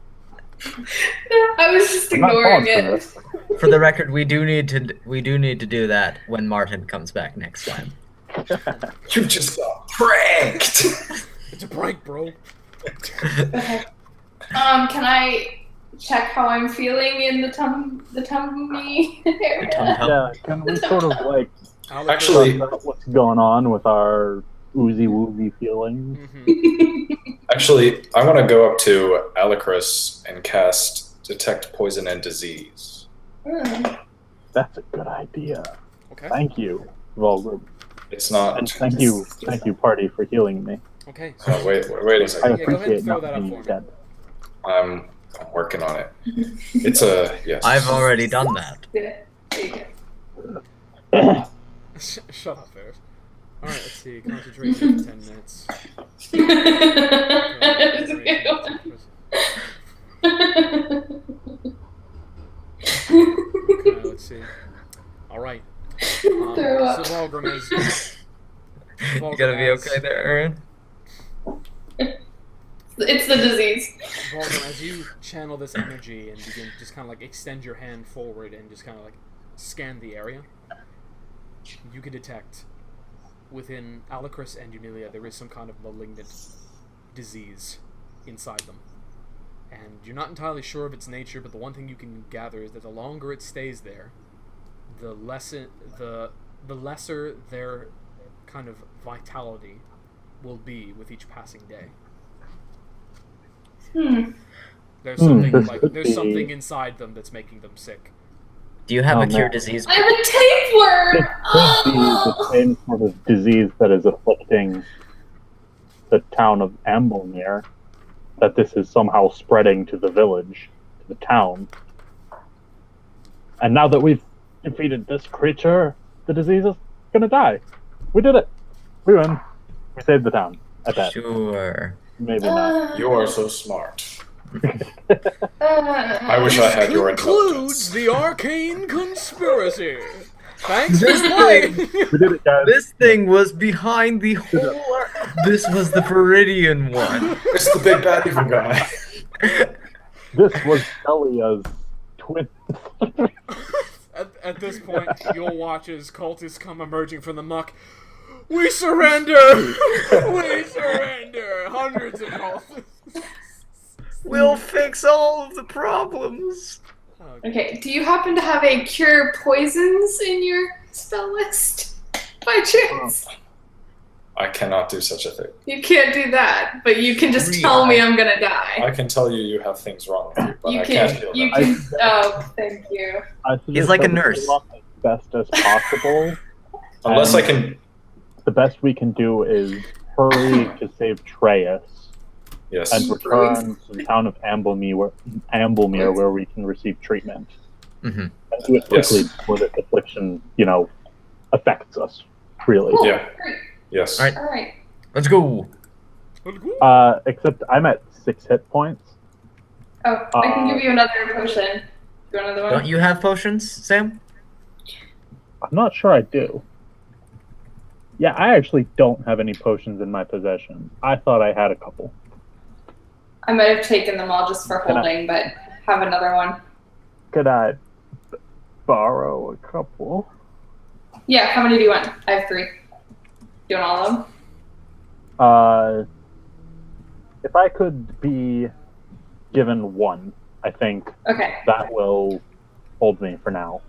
I was just I'm not ignoring falling for it. this. For the record, we do need to do that when Martin comes back next time. You just got pranked! It's a prank, bro. Okay. Can I check how I'm feeling in the tummy area? Yeah, can we sort of like Actually- talk about what's going on with our oozy woozy feelings? Actually, I want to go up to Alucard and cast Detect Poison and Disease. That's a good idea. Okay. Thank you, Volgrim. It's not. And thank you, party, for healing me. Okay. Oh, wait a I second. Yeah, go ahead and appreciate throw not that up being for me. dead. I'm working on it. It's a yes. I've already done that. Yeah, there you Shut up, Ferris. Alright, let's see. Concentration for 10 minutes. Okay, let's see. Alright. Throw up. So Volgrim is... You gonna be okay there, Aaron? It's the disease. Baldwin, as you channel this energy and begin to just kind of like extend your hand forward and just kind of like scan the area, you can detect within Alucris and Unilia there is some kind of malignant disease inside them. And you're not entirely sure of its nature, but the one thing you can gather is that the longer it stays there, the lesser their kind of vitality will be with each passing day. There's something there's something inside them that's making them sick. Do you have a cure man. disease? I have a tapeworm! It could be the same sort of disease that is afflicting the town of Amblemere, that this is somehow spreading to the village, to the town. And now that we've defeated this creature, the disease is gonna die. We did it. We win. We saved the town. At that. Sure. Maybe not. You are so smart. I wish I had your Concludes intelligence. the arcane conspiracy. Thanks for playing. We did it, guys. This thing was behind the whole. This was the Viridian one. It's the big bad evil guy. This was Elia's twin. At this point, you'll watch as cultists come emerging from the muck. We surrender! We surrender! Hundreds of cultists. We'll fix all of the problems. Okay, do you happen to have a cure poisons in your spell list? By chance? I cannot do such a thing. You can't do that, but you can just Really? tell me I'm gonna die. I can tell you have things wrong with you, but You I can't can, heal you them. can, oh, thank you. I suggest He's like a that we nurse. do as best as possible. Unless I can... The best we can do is hurry to save Treyas Yes. and return to the town of Amblemere where we can receive treatment. Mm-hmm. And do it quickly Yes. before this affliction, affects us, really. Cool. Yeah. Great. Yes. Alright. Alright. Let's go. Except I'm at 6 hit points. Oh, I can give you another potion. You want another one? Don't you have potions, Sam? I'm not sure I do. Yeah, I actually don't have any potions in my possession. I thought I had a couple. I might have taken them all just for Can I- holding, but have another one. Could I borrow a couple? Yeah, how many do you want? I have 3. You want all of them? If I could be given one, I think Okay. that will hold me for now.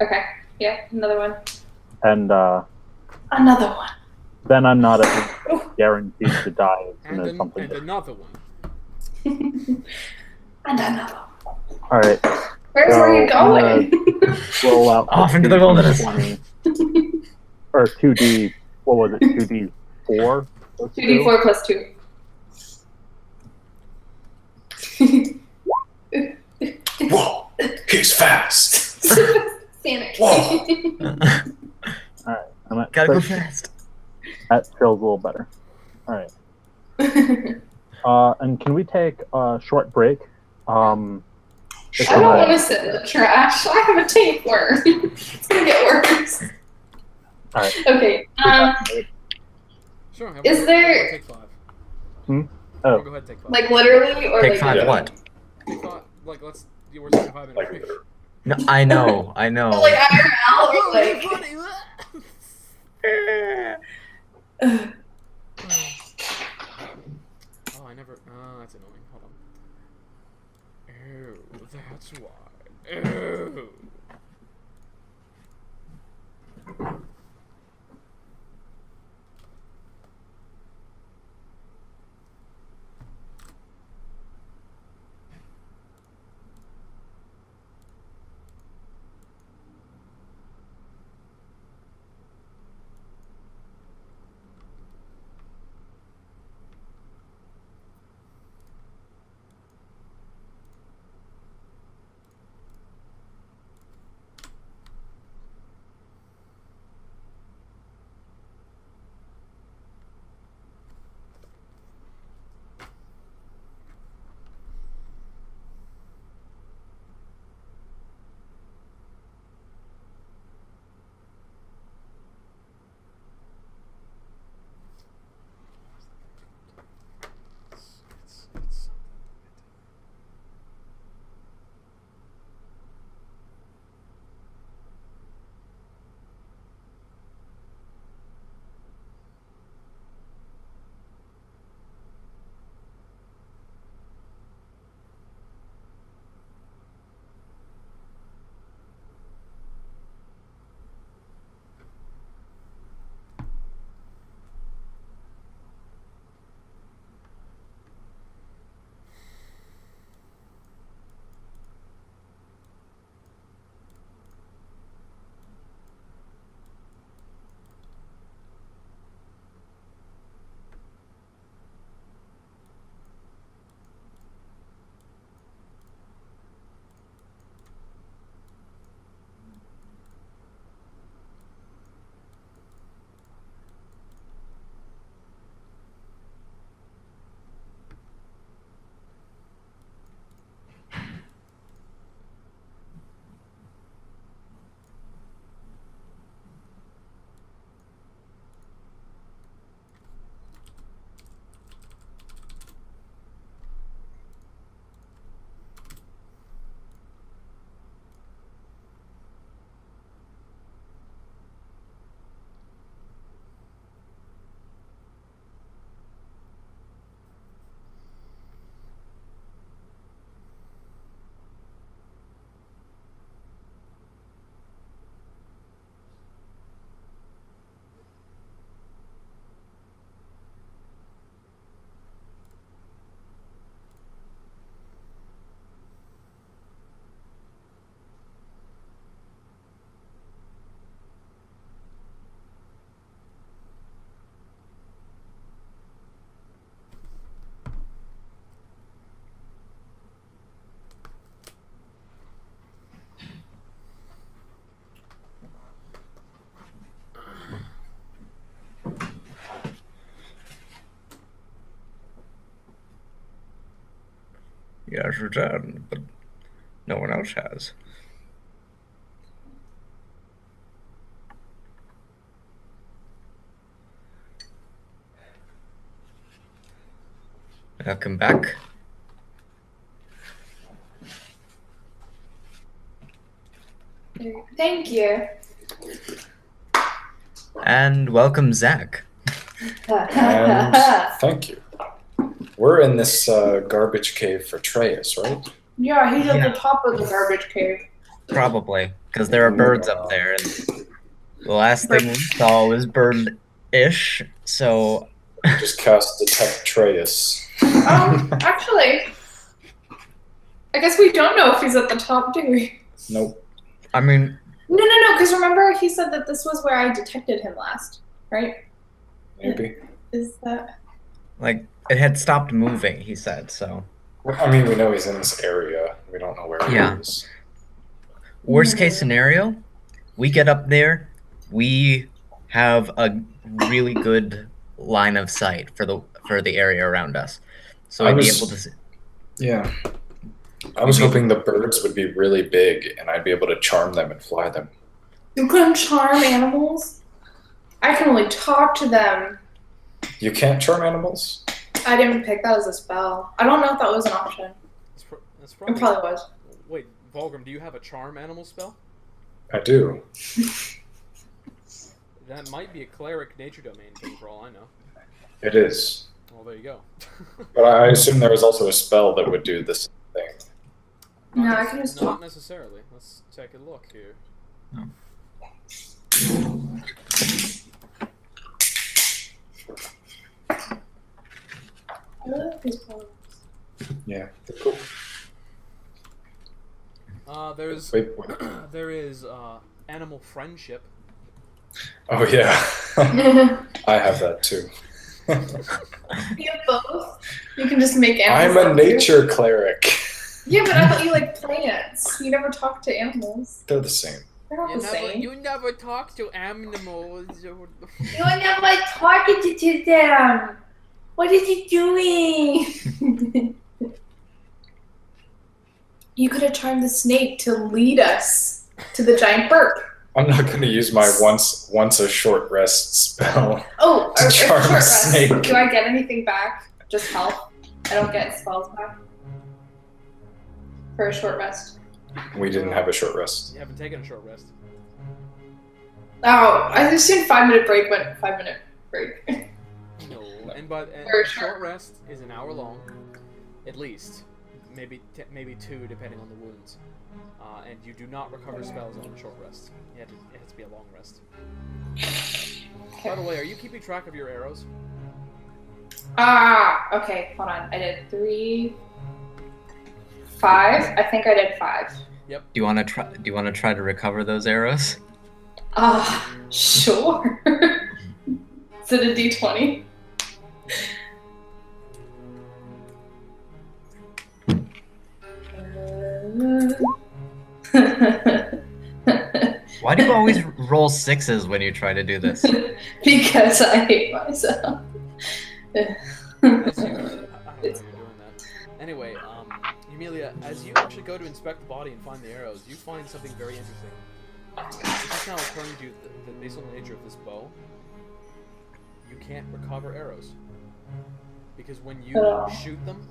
Okay. Yeah, another one. And Another one. then I'm not at least guaranteed to die as soon as And something. another one. And another one. All right, Where's where you So, I'm going? roll out Off into the wilderness. 2d20, or 2d. What was it? 2d4. 2d4 plus 2. Whoa! He's fast! Sanic. Whoa. All right, I'm at Gotta go 6. fast. That feels a little better. All right. And can we take a short break? I don't want to sit in the trash. I have a tapeworm. It's gonna get worse. All right. Okay. Sure. have Is one. there- Take 5. Oh. Go ahead, take 5. Like literally, or Take like 5 Yeah. what? Take 5. Like, let's. We're taking 5 in a Like, break. No, I know. like IRL or like. Oh, I never. Oh, that's annoying. Hold on. Oh, that's why. Oh. Yes, returned, but no one else has. Welcome back. Thank you. And welcome, Zach. And thank you. We're in this garbage cave for Treyas, right? Yeah, he's Yeah. at the top of the garbage cave. Probably, because there are birds up there, and the last thing we saw was bird-ish, so... Just cast Detect Treyas. Actually, I guess we don't know if he's at the top, do we? Nope. I mean, No, because remember he said that this was where I detected him last, right? Maybe. Is that... like, it had stopped moving, he said, so... Well, I mean, we know he's in this area. We don't know where Yeah. he is. Worst case scenario, we get up there, we have a really good line of sight for the area around us. So I I'd be was- able to see. Yeah. I was hoping the birds would be really big and I'd be able to charm them and fly them. You couldn't charm animals? I can only talk to them. You can't charm animals? I didn't pick that as a spell. I don't know if that was an option. That's It probably... probably was. Wait, Volgrim, do you have a charm animal spell? I do. That might be a cleric nature domain thing for all I know. It is. Well, there you go. But I assume there was also a spell that would do this thing. No, I can just Not talk. necessarily. Let's take a look here. I love these poems. Yeah. Cool. There's Wait. there is animal friendship. Oh, yeah. I have that too. You have both? You can just make I'm animals. a nature cleric. Yeah, but I thought you like plants. You never talk to animals. They're the same. They're not the same. You never talk to animals. You never talking to them. What is he doing? You could have charmed the snake to lead us to the giant burp. I'm not going to use my once a short rest spell. Oh, To or charm a short rest. snake. Do I get anything back? Just health. I don't get spells back for a short rest. We didn't have a short rest. You haven't taken a short rest. Oh, I just seen 5-minute break. Went 5-minute break. No, and For a sure. short rest is an hour long, at least. Maybe 2, depending on the wounds. And you do not recover spells on a short rest. It has to be a long rest. By the way, are you keeping track of your arrows? Okay. Hold on. I did 3, 5. I think I did 5. Do you want to try to recover those arrows? Sure. Is it a D20? Why do you always roll 6s when you try to do this? Because I hate myself. I don't know why you're doing that. Anyway, Emilia, as you actually go to inspect the body and find the arrows, you find something very interesting. It's just now occurring to you that based on the nature of this bow, you can't recover arrows. Because when you shoot them,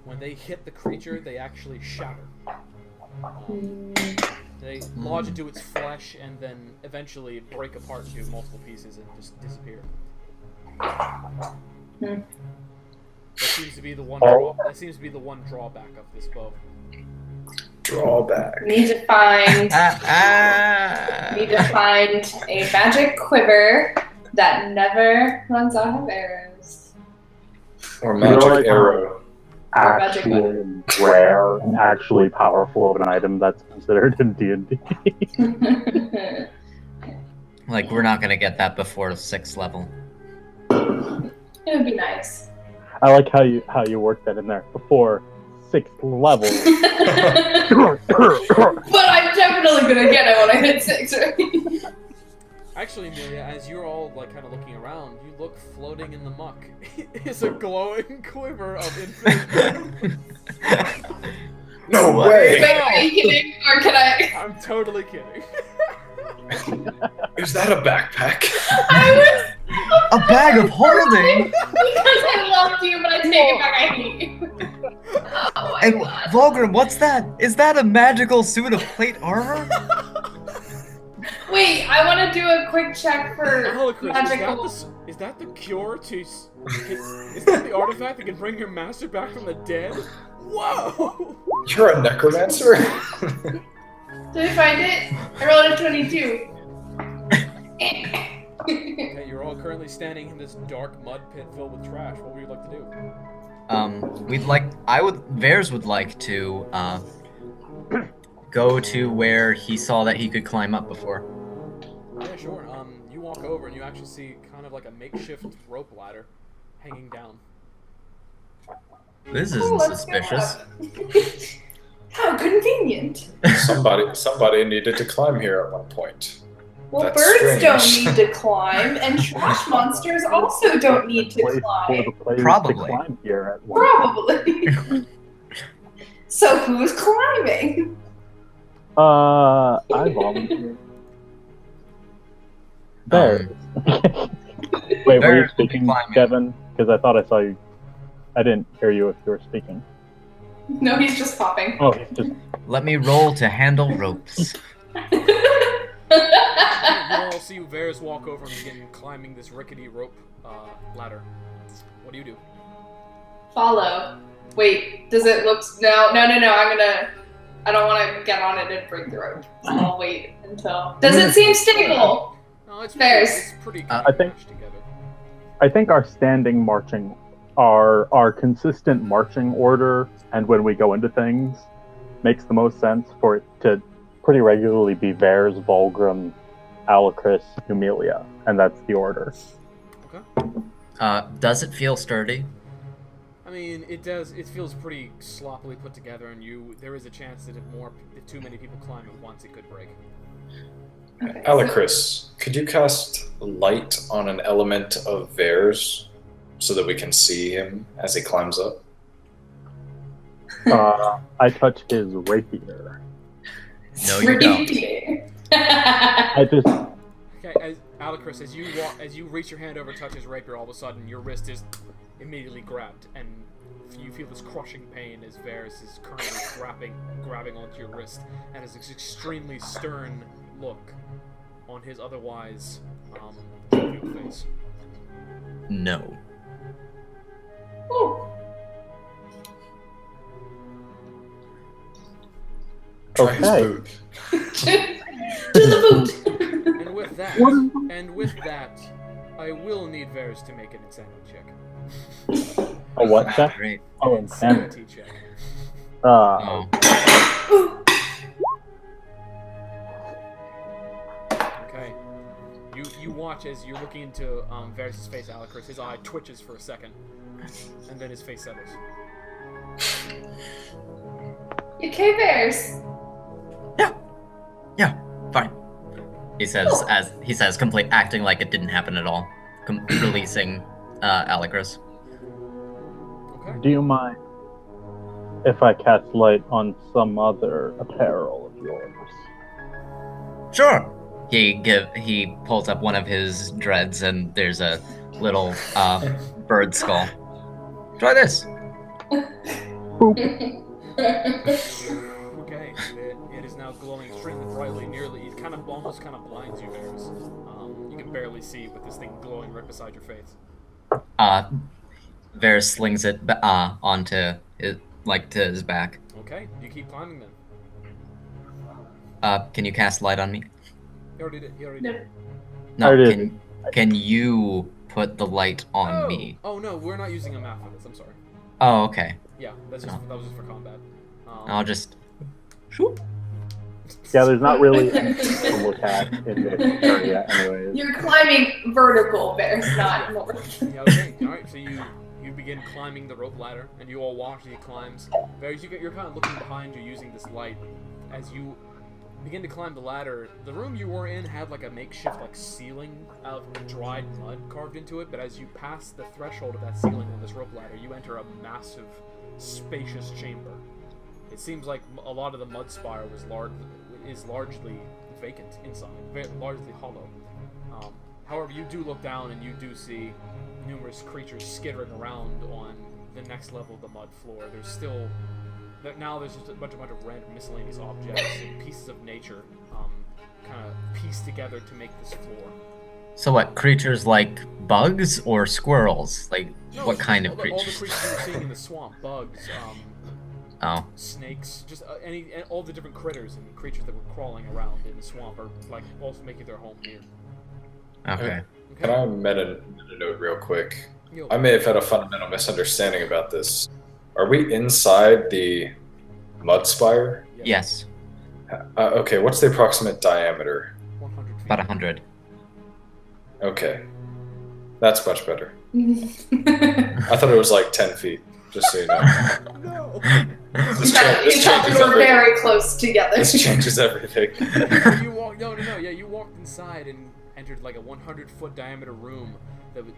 when they hit the creature, they actually shatter. They lodge into its flesh and then eventually break apart into multiple pieces and just disappear. That seems to be the one that seems to be the one drawback of this bow. Drawback. Need to find a magic quiver that never runs out of arrows. Or magic Really? arrow. Actually rare and actually powerful of an item that's considered in D&D. Like, we're not gonna get that before 6th level. It would be nice. I like how you worked that in there before 6th level. But I'm definitely gonna get it when I hit 6, right? Actually, Amelia, as you're all like kind of looking around, you look floating in the muck. It's a glowing quiver of infinite. No What? way! Wait, are you kidding? Or can I? I'm totally kidding. Is that a backpack? I A bag of holding. because I loved you, but I take it back. I hate you. Oh my And god. Vulgrim, what's that? Is that a magical suit of plate armor? Wait, I want to do a quick check for Alucard, magical. is that the cure to? Is that the artifact that can bring your master back from the dead? Whoa! You're a necromancer? Did I find it? I rolled a 22. Okay, you're all currently standing in this dark mud pit filled with trash. What would you like to do? Vares would like to, go to where he saw that he could climb up before. Yeah, sure. You walk over and you actually see kind of like a makeshift rope ladder hanging down. This Oh, isn't let's go suspicious. up. How convenient. Somebody needed to climb here at one point. Well, That's birds don't strange. need to climb, and trash monsters also don't need to Place for climb. the players Probably. to climb here at one. Probably. So who's climbing? I volunteer. There. Wait, were you Bears will be speaking, climbing. Kevin? Because I thought I saw you. I didn't hear you if you were speaking. No, he's just popping. Oh, he's just. Let me roll to handle ropes. You all see Varys walk over and begin climbing this rickety rope ladder. What do you do? Follow. Wait, does it look? No. I don't want to get on it and break the rope. So I'll wait until. Does it seem stable? No, it's Bears. It's pretty I think- mashed together. I think our standing marching, our consistent marching order, and when we go into things, makes the most sense for it to pretty regularly be Vares, Vulgrim, Alucris, Humilia, and that's the order. Okay. Does it feel sturdy? I mean, it does. It feels pretty sloppily put together, and there is a chance that if too many people climb at once, it could break. Okay. Alucris, could you cast light on an element of Vares so that we can see him as he climbs up? I touch his rapier. No, you don't. Rapier. I just. Okay, Alucris, as you reach your hand over to touch his rapier, all of a sudden your wrist is immediately grabbed, and you feel this crushing pain as Varys is currently grabbing onto your wrist, and has this extremely stern look on his otherwise jovial face. No. Ooh. Try his Okay. boot. To the boot. And with that, I will need Varys to make an insanity check. A what check? Great. Oh, insanity. Insanity check. Oh. Okay. You watch as you're looking into Varys' face, Alucris. His eye twitches for a second, and then his face settles. Okay, Bears. Yeah, fine. He says, complete acting like it didn't happen at all, releasing Alucris. Okay. Do you mind if I cast light on some other apparel of yours? Sure. He pulls up one of his dreads, and there's a little bird skull. Try this. Okay. It is now glowing extremely brightly. Nearly, it almost blinds you, Varys. You can barely see with this thing glowing right beside your face. Varys slings it onto it, to his back. Okay. You keep climbing then. Can you cast light on me? He already did. No. No. I did. Can you put the light on me? Oh no, we're not using a map for this. I'm sorry. Oh, okay. Yeah, that was just for combat. I'll just. Shoop. Yeah, there's not really anything to look at in this area, anyways. You're climbing vertical, Bears, not north. Yeah, okay. Alright, so you begin climbing the rope ladder, and you all watch as he climbs. Varys, you're kind of looking behind you using this light as you begin to climb the ladder. The room you were in had like a makeshift like ceiling of dried mud carved into it, but as you pass the threshold of that ceiling on this rope ladder, you enter a massive, spacious chamber. It seems like a lot of the mud spire is largely vacant inside, largely hollow. However, you do look down and you do see numerous creatures skittering around on the next level of the mud floor. There's just a bunch of random miscellaneous objects and pieces of nature kind of pieced together to make this floor. So what, creatures like bugs or squirrels? Like, No, what kind of all the creatures? creatures you were seeing in the swamp, bugs, Oh, snakes, just all the different critters and creatures that were crawling around in the swamp are like also making their home here. okay. Can I meta note real quick? Yo, I may have had a fundamental misunderstanding about this. Are we inside the mud spire? yeah, Yes, Okay, what's the approximate diameter? 100 feet. about 100. Okay. That's much better. You I thought it was like 10 feet, just so you know. No. This thought changes we were everything. very close together. This changes everything. You walked. No. Yeah, you walked inside and entered like a 100-foot diameter room.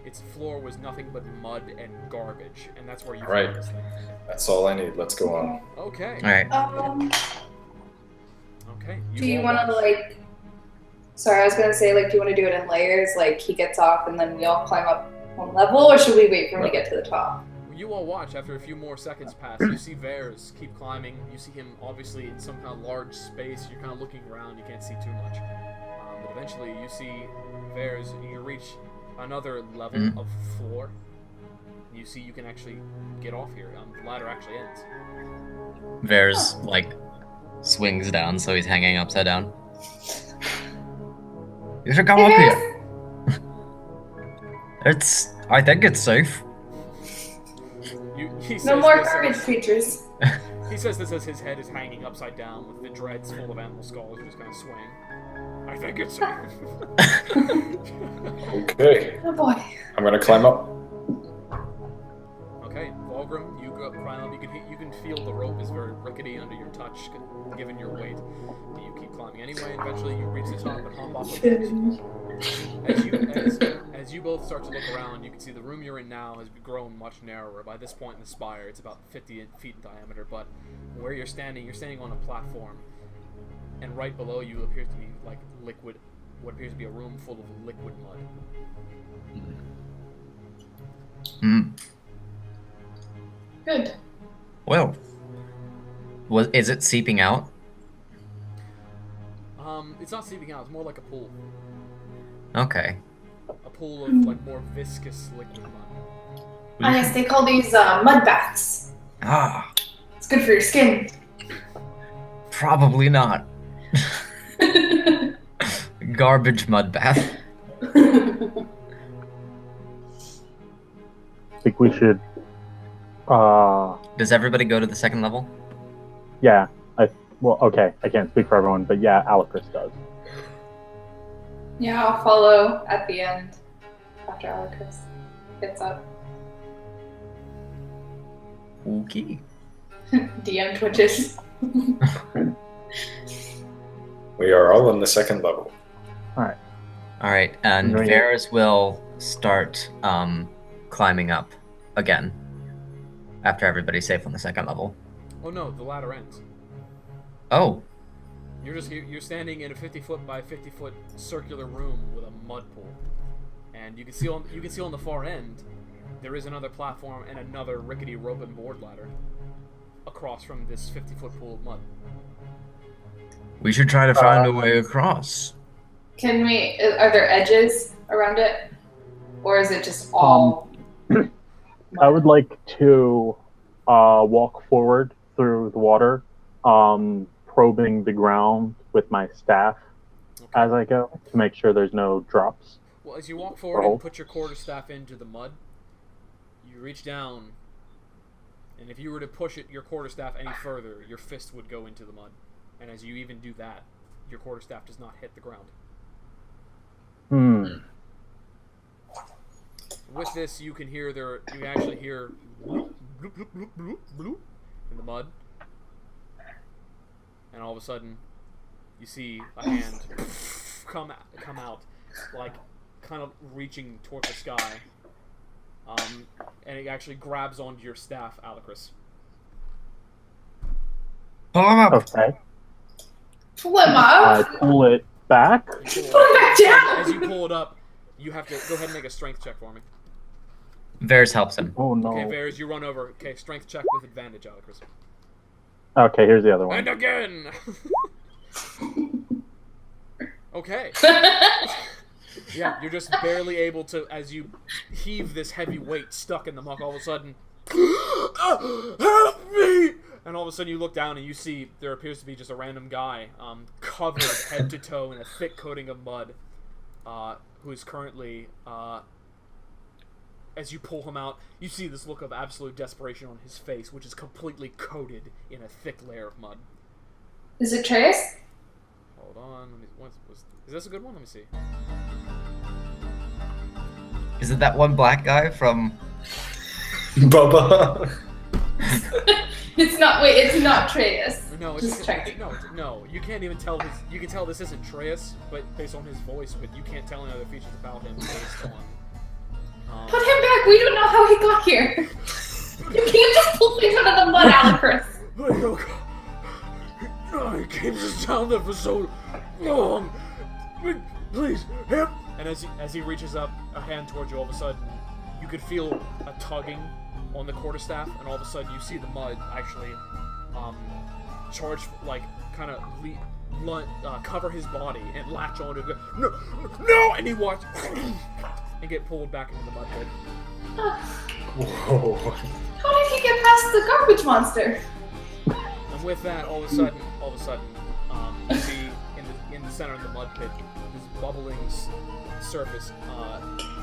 Its floor was nothing but mud and garbage, and that's where you Right. found this thing. That's all I need. Let's go on. Okay. Alright. Okay. Do you all want to watch. like? Sorry, I was gonna say like, do you want to do it in layers? Like he gets off and then we all climb up one level, or should we wait for him to get to the top? You all watch. After a few more seconds pass, you see Vares keep climbing. You see him obviously in some kind of large space. You're kind of looking around. You can't see too much. But eventually, you see Vares. You reach another level of floor. You see you can actually get off here. The ladder actually ends. Vares, like, swings down, so he's hanging upside down. You should come up here. I think it's safe. He says No more this garbage as- creatures. He says this as his head is hanging upside down with the dreads full of animal skulls just kind of swaying. I think it's Okay. Oh boy. I'm gonna climb up. Okay, Volgrim, you go climb up. You can feel the rope is very rickety under your touch, given your weight. But you keep climbing anyway, and eventually you reach the top and hop off the edge. As you both start to look around, you can see the room you're in now has grown much narrower. By this point in the spire, it's about 50 feet in diameter, but where you're standing on a platform, and right below you appears to be like liquid, what appears to be a room full of liquid mud. Hmm. Good. Well, is it seeping out? It's not seeping out, it's more like a pool. Okay. A pool of like more viscous liquid mud. Ah, yes, they call these mud baths. Ah, It's good for your skin. probably not. Garbage mud bath. I think we should. Does everybody go to the second level? Yeah. Well, okay. I can't speak for everyone, but yeah, Alacris does. Yeah, I'll follow at the end after Alacris gets up. Okay. DM twitches. We are all on the second level. Alright, and Right. Varys will start climbing up again after everybody's safe on the second level. Oh no, the ladder ends. Oh, You're standing in a 50-foot by 50-foot circular room with a mud pool, and you can see on the far end there is another platform and another rickety rope and board ladder across from this 50-foot pool of mud. we should try to find a way across. Can we? Are there edges around it, or is it just all? I would like to walk forward through the water, probing the ground with my staff Okay. as I go to make sure there's no drops. Well, as you walk forward and put your quarterstaff into the mud, you reach down, and if you were to push your quarterstaff any further, your fist would go into the mud. And as you even do that, your quarterstaff does not hit the ground. With this, you can actually hear bloop, bloop, bloop, bloop, bloop, bloop in the mud. And all of a sudden, you see a hand come out, like kind of reaching towards the sky, and it actually grabs onto your staff, Alucris. Pull him up. Okay. Pull him I up. pull it back. You Pull it back down. As you pull it up, you have to go ahead and make a strength check for me. Varys helps him. Oh no. Okay, Varys, you run over. Okay, strength check with advantage, Alucris. Okay, here's the other one. And again! Okay. Yeah, you're just barely able to, as you heave this heavy weight stuck in the muck, all of a sudden, help me! And all of a sudden you look down and you see there appears to be just a random guy, covered head to toe in a thick coating of mud, who is currently, as you pull him out, you see this look of absolute desperation on his face, which is completely coated in a thick layer of mud. Is it Trace? Hold on, let me, is this a good one? Let me see. Is it that one black guy from... Bubba. It's not. Wait, it's not Trace. No, Just checking. No, you can't even tell his. You can tell this isn't Treus, but based on his voice, but you can't tell any other features about him based on. Put him back. We don't know how he got here. You can't just pull things out of the mud, Alucris. I came just down there for so long. Please help. And as he reaches up a hand towards you, all of a sudden you could feel a tugging on the quarterstaff, and all of a sudden you see the mud actually charge, like, kind of cover his body and latch onto it. No! And he watch and get pulled back into the mud pit. Whoa. How did he get past the garbage monster? And with that, all of a sudden, you see in the center of the mud pit, this bubbling surface,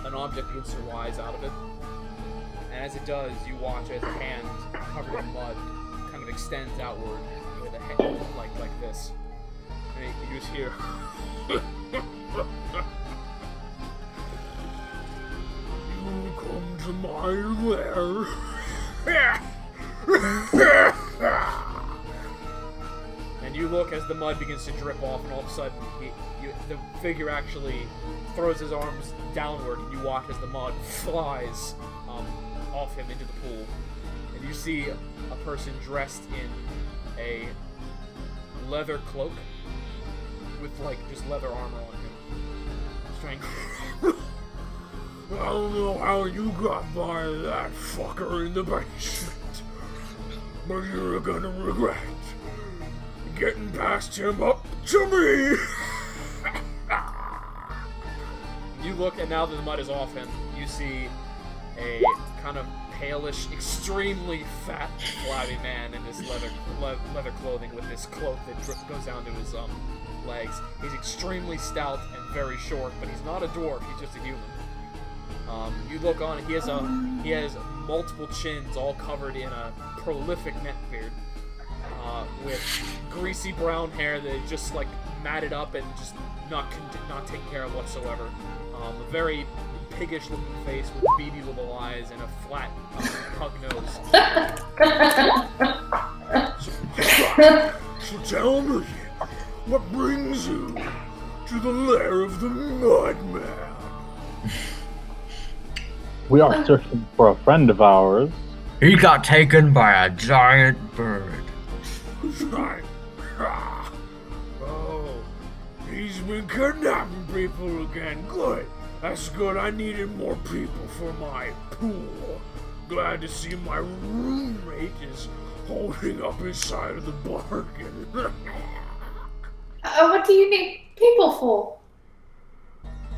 an object begins to rise out of it. And as it does, you watch as a hand covered in mud kind of extends outward with a head like this. And you just hear. You come to my lair. And you look as the mud begins to drip off, and all of a sudden, the figure actually throws his arms downward, and you watch as the mud flies off him into the pool. And you see a person dressed in a leather cloak with, like, just leather armor on him. Strength. I don't know how you got by that fucker in the basement, but you're gonna regret getting past him up to me. You look, and now that the mud is off him, you see a kind of palish, extremely fat, flabby man in this leather clothing with this cloak that goes down to his legs. He's extremely stout and very short, but he's not a dwarf. He's just a human. You look on, he has multiple chins, all covered in a prolific neck beard, with greasy brown hair that is just like matted up and just not taken care of whatsoever. A very piggish looking face with beady little eyes and a flat pug nose. So tell me, what brings you to the lair of the Mudman? We are searching for a friend of ours. He got taken by a giant bird. Oh, he's been kidnapping people again. Good. That's good. I needed more people for my pool. Glad to see my roommate is holding up his side of the bargain. What do you need people for?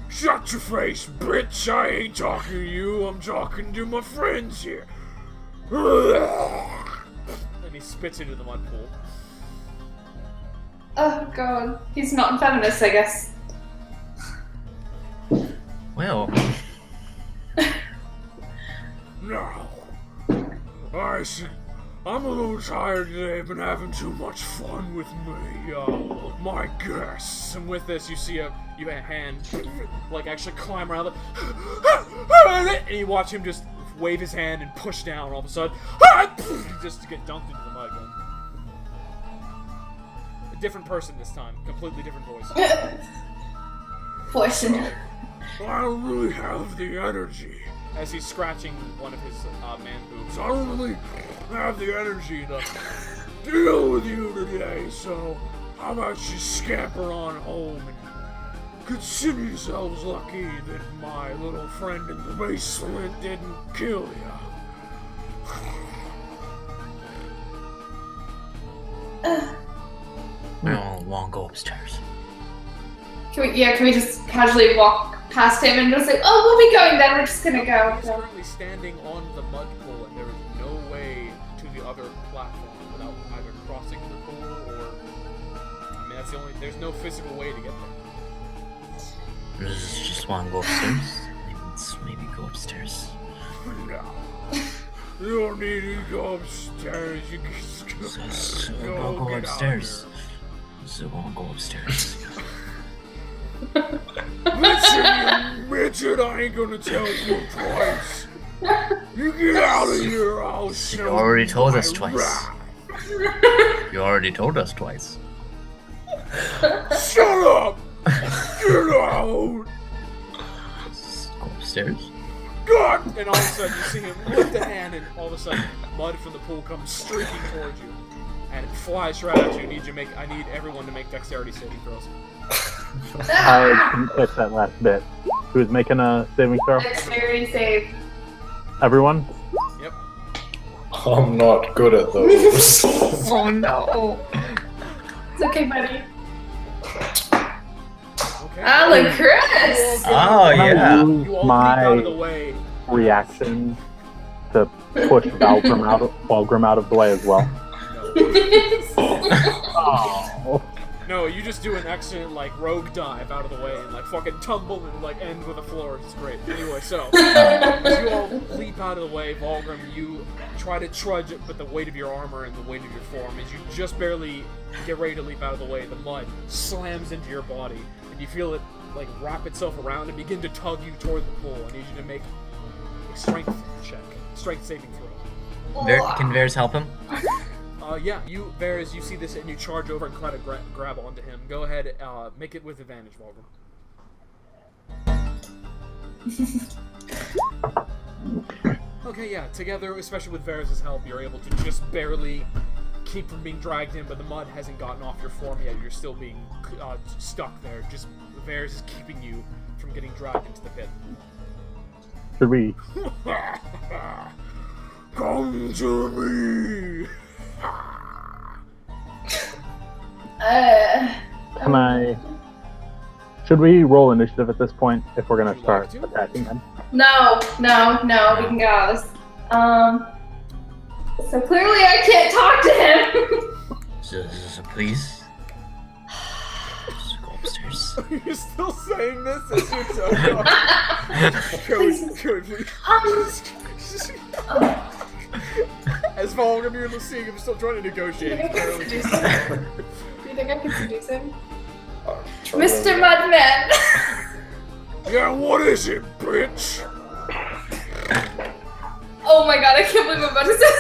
Shut your face, bitch! I ain't talking to you, I'm talking to my friends here. And he spits into the mud pool. Oh god, he's not feminist, I guess. Well, No. I see. I'm a little tired today. I've been having too much fun with my guests. And with this, you see a hand, like, actually climb around and you watch him just wave his hand and push down. All of a sudden, just to get dunked into the mud again. different person this time. Completely different voice. Poison. I don't really have the energy. As he's scratching one of his man boobs. I don't really have the energy to deal with you today, so how about you scamper on home and consider yourselves lucky that my little friend in the basement didn't kill you. I don't want to go upstairs. Can we just casually walk past him and just say, oh, we'll be going then, we're just gonna go. He's currently standing on the mud pool, and there is no way to the other platform without either crossing the pool or... I mean, that's the only... There's no physical way to get there. Just want to go upstairs. Let's maybe go upstairs. No. You don't need to go upstairs. You can just Go upstairs. So we'll go upstairs. Listen, you midget, I ain't gonna tell you twice. You get out of here, I'll show You already told my us twice. wrath. You already told us twice. Shut up! Get out! Let's go upstairs. God! And all of a sudden you see him lift a hand, and all of a sudden mud from the pool comes streaking towards you. And it flies right at you. I need everyone to make dexterity saving throws. I didn't catch that last bit. Who's making a saving throw? Dexterity save. Everyone? Yep. I'm not good at those. Oh no! It's okay, buddy. Okay. Alan Chris! Oh Can I yeah. You use all leap out of the my way. reaction to push Valgrim out of the way as well? Oh. No, you just do an excellent, like, rogue dive out of the way and, like, fucking tumble and, like, end with a floor. It's great. Anyway, so, as you all leap out of the way, Valgrim, you try to trudge it with the weight of your armor and the weight of your form. As you just barely get ready to leap out of the way, the mud slams into your body, and you feel it, like, wrap itself around and begin to tug you toward the pool. I need you to make a strength check. Strength saving throw. Can Varys help him? Yeah, Varys, you see this and you charge over and try to grab onto him. Go ahead, make it with advantage, Valgrim. Okay, yeah, together, especially with Varys' help, you're able to just barely keep from being dragged in, but the mud hasn't gotten off your form yet. You're still being stuck there. Just Varys is keeping you from getting dragged into the pit. Should we? Come to me! Can I? Should we roll initiative at this point if we're gonna start attacking them? No, we can go out of this. So clearly I can't talk to him. So please. Just go upstairs. You're still saying this as you're please. As Valgrim, you're seeing him still trying to negotiate. Do you think I can seduce him? Try Mr. to- Mudman! Yeah, what is it, bitch? Oh my god, I can't believe I'm about to say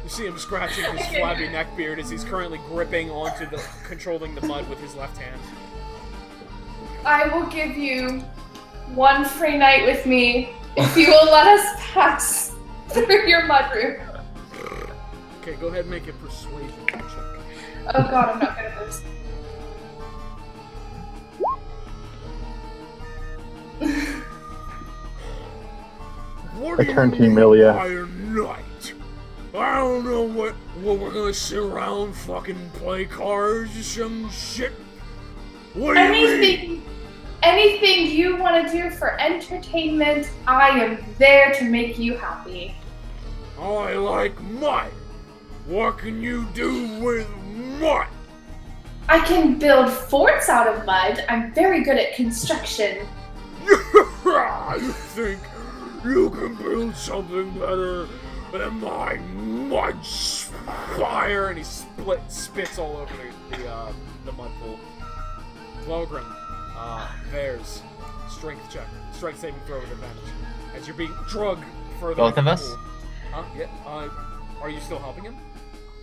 You see him scratching his flabby neck beard as he's currently gripping onto controlling the mud with his left hand. I will give you one free night with me if you will let us pass through your mudroom. Okay, go ahead and make a persuasion check. Oh god, I'm not good at this. What I do turn to mean Emilia. by a night? I don't know what we're gonna sit around fucking play cards or some shit. What do you mean? Anything you want to do for entertainment, I am there to make you happy. I like mud. What can you do with mud? I can build forts out of mud. I'm very good at construction. You think you can build something better than my mud fire? And he spits all over the mud pool. Valgrim, Vares, strength check, strength saving throw with advantage. As you're being drugged further. Both of into the us? pool. Huh? Yeah. Are you still helping him?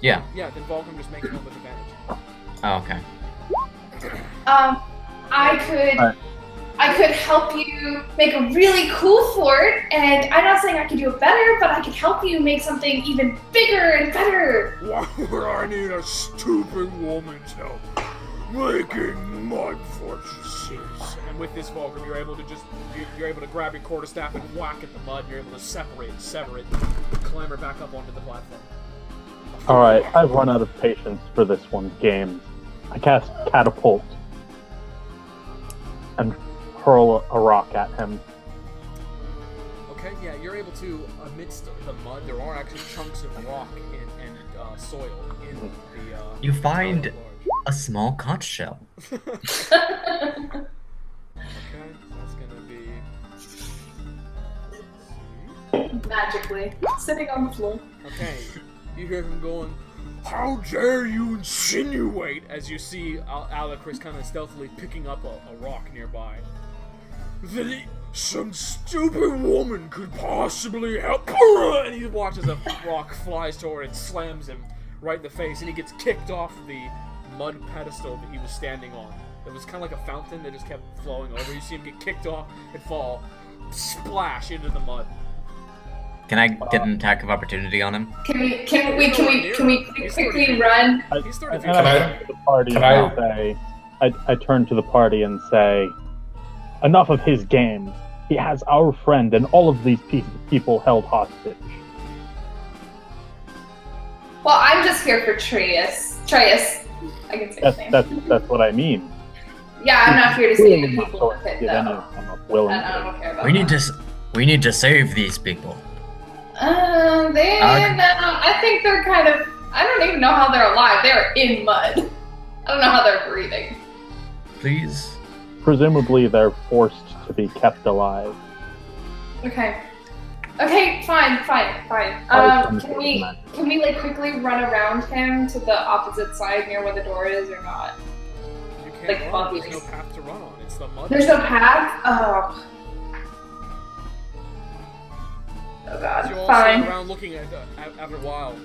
Yeah. Yeah. Then Valgrim just make him with advantage. Oh, okay. I could help you make a really cool fort, and I'm not saying I could do it better, but I could help you make something even bigger and better. Why would I need a stupid woman's help making mud fortresses? And with this Fulgrim, you're able to grab your quarterstaff and whack at the mud. You're able to sever it, clamber back up onto the platform. Alright, I've run out of patience for this one's game. I cast Catapult and hurl a rock at him. Okay, yeah, you're able to, amidst the mud, there are actually chunks of rock and soil in the... You find large. a small conch shell. Okay, so that's gonna be... Magically. Sitting on the floor. Okay, you hear him going, How dare you insinuate? as you see Alacris kind of stealthily picking up a rock nearby. That some stupid woman could possibly help? And he watches a rock flies toward and slams him right in the face, and he gets kicked off the mud pedestal that he was standing on. It was kind of like a fountain that just kept flowing over. You see him get kicked off and fall, splash into the mud. Can I get an attack of opportunity on him? Can we quickly run? He's 30 feet And Can I I- turn to the party can and say, I turn to the party and say, enough of his games. He has our friend and all of these people held hostage. Well, I'm just here for Treus. Treus. I can say his name. That's what I mean. Yeah, I'm not here to save the people Don't with it, give any though. of them up willingly. I don't care about We need that. we need to save these people. I think they're kind of... I don't even know how they're alive. They're in mud. I don't know how they're breathing. Please. Presumably they're forced to be kept alive. Okay. Okay, fine. Can we like quickly run around him to the opposite side near where the door is or not? You can't Like run. obvious. There's no path to run on. It's the mud. There's no path? Oh. Oh As god. you all Fine. stand around looking at after a while,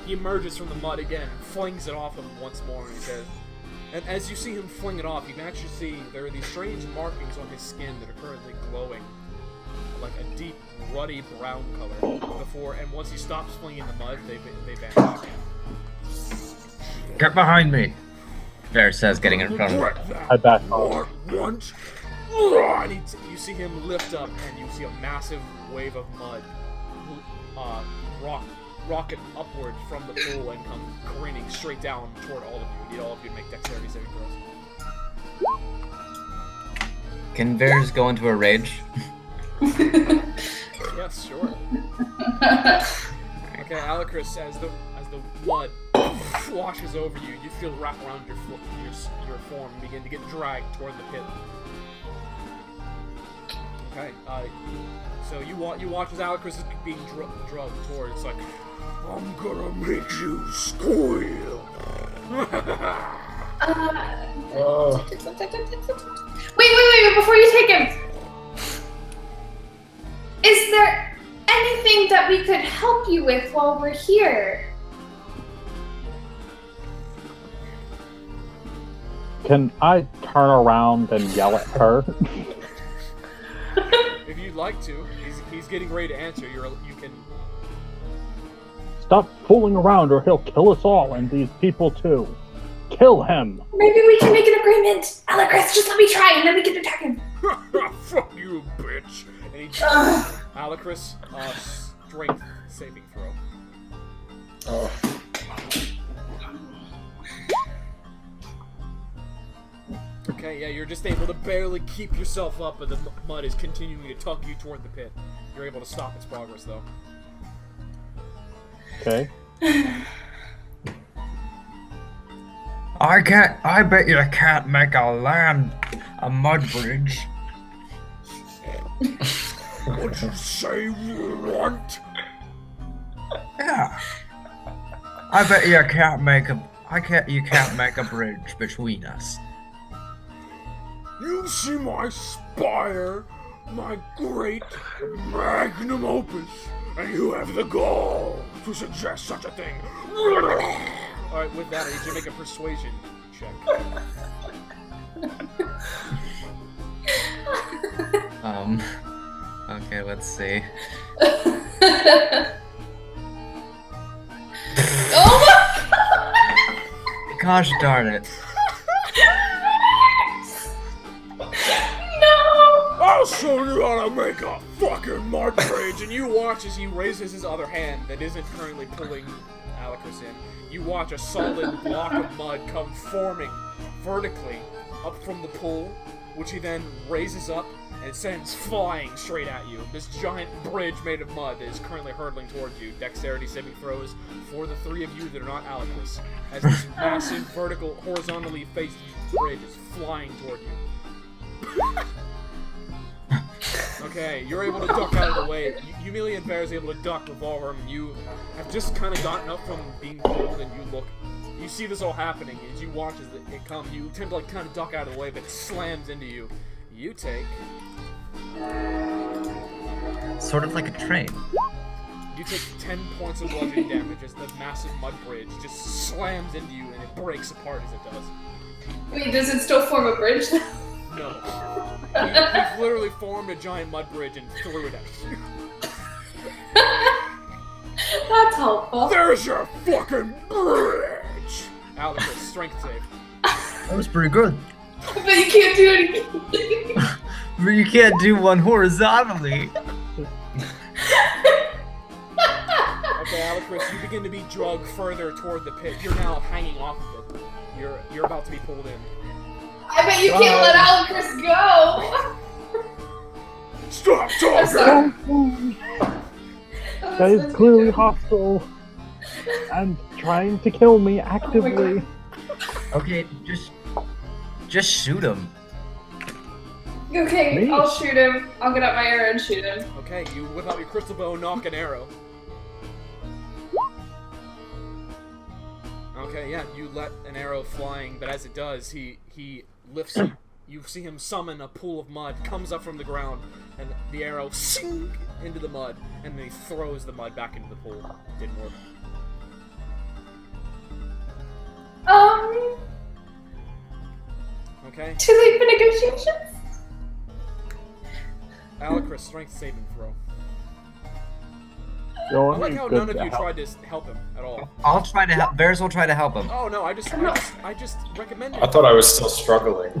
he emerges from the mud again, flings it off him once more, and he says, and as you see him fling it off, you can actually see there are these strange markings on his skin that are currently glowing, like a deep, ruddy brown color. Before, and once he stops flinging the mud, they vanish again. Get behind me. Varys says, getting in front of him. Regret that. I back off. Once? And you see him lift up, and you see a massive wave of mud rocket upward from the pool and come careening straight down toward all of you. You need all of you to make dexterity saving throws. Can Varys go into a rage? Yes, sure. Okay, Alacris, as the mud washes over you, you feel it wrap around your form and begin to get dragged toward the pit. Okay, so you watch as Alacris is being drugged towards, like, I'm gonna make you squeal. Wait, before you take him. Is there anything that we could help you with while we're here? Can I turn around and yell at her? if you'd like to, he's getting ready to answer. You can. Stop fooling around or he'll kill us all and these people too. Kill him! Maybe we can make an agreement. Alacris, just let me try and then we can attack him. Fuck you, bitch. And he, Ugh. Alacris, strength saving throw. Oh. Okay, yeah, you're just able to barely keep yourself up, but the mud is continuing to tug you toward the pit. You're able to stop its progress, though. Okay. I bet you can't make a mud bridge. What'd you say you want? Yeah. I bet you can't make a bridge between us. You see my spire, my great magnum opus, and you have the gall to suggest such a thing. Alright, with that, I need you to make a persuasion check. Okay, let's see. Oh Gosh darn it. my No! I'll show you how to make a fucking mud bridge! And you watch as he raises his other hand that isn't currently pulling Alucard in. You watch a solid block of mud come forming vertically up from the pool, which he then raises up and sends flying straight at you. This giant bridge made of mud that is currently hurtling towards you. Dexterity saving throws for the three of you that are not Alucard, as this massive vertical, horizontally faced bridge is flying toward you. Okay, you're able to duck out of the way. Yumili and Bear is able to duck, revolver, and you have just kind of gotten up from being pulled, and you look. You see this all happening as you watch as it comes. You attempt to like kind of duck out of the way, but it slams into you. You take. Sort of like a train. You take 10 points of bludgeoning damage as the massive mud bridge just slams into you, and it breaks apart as it does. Wait, does it still form a bridge? No. He literally formed a giant mud bridge and threw it at you. That's helpful. There's your fucking bridge! Alucard, strength save. That was pretty good. But you can't do anything. But you can't do one horizontally. Okay, Alucard, you begin to be dragged further toward the pit. You're now hanging off of it. You're about to be pulled in. I bet you can't let Alucard go. Stop I'm talking! sorry. That is clearly hostile and trying to kill me actively. Okay, just shoot him. Okay, Me? I'll shoot him. I'll get out my arrow and shoot him. Okay, you whip out your crystal bow, knock an arrow. Okay, yeah, you let an arrow flying, but as it does, he lifts you. You see him summon a pool of mud, comes up from the ground, and the arrow sink into the mud, and then he throws the mud back into the pool. Didn't work. Okay, Too late for negotiations? Alucard, strength saving throw. I You're like how good none of to you help. tried to help him at all. I'll try to help. Bears will try to help him. Oh no, I just recommended. I thought I was still struggling.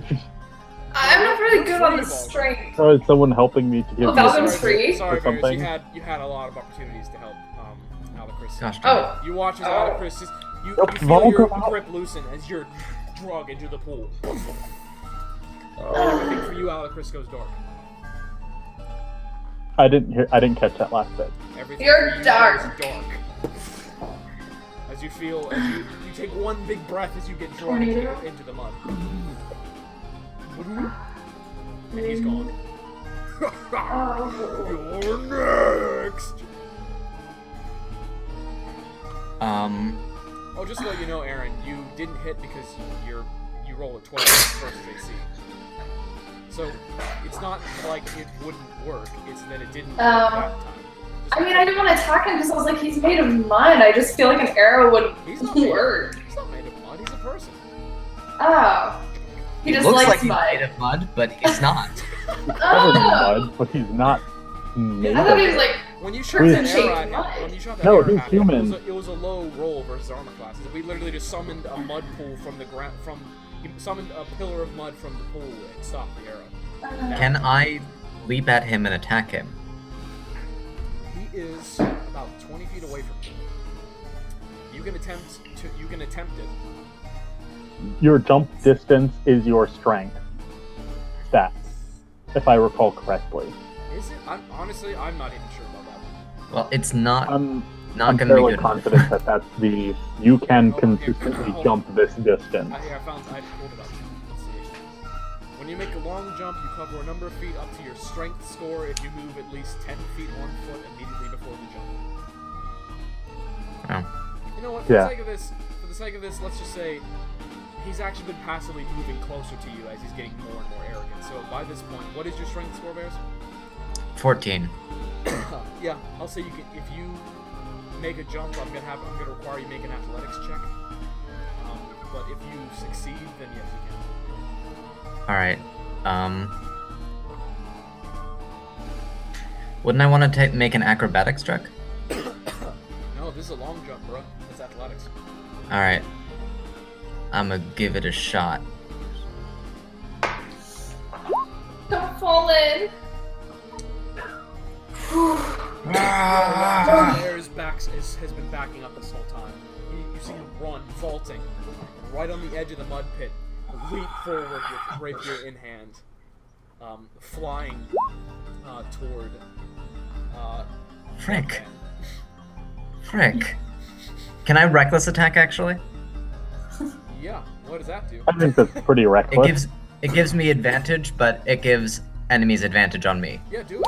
I'm not really You're good on free the to ball. strength. Oh, is someone helping me to give Oh, me that a one's strength free? Sorry, or Varys, something? you had a lot of opportunities to help Alucard. Gosh darn it. Oh. You watch as Alucard just you Yep, feel your Volga. grip loosen as you're drug into the pool. Oh, Everything for you, Alucard, goes dark. I didn't catch that last bit. Everything You're for you dark. goes dark. As you feel, as you take one big breath as you get drawn Tornado? into the mud. And he's gone. Oh. You're next! Oh, just to let you know, Aaron, you didn't hit because you roll a 12 versus AC. So, it's not like it wouldn't work, it's that it didn't work that time. I mean, I didn't want to attack him because I was like, he's made of mud. I just feel like an arrow He's not wouldn't made work. He's not made of mud, he's a person. Oh. He just looks likes like he's mud. made of mud, but he's not. Covered in Oh. mud, but he's not made I of thought he was it. like, When you shot Really? that arrow at him, Mud. when you shot that No, arrow he's at him, human. it was a low roll versus armor classes. We literally just summoned a mud pool from the ground, he summoned a pillar of mud from the pool and stopped the arrow. Can I leap at him and attack him? He is about 20 feet away from you. You can attempt it. Your jump distance is your strength stat, if I recall correctly. Is it? Honestly, I'm not even sure about that one. Well, it's not I'm not going to be fairly good. confident that that's the you can Oh, consistently okay. jump this distance. I pulled it up. Let's see. When you make a long jump, you cover a number of feet up to your strength score if you move at least 10 feet 1 foot immediately before the jump. Oh. You know what? For Yeah. the sake of this, let's just say he's actually been passively moving closer to you as he's getting more and more arrogant. So by this point, what is your strength score, Bears? 14. Yeah, I'll say you can. If you make a jump, I'm gonna require you make an athletics check. but if you succeed, then yes, you can. All right. Wouldn't I want to make an acrobatics check? No, this is a long jump, bro. That's athletics. All right. I'm gonna give it a shot. Don't fall in. Bear's back has been backing up this whole time. You see him run, vaulting, right on the edge of the mud pit, leap forward with rapier in hand, flying toward. Frick. Frick. Can I reckless attack actually? Yeah. What does that do? I think that's pretty reckless. It gives me advantage, but it gives enemies advantage on me. Yeah, do it.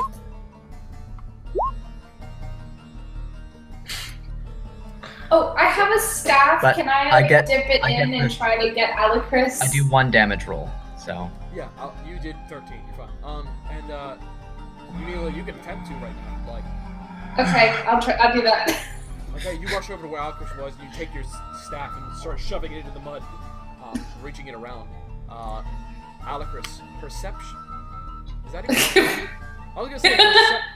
Oh, I have a staff. But Can I, I get- dip it I get in and the- try to get Alucris? I do 1 damage roll, so. Yeah, you did 13. You're fine. You can attempt to right now. Like, Okay, I'll do that. okay, you rush over to where Alcris was, and you take your staff and start shoving it into the mud, reaching it around. Alcris, perception. Is that even? I was gonna say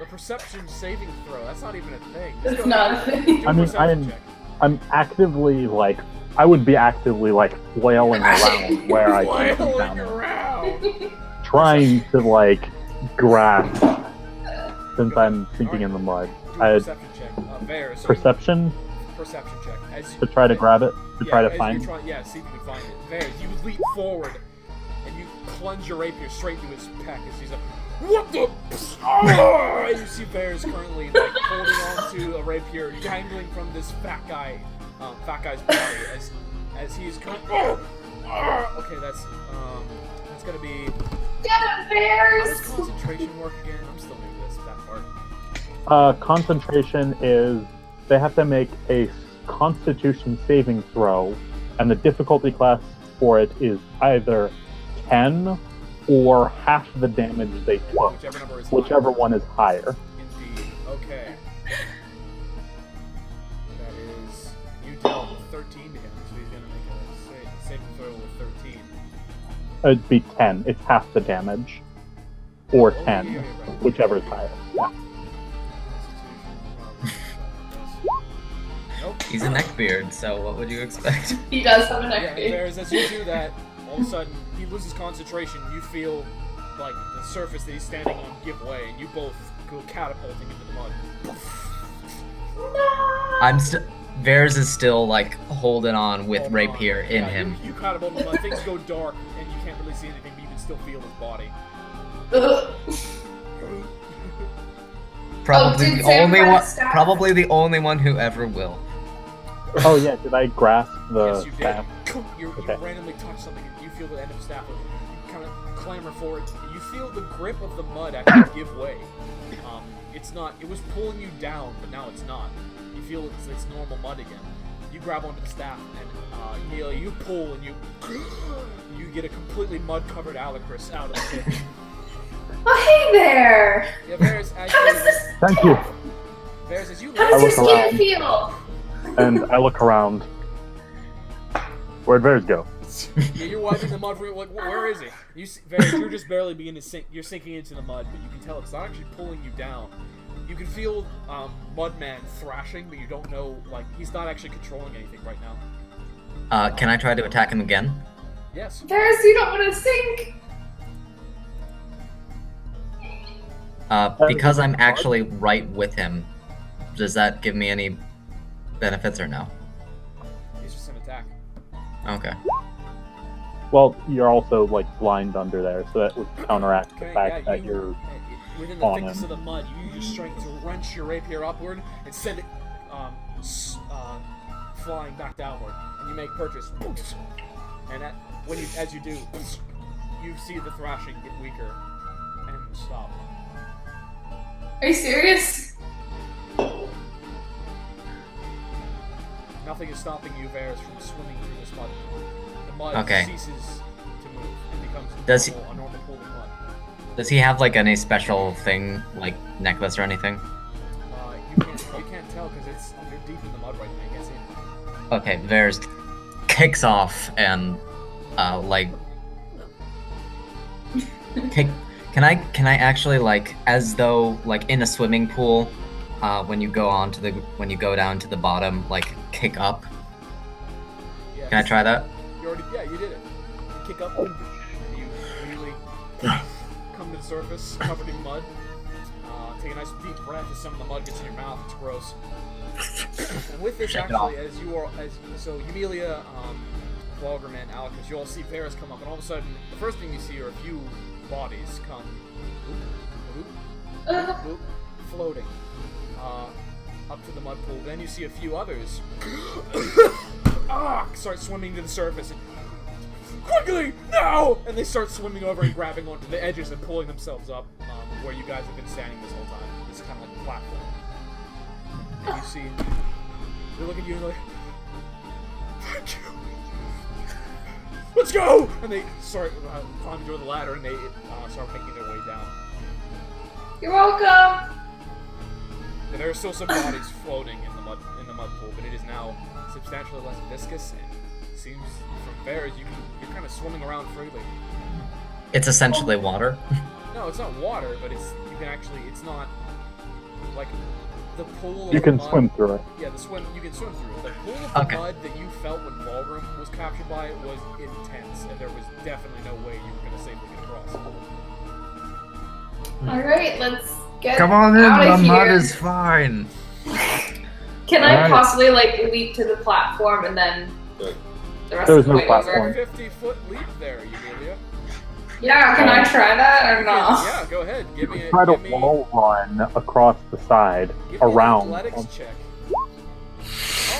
a perception saving throw. That's not even a thing. Just It's go not ahead. a thing. Do a I mean, perception check. I'm actively like, I would be actively like flailing around where I can Flailing down, around. trying to like grasp since I'm sinking in the mud. Do I a had perception check. Varys, so perception perception check. As to try to grab it, to try to as find. you try, yeah, see if you can find it. Varys, you leap forward and you plunge your rapier straight through his peck as he's like, "What the?" Ah! You see Varys currently like holding on to a rapier, dangling from this fat guy's body as he's currently. Okay, that's gonna be. Get it, How does bears! concentration work again? I'm still new to that part. Concentration is they have to make a Constitution saving throw, and the difficulty class for it is either 10 or half the damage they took, Whichever number is whichever higher. one is higher. Indeed. Okay. That is. You dealt 13 to him, so he's gonna make a saving throw with 13. It'd be 10. It's half the damage, or Oh, 10, yeah, right. whichever is higher. Yeah. Nope. He's a neckbeard, so what would you expect? He does have a Yeah, neck beard. whereas as you do that, all of a sudden he loses concentration. You feel like the surface that he's standing on give way, and you both go catapulting into the mud. I'm still. Varys is still like holding on with Hold on. rapier in Yeah, him. You catapult in the mud. Things go dark, and you can't really see anything, but you can still feel his body. Ugh. Probably did the Sam only have a one. staff? Probably the only one who ever will. Oh yeah, did I grasp the Yes, you did. staff? You Okay. randomly touch something, and you feel the end of the staff. You kind of clamber forward. You feel the grip of the mud actually give way. It's not. It was pulling you down, but now it's not. You feel it's normal mud again. You grab onto the staff, and Neil, you pull, and you get a completely mud-covered Alucris out of the pit. Oh, hey there! Yeah, Varys, as How does this? Thank you. Varys, as you How does your I look skin around. feel? And I look around. Where'd Varys go? Yeah, you're wiping the mud. Like, where is he? You, Varys, you're just barely beginning to sink. You're sinking into the mud, but you can tell it's not actually pulling you down. You can feel Mudman thrashing, but you don't know. Like, he's not actually controlling anything right now. Can I try to attack him again? Yes. Varys, you don't want to sink. Because I'm actually right with him. Does that give me any benefits or no? It's just an attack. Okay. Well, you're also like blind under there, so that would counteract the Okay, fact that you, you're. within the on thickness him. of the mud, you use your strength to wrench your rapier upward and send it flying back downward, and you make purchase. And as you do, you see the thrashing get weaker and stop. Are you serious? Nothing is stopping you, Varys, from swimming through this mud. The mud Okay. ceases to move and becomes Does a normal pool of mud. Does he have like any special thing, like necklace or anything? You can't tell because you're deep in the mud right now. You can't see it. Okay, Varys kicks off and like kick. Can I actually like as though like in a swimming pool, when you go down to the bottom, like kick up? Yeah, Can I try that? you did it. You kick up and you immediately come to the surface, covered in mud. Take a nice deep breath as some of the mud gets in your mouth. It's gross. And with this, Shake it off. actually, so Emilia, Vulgarman, and Alicus, you all see Varys come up, and all of a sudden, the first thing you see are a few bodies come, floating, up to the mud pool. Then you see a few others, start swimming to the surface, and quickly, now! And they start swimming over and grabbing onto the edges and pulling themselves up, where you guys have been standing this whole time. It's kind of like a platform. And you see, they look at you and they're like, thank you! Let's go! And they start climbing over the ladder and they start making their way down. You're welcome. And there are still some bodies floating in the mud pool, but it is now substantially less viscous and it seems from there you're kind of swimming around freely. It's essentially water. No, it's not water, but it's not like the pool of You can mud. swim through it. Yeah, you can swim through it. The pool of the Okay. mud that you felt when Vulgrim was captured by it was intense, and there was definitely no way you were going to safely get across. All right, let's get Come on in, out of the mud here. is fine. Can I Alright. possibly like leap to the platform and then the rest There's of the no way platform. over? 50-foot leap there, Emilia. Yeah, can I try that or not? Yeah, go ahead. Give me Try to give me, wall run across the side give me around. an athletics check.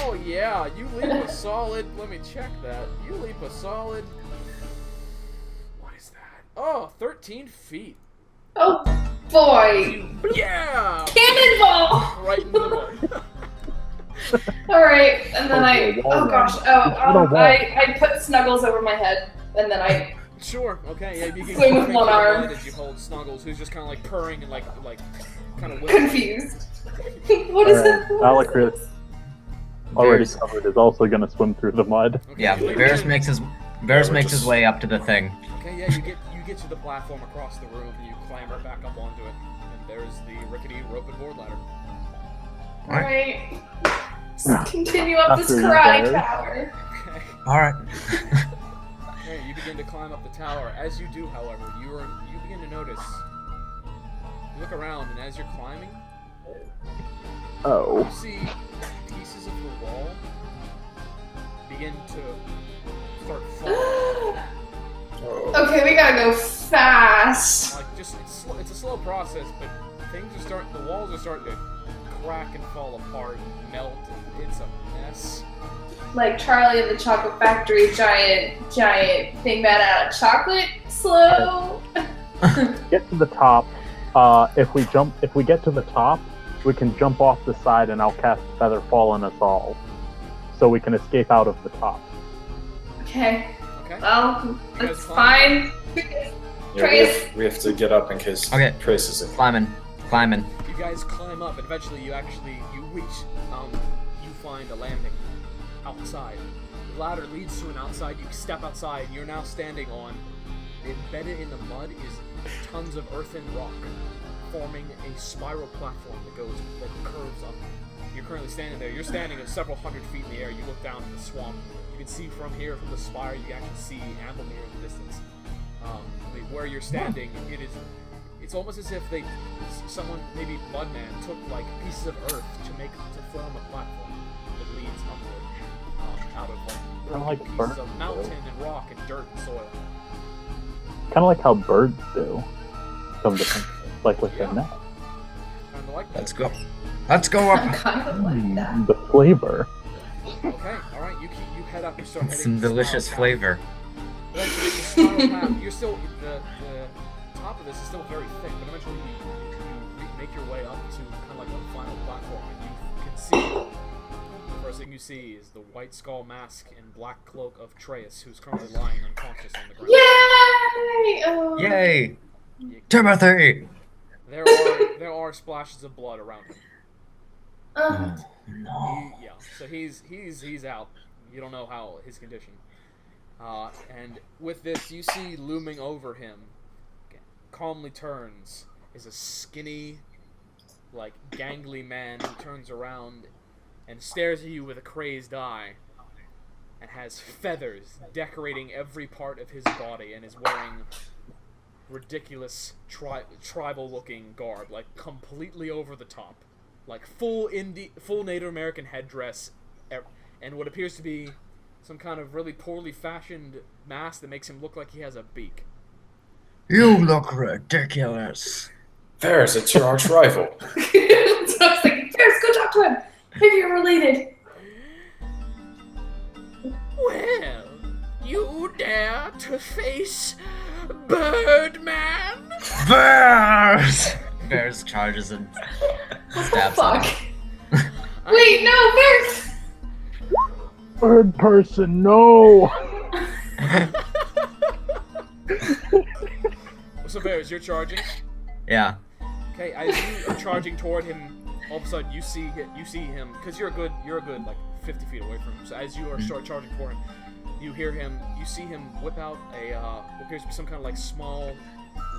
Oh yeah, you leap a solid. Let me check that. You leap a solid. What is that? Oh, 13 feet. Oh boy! Yeah! Cannonball! Right into the mud. All right, and then Okay, wall oh run. gosh, I put Snuggles over my head, and then I Sure. Okay. Yeah. You can Swing with make one your arm. blood as you hold Snuggles, who's just kind of like purring and like kind of confused. What is Alright, that? Alakris, already Varys- covered, is also going to swim through the mud. Okay, Yeah, you leap Varys in. makes his we're makes his just- way up to the thing. Okay. Yeah. You get to the platform across the room and you clamber back up onto it, and there's the rickety rope and board ladder. All right, let's continue up this After you, karate Varys. tower. Okay. All right. Okay, you begin to climb up the tower. As you do, however, you begin to notice. You look around, and as you're climbing, Oh. you see pieces of the wall begin to start falling. Oh. Okay, we gotta go fast. Like it's a slow process, but the walls are starting to crack and fall apart, and melt, and it's a mess. Like Charlie in the Chocolate Factory, giant thing made out of chocolate. Slow. Get to the top. If we get to the top, we can jump off the side and I'll cast Feather Fall on us all. So we can escape out of the top. Okay. Okay. Well, You guys that's climb? fine. Yeah, Trace. we have to get up in case Okay. Trace is in. Climbing. You guys climb up, and eventually you reach, you find a landing outside. The ladder leads to an outside. You step outside. You're now standing on. Embedded in the mud is tons of earth and rock, forming a spiral platform that curves up. You're currently standing there. You're standing at several hundred feet in the air. You look down at the swamp. You can see from here, from the spire, you can actually see Amblemere in the distance. Where you're standing, it's almost as if someone, maybe Bloodman, took like pieces of earth to form a platform that leads upward out of like broken like pieces birds of do. mountain and rock and dirt and soil. Kind of like how birds do. Come to think, like with Yeah. their neck. Kind of like that. Let's go. Let's go I up. kind of like that. The flavor. Okay, all right. You head up. You start heading Some to the delicious spiral flavor. path. Eventually, the spiral path. You're still the top of this is still very thick, but eventually you make your way up to kind of like a final platform, and you can see. The first thing you see is the white skull mask and black cloak of Atreus, who's currently lying unconscious on the ground. Yay! Oh. Yay! Timothy! There are splashes of blood around him. Uh, No. So he's out. You don't know how his condition. And with this, you see looming over him, calmly turns, is a skinny, like, gangly man who turns around and stares at you with a crazed eye and has feathers decorating every part of his body and is wearing ridiculous tribal-looking garb, like, completely over the top. Like, full Native American headdress, and what appears to be some kind of really poorly fashioned mask that makes him look like he has a beak. You look ridiculous. There's, it's your arch rival. So I was like, Ferris, go talk to him. Maybe you're related. Well, you dare to face Birdman? Bears charges and What the stabs fuck? him. Wait, no, Ferris! Bird person, no! So, Bears, you're charging? Yeah. Okay, as you are charging toward him, all of a sudden you see him, because you're a good like 50 feet away from him. So as you are charging for him, you see him whip out what appears to be some kind of like small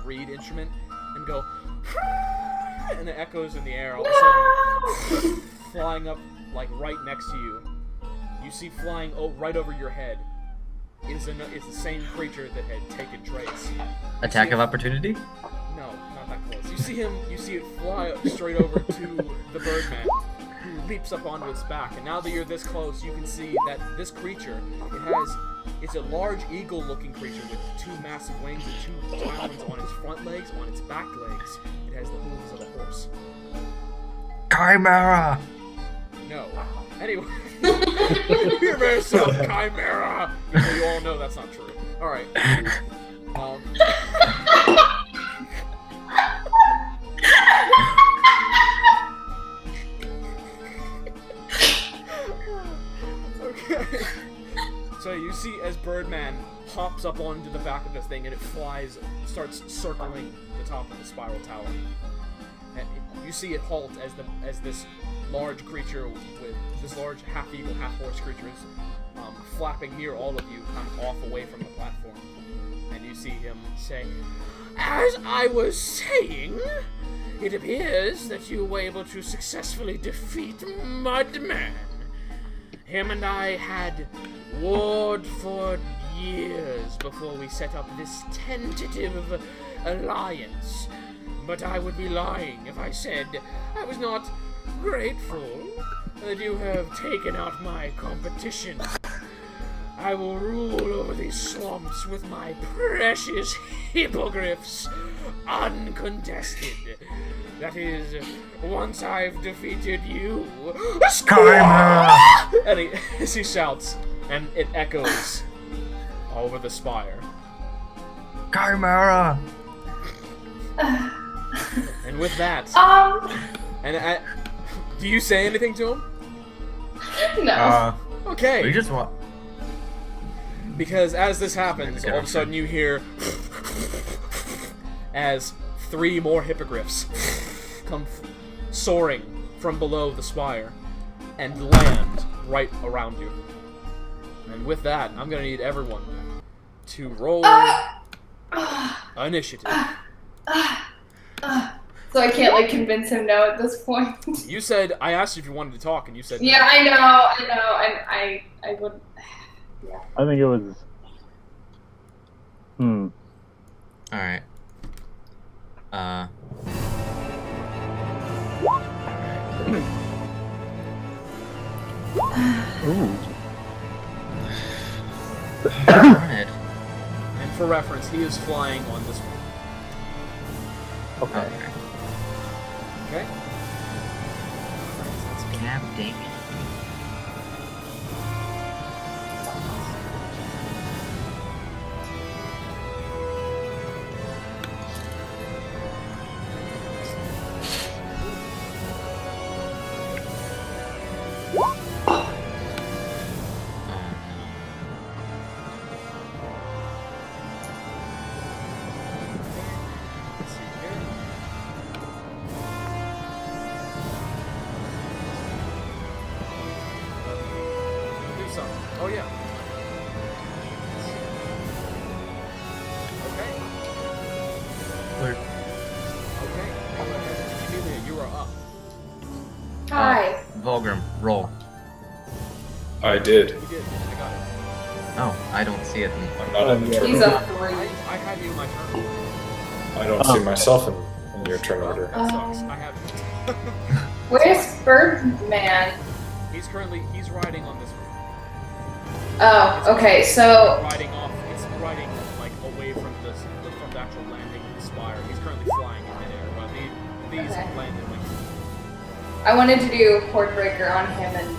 reed instrument and go, and it echoes in the air. All of a sudden, flying up like right next to you, you see flying right over your head is the same creature that had taken Trace. Attack of opportunity? No, not that close. You see it fly straight over to the Birdman, who leaps up onto its back. And now that you're this close, you can see that this creature, it's a large eagle-looking creature with two massive wings and two talons on its front legs. On its back legs, it has the hooves of a horse. Chimera! No. Anyway, you're very so Chimera. You all know that's not true. All right. Okay. So you see as Birdman hops up onto the back of this thing and it starts circling the top of the spiral tower. And you see it halt as this large creature with this large half-eagle, half-horse creature is flapping near all of you, kind of off away from the platform. And you see him say, "As I was saying, it appears that you were able to successfully defeat Mudman. Him and I had warred for years before we set up this tentative alliance. But I would be lying if I said I was not grateful that you have taken out my competition. I will rule over these swamps with my precious hippogriffs, uncontested. That is, once I've defeated you, Chimera! and as he shouts, and it echoes all over the spire. Chimera! And with that, No. do you say anything to him? Okay. We just want. Because as this happens, all of a sudden you hear as 3 more hippogriffs come soaring from below the spire and land right around you. And with that, I'm gonna need everyone to roll initiative. So I can't like convince him no at this point. You said, I asked you if you wanted to talk, and you said Yeah, no. I know, and I would. Yeah. I think it was. Alright. Ooh. Alright. And for reference, he is flying on this one. Okay. Okay? God dang it. Let's see here. We're Okay. Amelia, you are up. Hi. Vulgrim, roll. I did. You did. I got it. Oh, I don't see it. I'm not in the turn He's order. a 3. I have you in my turn. I don't see myself in your turn order. That sucks. I have you. Where's Birdman? He's riding on this. Oh, okay, so Riding off. It's riding like away from the actual landing of the spire. He's currently flying in midair, but these Okay. landed like. I wanted to do Cordbreaker on him, and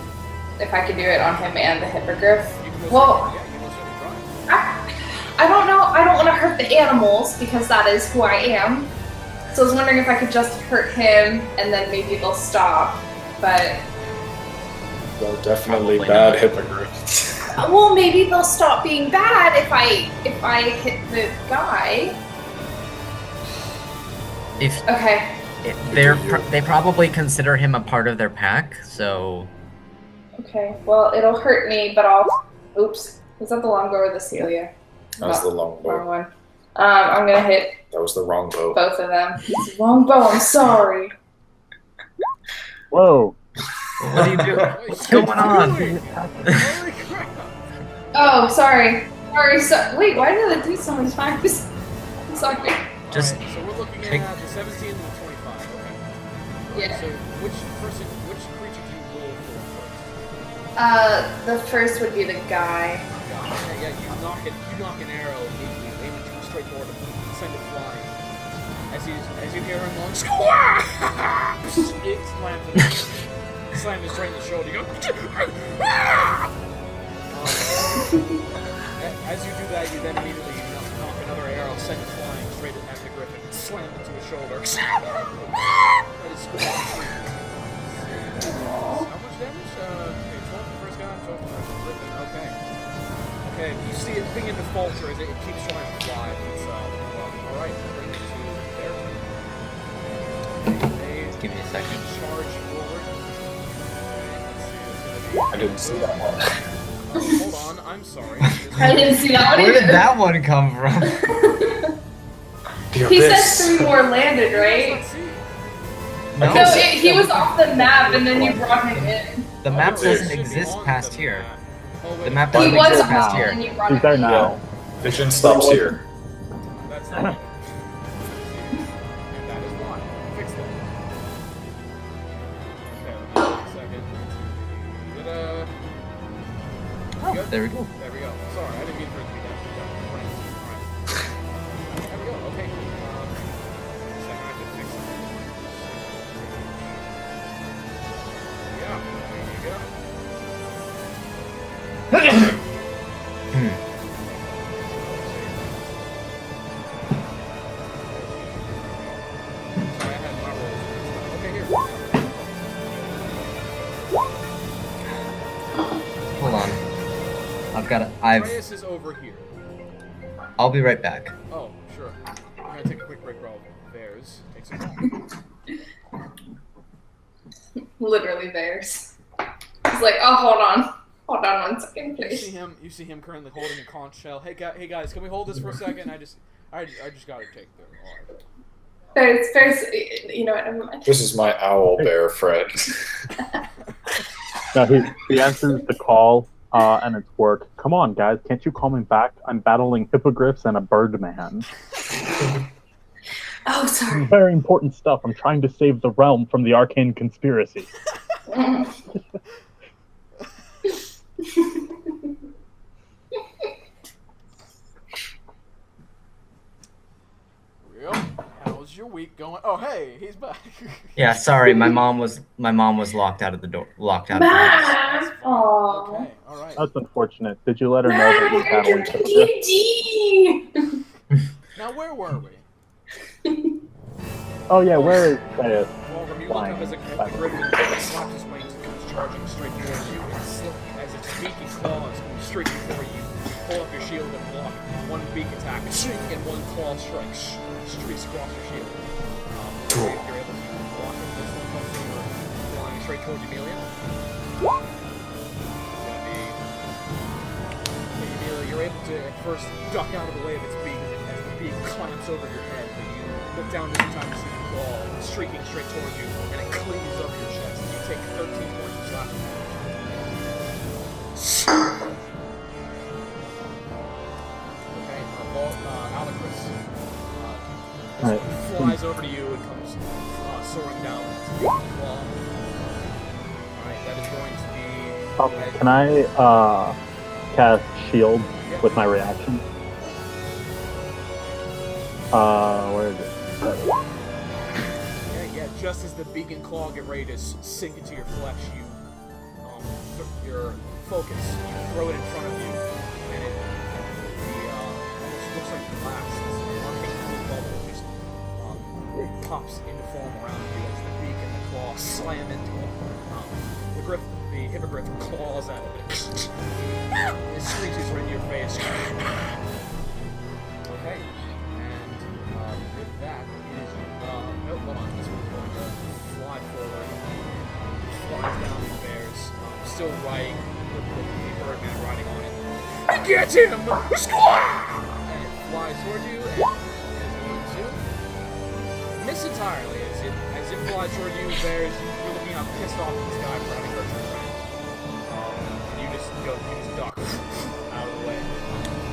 if I could do it on him and the Hippogriff. You can most Well, certainly- yeah, you most certainly try. I don't know. I don't want to hurt the animals because that is who I am. So I was wondering if I could just hurt him and then maybe they'll stop. But Well, definitely Probably bad not. hippogriff. well, maybe they'll stop being bad if I hit the guy. If Okay. they probably consider him a part of their pack, so Okay. Well, it'll hurt me, but I'll. Oops. Was that the longbow or the Celia? That was the Wrong longbow. one. I'm gonna hit That was the wrong bow. both of them. It's the wrong bow. I'm sorry. Whoa. what do you do? What's going on? Holy crap! Oh, sorry. Sorry. Wait. Why did I do so many times? I'm sorry. Just Alright, so we're looking take- at the 17 and the 25. Okay. Yeah. So which creature do you roll for first? The first would be the guy. Yeah, you knock an arrow immediately, aim it straight toward him, send it flying. As you hear him going, it slams it straight in the shoulder. You go, as you do that, you then immediately knock another arrow, send it flying straight at the griffin, slam it to his shoulder. That is squeezing. How much damage? Okay, 12 for the first guy, 12 for the griffin. Okay. Okay, you see it begin to falter as it keeps trying to fly. It's, alright, bring it to their turn. They give me a second. charge forward. Let's see, it's gonna I didn't see that one. be... Hold on, I'm sorry. I didn't see that one Where did either. that one come from? The He said abyss. 3 more landed, right? Let's see. No, No, he was off the map and then you brought him in. the map Oh, doesn't Should be exist on past the here. map. Oh, wait. The map He doesn't was exist off past and here. then you brought He's him there in. now. Vision stops here. That's not it. And that is why. Fix that. Okay, let me take a second. Ta-da. Oh, Good? there we go. There we go. Sorry, I didn't mean for it to be that. Right. Alright. There we go. Okay. Second, I can fix it. Yeah. There you go. Sorry, I had my rolls. Okay, here. Hold on. Reyes is over here. I'll be right back. Oh, sure. I'm gonna take a quick break while Bears takes a call. Literally bears. He's like, oh, hold on 1 second, please. You see him currently holding a conch shell. Hey guys, can we hold this for a second? I just gotta take the. Alright. Bears, you know what, never mind. This is my owl bear friend. No, he answers the call, and it's work. Come on, guys, can't you call me back? I'm battling hippogriffs and a birdman. Oh, sorry. Very important stuff. I'm trying to save the realm from the arcane conspiracy. Real? How's your week going? Oh, hey, he's back. Yeah, sorry, my mom was locked out of the door. Locked out of the house. Matt! Aww. Okay, alright. That's unfortunate. Did you let her know that Matt, you're I heard you're battling doing hippogriffs? D&D! Now, where were we? Oh yeah, where is Reyes? Well, you look up as the griffin slaps his wings and comes charging straight towards you, and as its beaky claws come straight before you, pull up your shield and block. One beak attack, and one claw strike streaks across your shield. If you're able to block it, this one comes over, flying straight towards Amelia. It's gonna be... Okay, Amelia, you're able to at first duck out of the way of its beak as the being clamps over your head, but you look down just in time to see the claw streaking straight towards you, and it cleaves up your chest. You take 13 points of slashing damage. Okay, Alecris Alright. flies over to you and comes soaring down with its big claw. Alright, that is going to be... Can I cast shield with my reaction? Where is it? Yeah, just as the beacon claw get ready to sink into your flesh, you, your focus, you throw it in front of you, and it almost looks like glass, this arcane blue bubble just pops into form around you as the beak and the claw slam into it. The hippogriff claws at it, it screeches right in your face. Okay. With that, it is, no, hold on, this one's going to fly forward, flies down the bears, still riding, with the birdman riding on it. Get him! Squaw! And it flies towards you, and is going to miss entirely, as it flies toward you, bears, you're looking out pissed off at this guy for having hurt your friend. You just duck out of the way,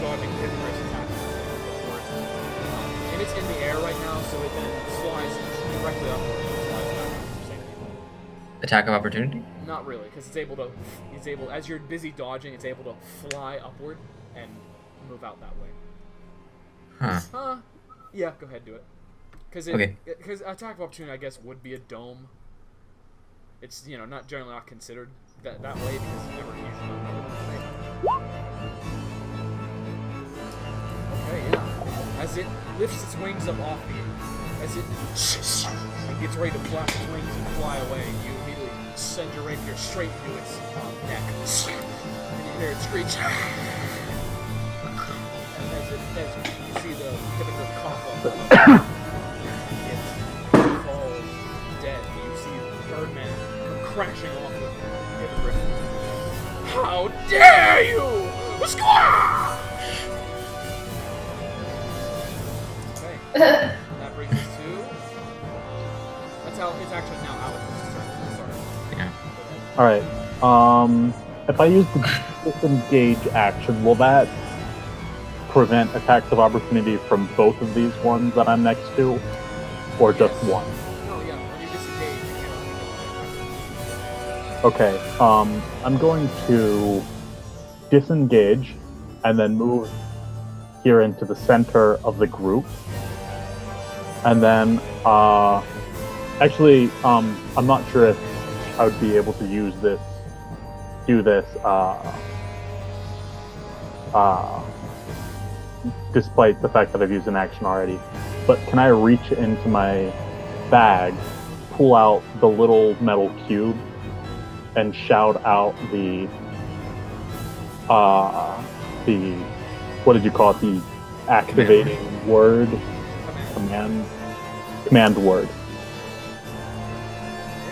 dodging hippogriff's attack. And it's in the air right now, so it then flies directly upward and flies back. Attack of opportunity? Not really, because it's able, as you're busy dodging, it's able to fly upward and move out that way. Huh. Yeah, go ahead, do it. Because attack of opportunity, I guess, would be a dome. It's, not generally not considered that way because it's never usually Okay, yeah. As it lifts its wings up off you, as it gets ready to flap its wings and fly away, you immediately send your rapier straight into its neck. And you hear it screech. And as you see the hippogriff cough up, it falls dead. You see the birdman come crashing off the hippogriff. How dare you! Squaw! That brings us to... That's how it's actually now Alec's turn. Sorry. Yeah. Alright. If I use the disengage action, will that prevent attacks of opportunity from both of these ones that I'm next to? Or just one? No, yeah. When you disengage, you can't. Okay. I'm going to disengage and then move here into the center of the group. And then, actually, I'm not sure if I would be able to do this, despite the fact that I've used an action already. But can I reach into my bag, pull out the little metal cube, and shout out the what did you call it? The activating word? Command word.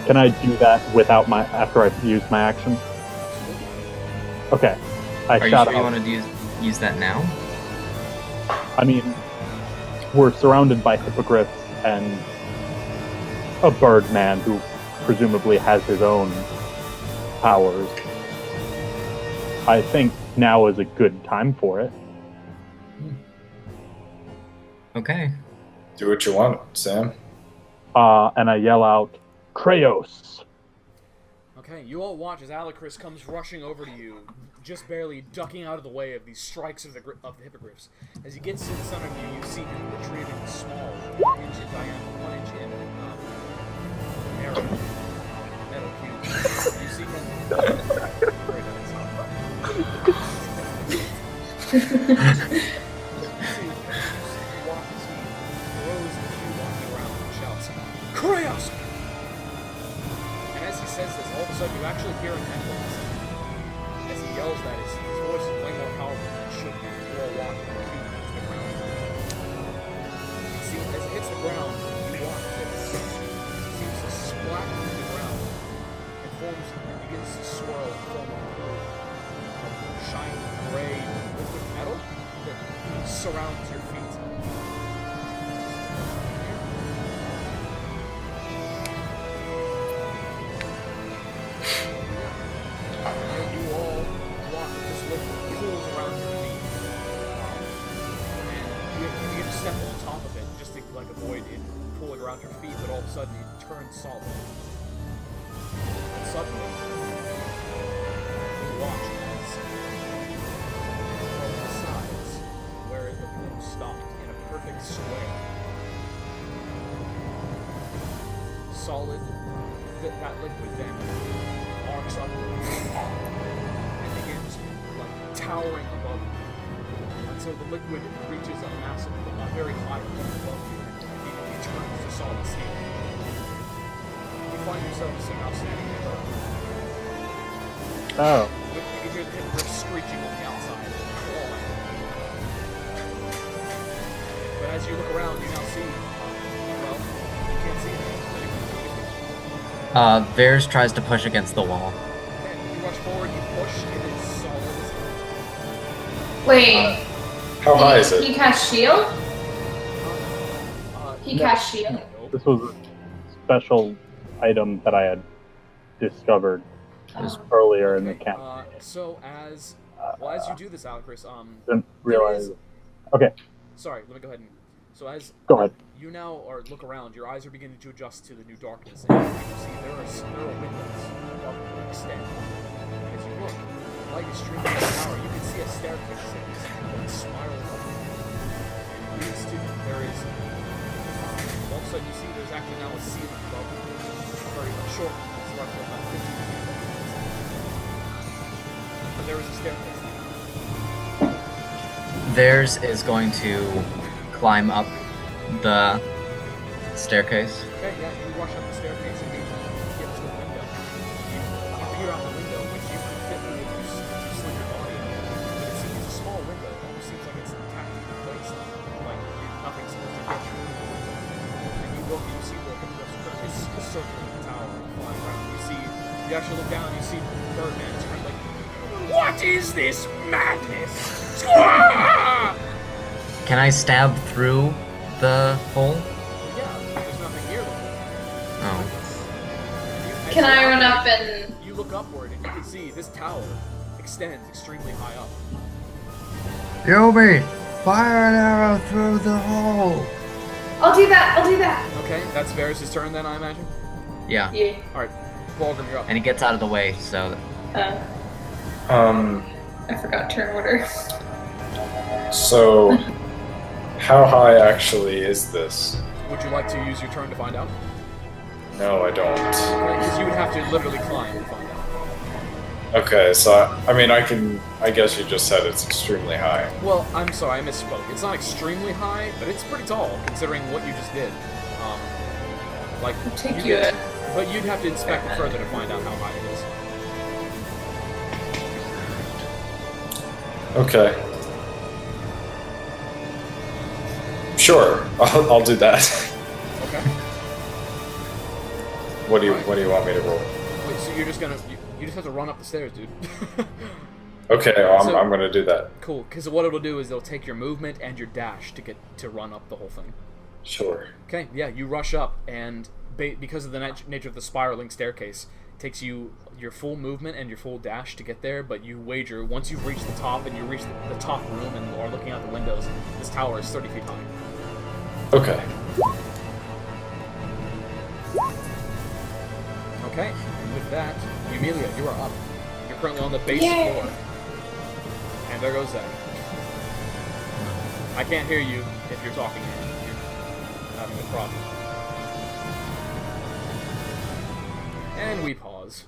Can I do that after I've used my action? Okay. Are you sure you want to use that now? I mean, we're surrounded by hippogriffs and a birdman who presumably has his own powers. I think now is a good time for it. Okay. Do what you want, Sam. And I yell out, Kraos! Okay, you all watch as Alecris comes rushing over to you, just barely ducking out of the way of these strikes of the hippogriffs. As he gets to the center of you, you see him retrieving a small, 1 inch in diameter, 1 inch in arrow, metal cube. You see him. Kraos! And as he says this, all of a sudden you actually hear an echo. As he yells that, his voice is way more powerful than it should be. You all watch as the cube hits the ground. See, as it hits the ground, you watch as it seems to splat into the ground and forms and begins to swirl and form a pool of shiny gray liquid metal that surrounds your feet. You all walk this liquid pools around your feet. And you begin to step on top of it just to like avoid it pulling around your feet, but all of a sudden it turns solid. And suddenly, you watch as from the sides, where the pool stopped in a perfect square, solid, that liquid then arcs upwards and begins like towering above you. Until the liquid reaches a massive, a very high point above you and immediately turns to solid steel. You find yourself somehow standing there. Oh. You hear the hippo screeching on the outside, clawing. But as you look around, you now see, well, you can't see anything. Varys tries to push against the wall. Okay, you rush forward, you push, it is solid. Wait. How high is He it? cast shield? He No. cast shield. Nope. This was a special item that I had discovered just earlier in the Okay, camp. so as you do this, Alacris, Didn't realize. there Okay, sorry, let me go ahead and. So as go ahead. you now look around, your eyes are beginning to adjust to the new darkness, and you can see there are windows above you extend. And as you look, the light is streaming from the tower. You can see a staircase that spirals up. And leads to there is. All of a sudden, you see there's actually now a ceiling above you. Very short, it's roughly about 15 feet long. But there is a staircase there. Varys is going to climb up the staircase. Okay, yeah, you rush up the staircase and you get to a window. You peer out the window, which you can fit through if you sling your body. But it's a small window. It almost seems like it's tactically placed. Like nothing's supposed to get through. And you look and you see the is circling the tower and flying around. You actually look down and you see Birdman. It's kind of like, what is this madness? Squaw! Can I stab through the hole? Yeah, there's nothing near the hole. Oh. Can I run up and... You look upward and you can see this tower extends extremely high up. Yobi, fire an arrow through the hole. I'll do that. Okay, that's Varys' turn then, I imagine. Yeah, Yeah. Alright, Vulgrim, you're up. and he gets out of the way, so I forgot turn order. So, how high actually is this? Would you like to use your turn to find out? No, I don't. Because you would have to literally climb to find out. Okay, so I guess you just said it's extremely high. Well, I'm sorry, I misspoke. It's not extremely high, but it's pretty tall, considering what you just did. Take you it. But you'd have to inspect it further to find out how high it is. Okay. Sure, I'll do that. Okay. What do you want me to roll? Wait, so you're just gonna... You just have to run up the stairs, dude. Okay, well, So- I'm gonna do that. Cool, because what it'll do is it'll take your movement and your dash to run up the whole thing. Sure. Okay, yeah, you rush up, and because of the nature of the spiraling staircase, it takes you your full movement and your full dash to get there, but you wager, once you've reached the top and you reach the top room and are looking out the windows, this tower is 30 feet high. Okay. Okay, and with that, Emilia, you are up. You're currently on the base Yay. floor. And there goes that. I can't hear you if you're talking. You're having a problem. And we pause.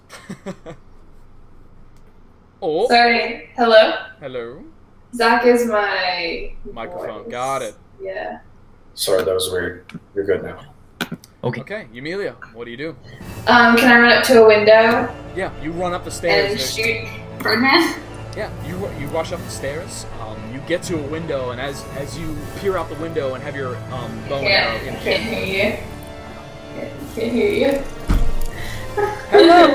Oh, Sorry. Hello? hello. Zach is my... Microphone. voice. Got it. Yeah. Sorry, that was weird. You're good now. okay. Okay, Emilia, what do you do? Can I run up to a window Yeah, you run up the stairs. and There's- shoot Birdman? Yeah, you rush up the stairs. You get to a window, and as you peer out the window and have your bow and arrow in Can't hear you. Can't hear you. Hello.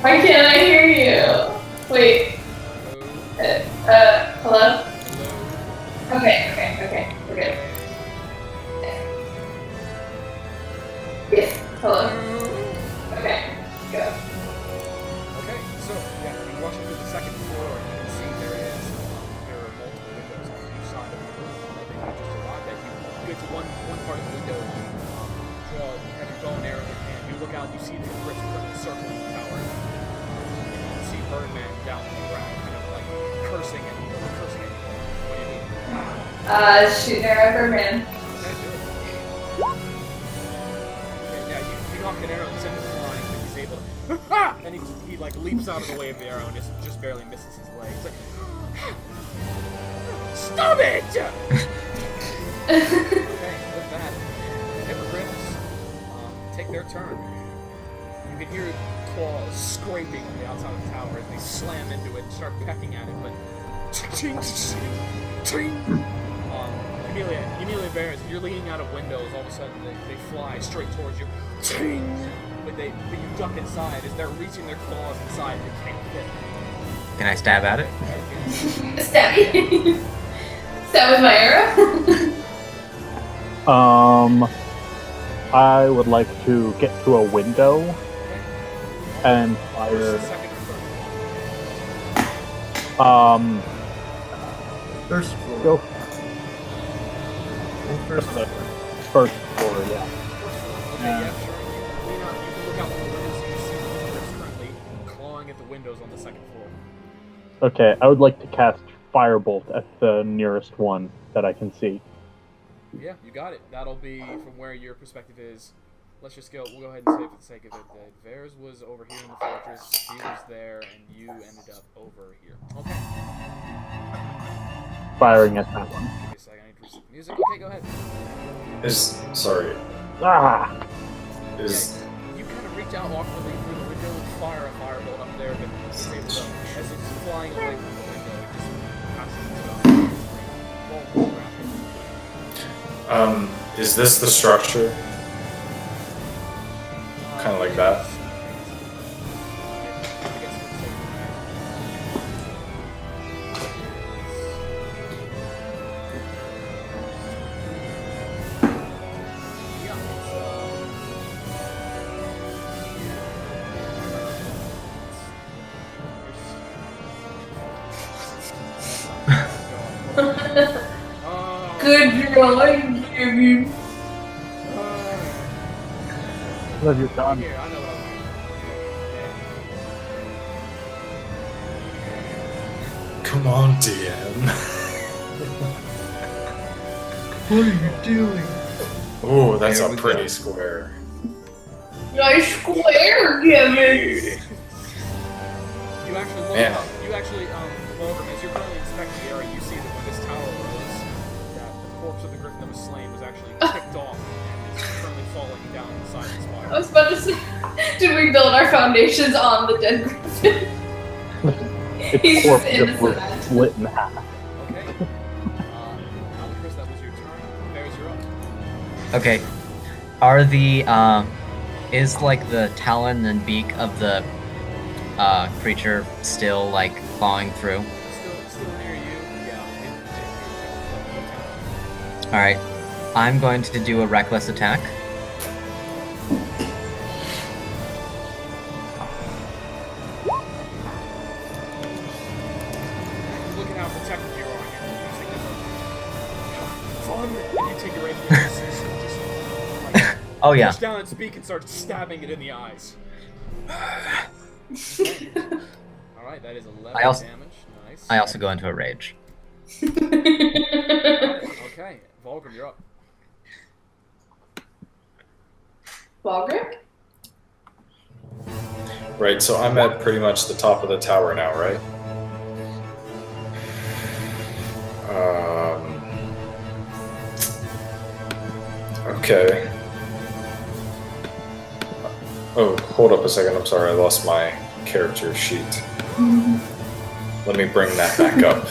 Why can't I hear you? Wait. Hello. Hello? Hello. Okay. We're good. Yeah. Hello. Okay. Go. Okay, so yeah, you rush into the second floor and you can see there are multiple windows on each side of the room. I think you just arrived at. You get to one part of the window, draw have your bow and arrow in hand. You look out, you see the Griffin currently circling the tower. You see Birdman down on the ground, kind of like cursing at you. What do you do? Shoot an arrow for man. Okay, do it. Okay, yeah, you knock an arrow and send it flying, but he's able to. And he like leaps out of the way of the arrow and just barely misses his leg. It's like, stop it! Okay, with that, hippogriffs take their turn. You can hear claws scraping on the outside of the tower as they slam into it and start pecking at it, but ching, ching. Emilia Bears, you're leaning out of windows, all of a sudden they fly straight towards you. Ching! But you duck inside as they're reaching their claws inside and they can't fit. Can I stab at it? Stab me. Stab with my arrow. I would like to get to a window and fire. First floor. Go First floor. first floor, yeah. Okay, yeah, sure. You lean out, you can look out the windows and you see the griffs currently clawing at the windows on the second floor. Okay, I would like to cast Firebolt at the nearest one that I can see. Yeah, you got it. That'll be from where your perspective is. We'll go ahead and say for the sake of it that Vares was over here in the fortress, he was there, and you ended up over here. Okay. Firing at that one. Give me a second, I need to reset the music. Okay, go ahead. Ah! You kind of reach out awkwardly through the window and fire a firebolt up there, but it's able to, as it's flying away from the window, it just passes it up. Is this the structure? Kind of like that. Good drawing, Jimmy. What have you done? Here, I know what I'm doing. Come on, DM. What are you doing? Oh, that's There a we pretty go. square. Nice square, Jimmy. You actually look Man. up. You actually, Vulgar, as you're currently inspecting the area, you see that when this tower rose, that the corpse of the griffin that was slain was actually kicked off and is currently falling down the side of the I spire. was about to say, did we build our foundations on the dead griffin? Its He's corpse just just was innocent. split in half. Okay. Chris, that was your turn. Bears, you're up. Okay. Are the is like the talon and beak of the creature still like clawing through? Still near you. Yeah. All right. I'm going to do a reckless attack. Look at how protected you are. You're using it for fun. And you take your rapier and just like, Oh yeah. push down its beak and start stabbing it in the eyes. Alright, that is 11 I also- damage. Nice. I also go into a rage. Okay, Volgrim, you're up. Balgrick? Right, so I'm at pretty much the top of the tower now, right? Okay. Oh, hold up a second. I'm sorry, I lost my character sheet. Let me bring that back up.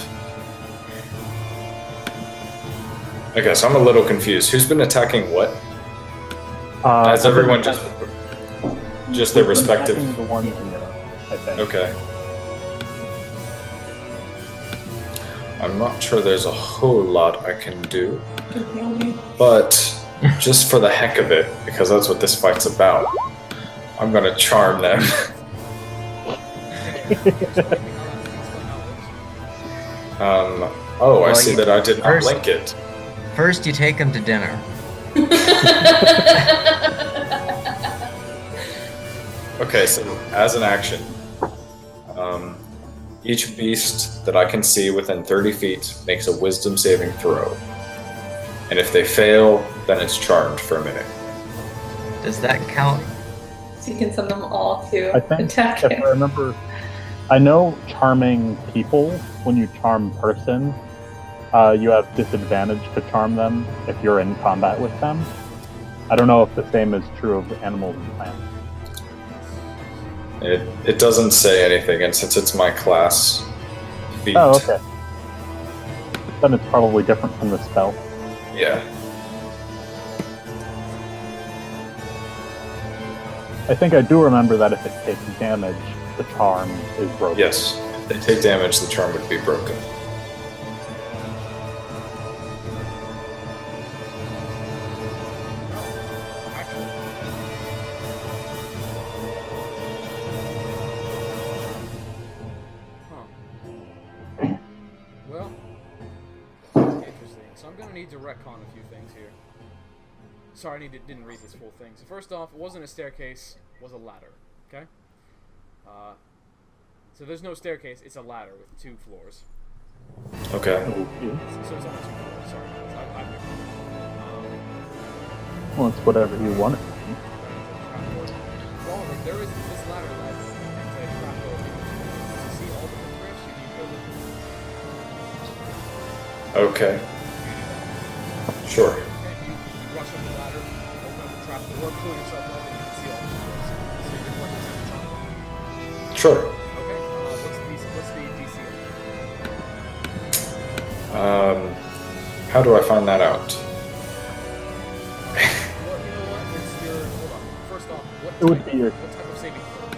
Okay, so I'm a little confused. Who's been attacking what? Has everyone just their We've been respective? attacking the ones in there, I think. Okay. I'm not sure there's a whole lot I can do. But just for the heck of it, because that's what this fight's about, I'm gonna charm them. I Well, see that I did not first- link it. First, you take him to dinner. Okay, so as an action, each beast that I can see within 30 feet makes a wisdom saving throw. And if they fail, then it's charmed for a minute. Does that count? So you can send them all to I think, attack if him. I remember, I know charming people, when you charm person, you have disadvantage to charm them if you're in combat with them. I don't know if the same is true of animals and plants. It doesn't say anything, and since it's my class feat, Oh, okay. Then it's probably different from the spell. yeah. I think I do remember that if it takes damage, the charm is broken. Yes, if they take damage, the charm would be broken. Well, interesting. So I'm gonna need to retcon a few things here. Sorry, didn't read this full thing. So first off, it wasn't a staircase, it was a ladder. Okay. So there's no staircase; it's a ladder with 2 floors. Okay. Okay. So it's only 2 floors. Sorry, Well, it's whatever you want it to be. However, there is this ladder that's anti-trapdoor. To see all the riffs, you need to Okay. Sure. you rush up the ladder, open up the trapdoor, pull yourself up, and you can see all the riffs. So you can like attempt to Sure. Okay. What's the DC? How do I find that out? Well, you know what? It's your. Hold on. First off, It would be your- what type of saving throw?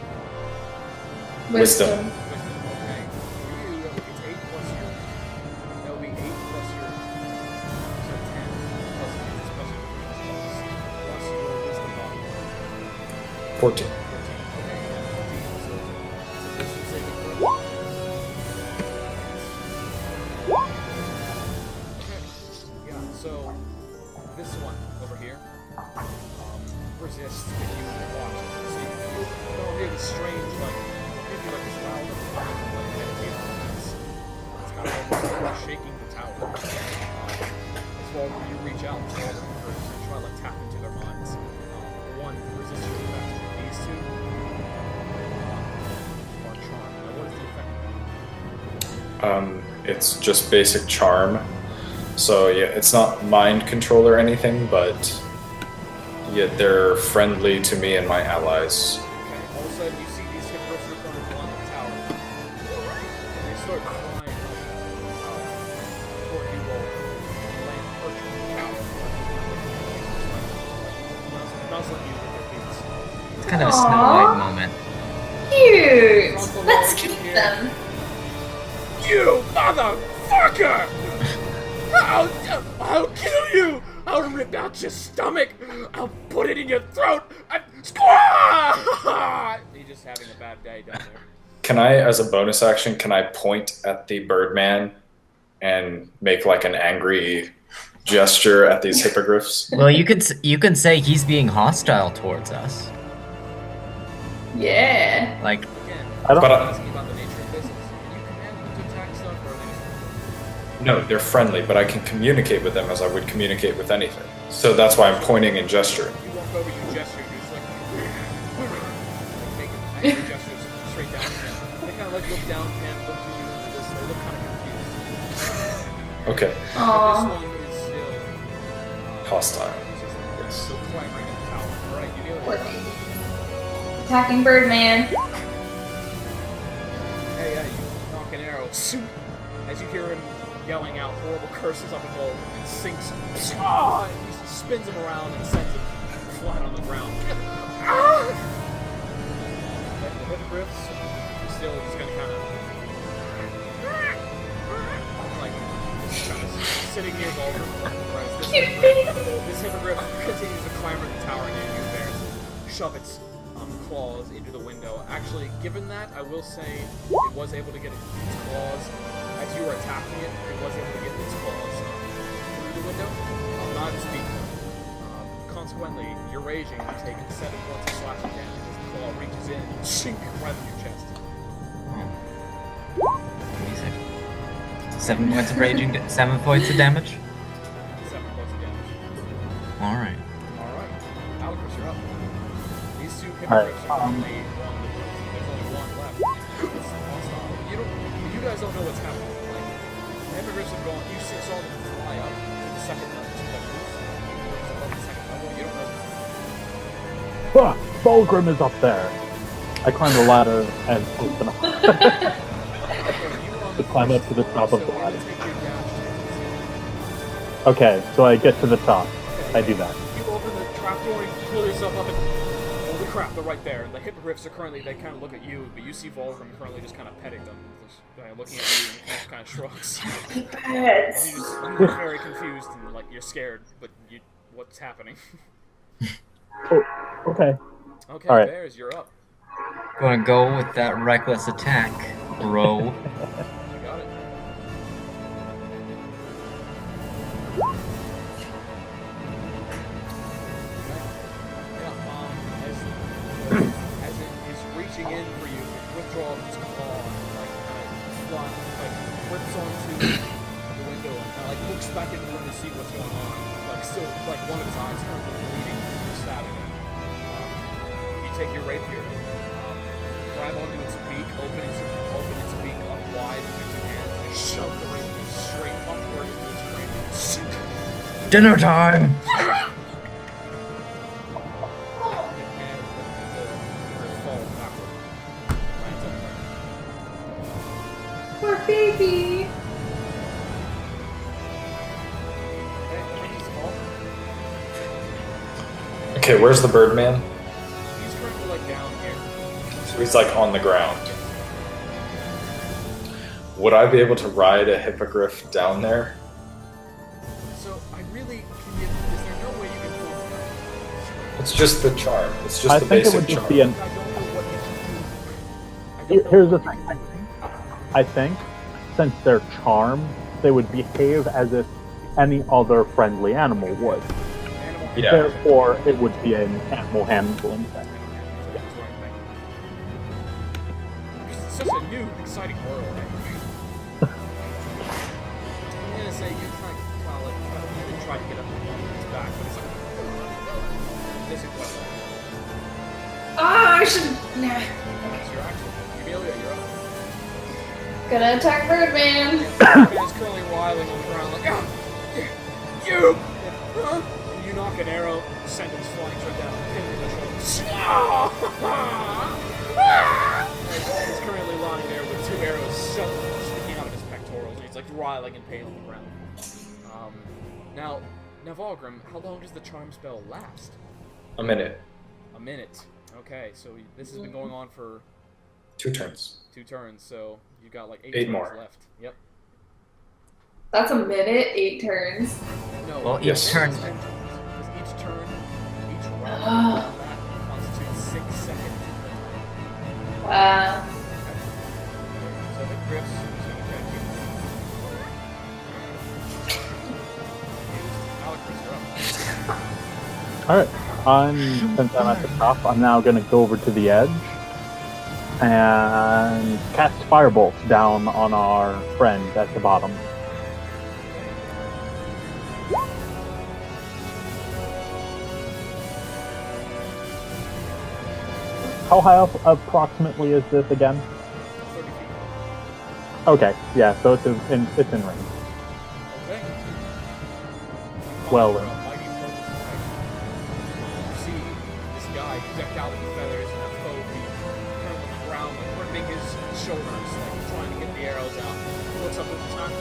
Wisdom. Wisdom. Okay. For you, it's 8 plus your. That would be 8 plus your. So 10 plus your plus your wisdom body. 14. 14. Okay. Yeah, 14. So it's a wisdom saving throw. Okay. Yeah. So this one over here. Resist if you watch it. So you don't hear the strange, like, maybe like this loud, like meditative noise. It's kind of almost shaking the tower. As well, when you reach out to all the members and try to like tap into their minds. One resist your effect. These two are charmed. Now, what is the effect? It's just basic charm. So yeah, it's not mind control or anything, but yet they're friendly to me and my allies. Okay, all of a sudden you see these hippogriffs are coming along the tower. And they start flying toward you all. Land perched on the tower. Nuzzling you with their beaks. It's kind of a Aw. Snow White moment. Cute! Let's keep them. You motherfucker! I'll kill you! I'll rip out your stomach! I'll put it in your throat! Squaw! He's just having a bad day down there. Can I, as a bonus action, can I point at the Birdman and make like an angry gesture at these hippogriffs? Well, you can say he's being hostile towards us. Yeah. Like, Again, I don't. But I'm asking about the nature of business. Can you command them to attack stuff, or are they just... No, they're friendly, but I can communicate with them as I would communicate with anything. So that's why I'm pointing and gesturing. You walk over, you gesture, you're just like making angry gestures straight down at him. They kind of like look down and look to you and this. They look kind of confused. Okay. This Aww. one is still Hostile. he's just Yes. still clambering in the tower. All right, you deal Poor with it. thing. Attacking Birdman. Hey, you knock an arrow. Shoot! As you hear him yelling out horrible curses up above, and sinks. Ah! And he spins him around and sends him flat on the ground. Ah! And the hippogriffs still just gonna kind of like kind of sitting near Vulcan. Whereas Cute baby. this hippogriff continues to clamber the tower near you, Bears. Shove its claws into the window. Actually, given that, I will say it was able to get its claws, as you were attacking it, it was able to get its claws through the window. Not its beak. Consequently, you're raging, you take 7 points of slashing damage as the claw reaches in and sink right in your chest. Amazing. 7 points of raging, 7 points of damage. 7 points of damage. Alright. Alright. Alacrus, you're up. These two Alright, hippogriffs are currently on the place. There's only one left. It's hostile. You guys don't know what's happening. Like, the hippogriffs have gone, saw them fly up to the second level, to the roof. Above the second level. You don't know. Ah, Fulgrim is up there. I climb the ladder and open up. To climb up to the top of the ladder. Okay, so I get to the top. I do that. You open the trapdoor and pull yourself up and holy crap, they're right there. The hippogriffs are currently, they kind of look at you, but you see Vulgrim currently just kind of petting them, just looking at you and kind of shrugs. Pets. You're very confused and like you're scared, but what's happening? Oh, okay. Okay, All right. Bears, you're up. Gonna go with that reckless attack, bro. You got it. As it is reaching in for you, withdraw its claw, like grips onto the window and kind of like looks back into the room to see what's going on. Like still, like one of its eyes currently bleeding, stabbing it. You take your rapier, grab onto its beak, open its beak up wide with your two hands, and shove the rapier straight upward into its cranium. Dinner time! Poor baby. Okay, where's the Birdman? He's currently like down here. So he's like on the ground. Would I be able to ride a hippogriff down there? So I really is there no way you can pull it down? It's just the charm. It's just I the think it basic would just charm. be an. I don't know what you can do. I don't know Here's the what thing. you can do. I think since they're charmed, they would behave as if any other friendly animal would. Animal Yeah. Therefore, it would be an animal handling thing. It's such a new, exciting world. I'm gonna say you kind of like try to get up on its back, but it's like this is what Ah, I should. Nah. it's your action. Emilia, you're up. Gonna attack Birdman. Birdman's currently writhing on the ground like, ah, you! Huh? You knock an arrow, send it flying straight down, pin in the shoulder. He's currently lying there with 2 arrows sticking out of his pectorals, and he's like writhing in pain on the ground. Now, Vulgrim, how long does the charm spell last? A minute. A minute. Okay, so this has been going on for 2 turns. 2 turns, so you've got like 8 8 turns more. left. Yep. That's a minute, 8 turns. No, Well, each Yes. turn. Because each turn, each round Ah. that constitutes 6 seconds. Wow. So the grips, so you can keep. Alacrus, you're up. Alright, since I'm at the top, I'm now going to go over to the edge and cast Firebolt down on our friend at the bottom. How high up approximately is this again? 30 feet. Okay, yeah, so it's in range. Okay. Well, You're a mighty purple flag. You see this guy decked out in feathers and a bow curled on the ground, like ripping his shoulders, like trying to get the arrows out. Looks up at the time.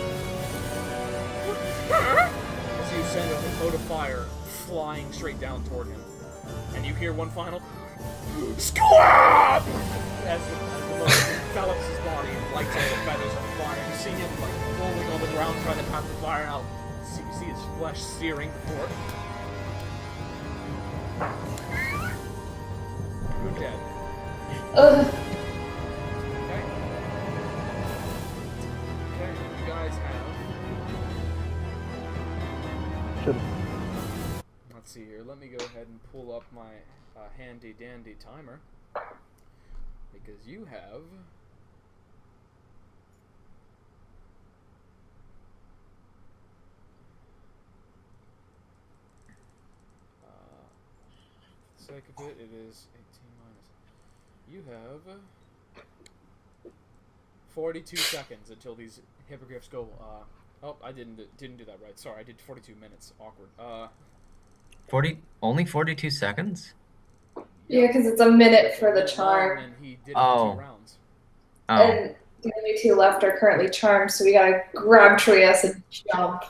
As you send a bolt of fire flying straight down toward him. And you hear one final squawk as the envelops his body and lights all the feathers on fire. You see him like rolling on the ground trying to pat the fire out. You see his flesh searing the floor. You're dead. Ugh. Okay. Okay, you guys have. Should Let's see here. Let me go ahead and pull up my handy dandy timer. Because you have. For the sake of it, it is 18 minus. You have 42 seconds until these hippogriffs go. Oh, I didn't do that right. Sorry, I did 42 minutes. Awkward. 42 seconds? Yeah, because it's a minute for the charm. And he did it Oh. in 2 rounds. Oh. And the only two left are currently charmed, so we gotta grab Trias and jump.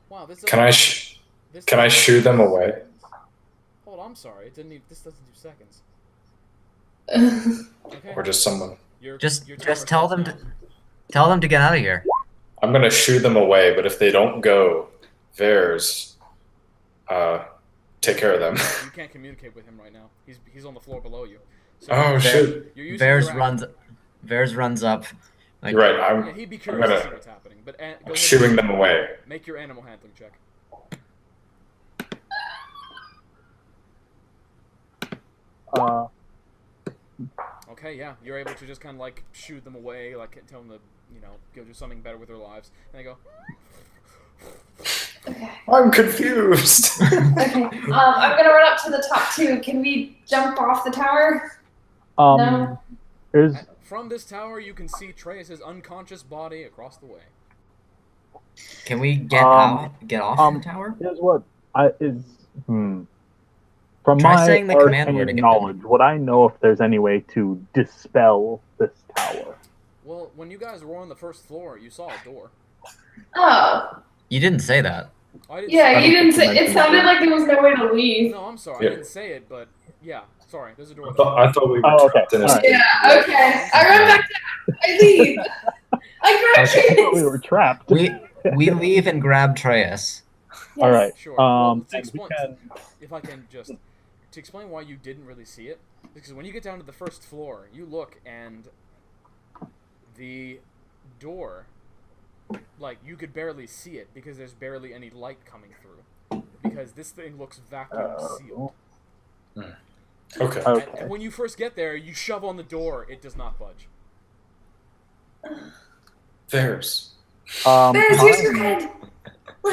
Wow, this Can I can I shoo them away? Hold on, I'm sorry. It didn't. This doesn't do seconds. Okay. Or just someone? Your Just timer tell them starts to get out of here. I'm gonna shoo them away, but if they don't go, Vers, take care of them. now. You can't communicate with him right now. He's on the floor below you. So Oh shit! You're using Vers your runs up. Like, You're right. Yeah, he'd be curious to see what's happening. But go I'm ahead shooing and them away. Make your animal handling check. Okay, yeah, you're able to just kind of like shoot them away, like tell them to, go do something better with their lives, and they go. Okay. I'm confused. Okay. I'm gonna run up to the top two. Can we jump off the tower? No. There's From this tower, you can see Treyas's unconscious body across the way. Can we get off the tower? here's what I is from Try my saying the command word arcane again. knowledge, would I know if there's any way to dispel this tower? Well, when you guys were on the first floor, you saw a door. Oh. You didn't say that. I didn't Yeah, say you don't didn't think say. you It sounded like there was no way to leave. No, I'm sorry, Yeah. I didn't say it, but yeah, sorry, there's a door. I thought we were Oh, okay. trapped in a Alright. Yeah. Okay. I run back down. I leave. I grab Okay. I thought we Trias. were trapped. We leave and grab Treyas. All right. Sure. Well, to And we explain, can- if I can just to explain why you didn't really see it, because when you get down to the first floor, you look and the door, like you could barely see it because there's barely any light coming through, because this thing looks vacuum sealed. Okay. Okay. And when you first get there, you shove on the door, it does not budge. Vers. There's your head.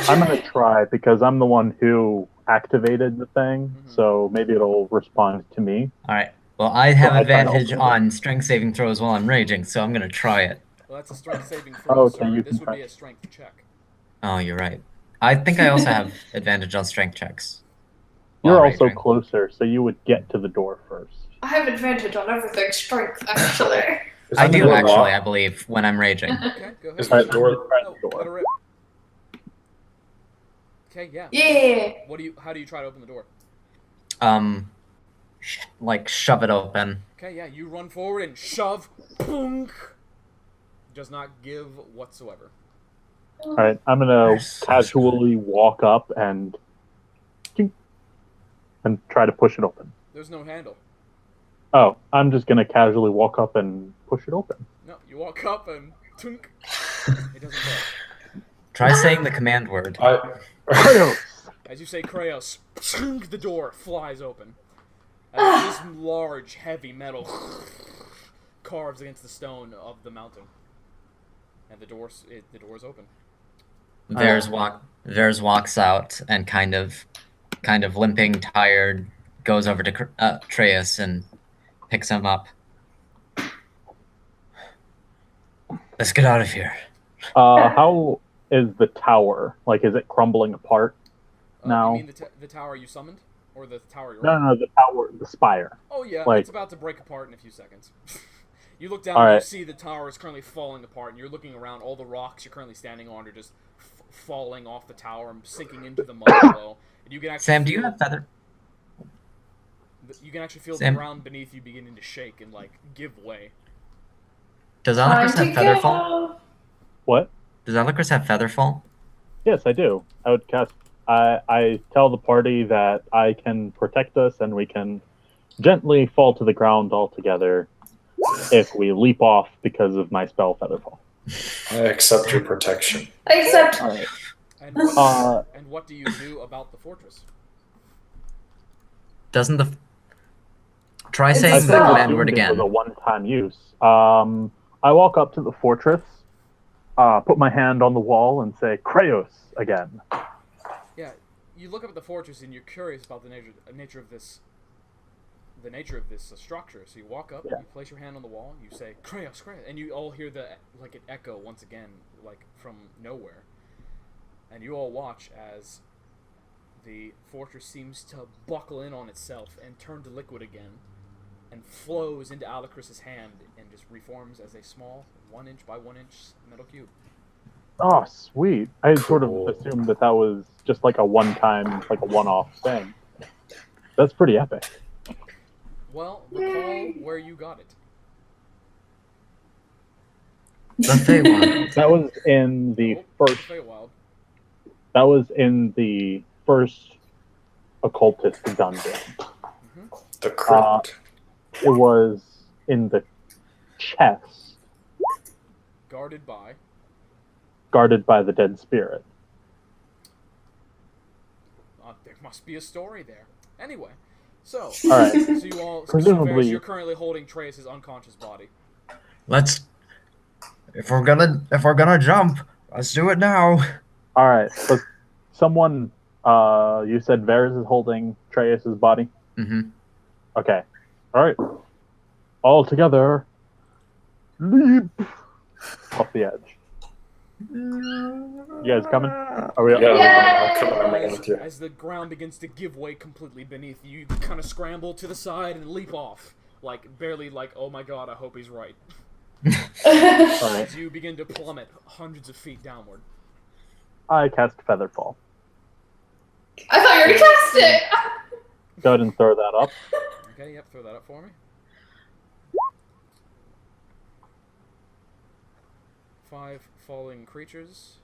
I'm gonna try because I'm the one who activated the thing, Mhm. so maybe it'll respond to me. All right. Well, I have Well, I can't advantage open it. on strength saving throws while I'm raging, so I'm gonna try it. Well, that's a strength saving throw, Okay, sir. you This can would be try. a strength check. Oh, you're right. I think I also have advantage on strength checks. You're while also raging. closer, so you would get to the door first. I have advantage on everything. Strength, actually. Is I that do door actually, locked? I believe, when I'm raging. Okay, go ahead. Is that door? Oh, let her rip. Okay, yeah. Yeah. How do you try to open the door? Like shove it open. Okay, yeah, you run forward and shove. Punk. Does not give whatsoever. All right, I'm gonna You're so casually walk up and try to push it open. There's no handle. Oh, I'm just gonna casually walk up and push it open. No, you walk up and tunk. It doesn't go. Try saying the command word. As you say Kraos, tunk, the door flies open. As this large, heavy metal carves against the stone of the mountain. And the door's open. Vers walks out and kind of limping, tired, goes over to Treyas and picks him up. Let's get out of here. How is the tower? Like, is it crumbling apart? No. You mean the tower you summoned? Or the tower you're No, on? no, the tower, the spire. Oh yeah, Like- it's about to break apart in a few seconds. You look down All and you right. see the tower is currently falling apart, and you're looking around. All the rocks you're currently standing on are just falling off the tower and sinking into the mud below. And you can actually Sam, do you feel- have feather? You can actually feel Sam? the ground beneath you beginning to shake and like give way. Does Time Alucard to have Featherfall? go. What? Does Alucard have Featherfall? Yes, I do. I would cast. I tell the party that I can protect us and we can gently fall to the ground altogether if we leap off because of my spell Featherfall. I accept your protection. Except All right. And what do you do about the fortress? Doesn't the... Try It's saying a the spell. command word It was again. a one-time use. I walk up to the fortress, put my hand on the wall, and say "Kraos" again. Yeah, you look up at the fortress and you're curious about the nature of this structure. So you walk up, Yeah. you place your hand on the wall, you say "Kraos, Kraos," and you all hear it echo once again, like from nowhere. And you all watch as the fortress seems to buckle in on itself and turn to liquid again, and flows into Alucard's hand and just reforms as a small 1 inch by 1 inch metal cube. Oh, sweet! I had sort of Cool. assumed that was just like a one-time, like a one-off thing. That's pretty epic. Well, recall where you got it. The Feywild. That was in the first. Feywild. That was in the first occultist dungeon. The crypt. It was in the chest, Guarded by. guarded by the dead spirit. There must be a story there. Anyway, so All right. so you all Presumably- you're currently holding Trace's unconscious body. Let's... If we're gonna jump, let's do it now. All right. So someone, you said Varys is holding Treus's body. Mm-hmm. Okay. All right. All together. Leap off the edge. You guys coming? Are we? Yeah, I'm coming with you. As the ground begins to give way completely beneath you, you kind of scramble to the side and leap off, like barely like, oh my god, I hope he's right. All right. As you begin to plummet hundreds of feet downward. I cast Featherfall. I thought you already cast it. Go ahead and throw that up. Okay, yep, throw that up for me. 5 falling creatures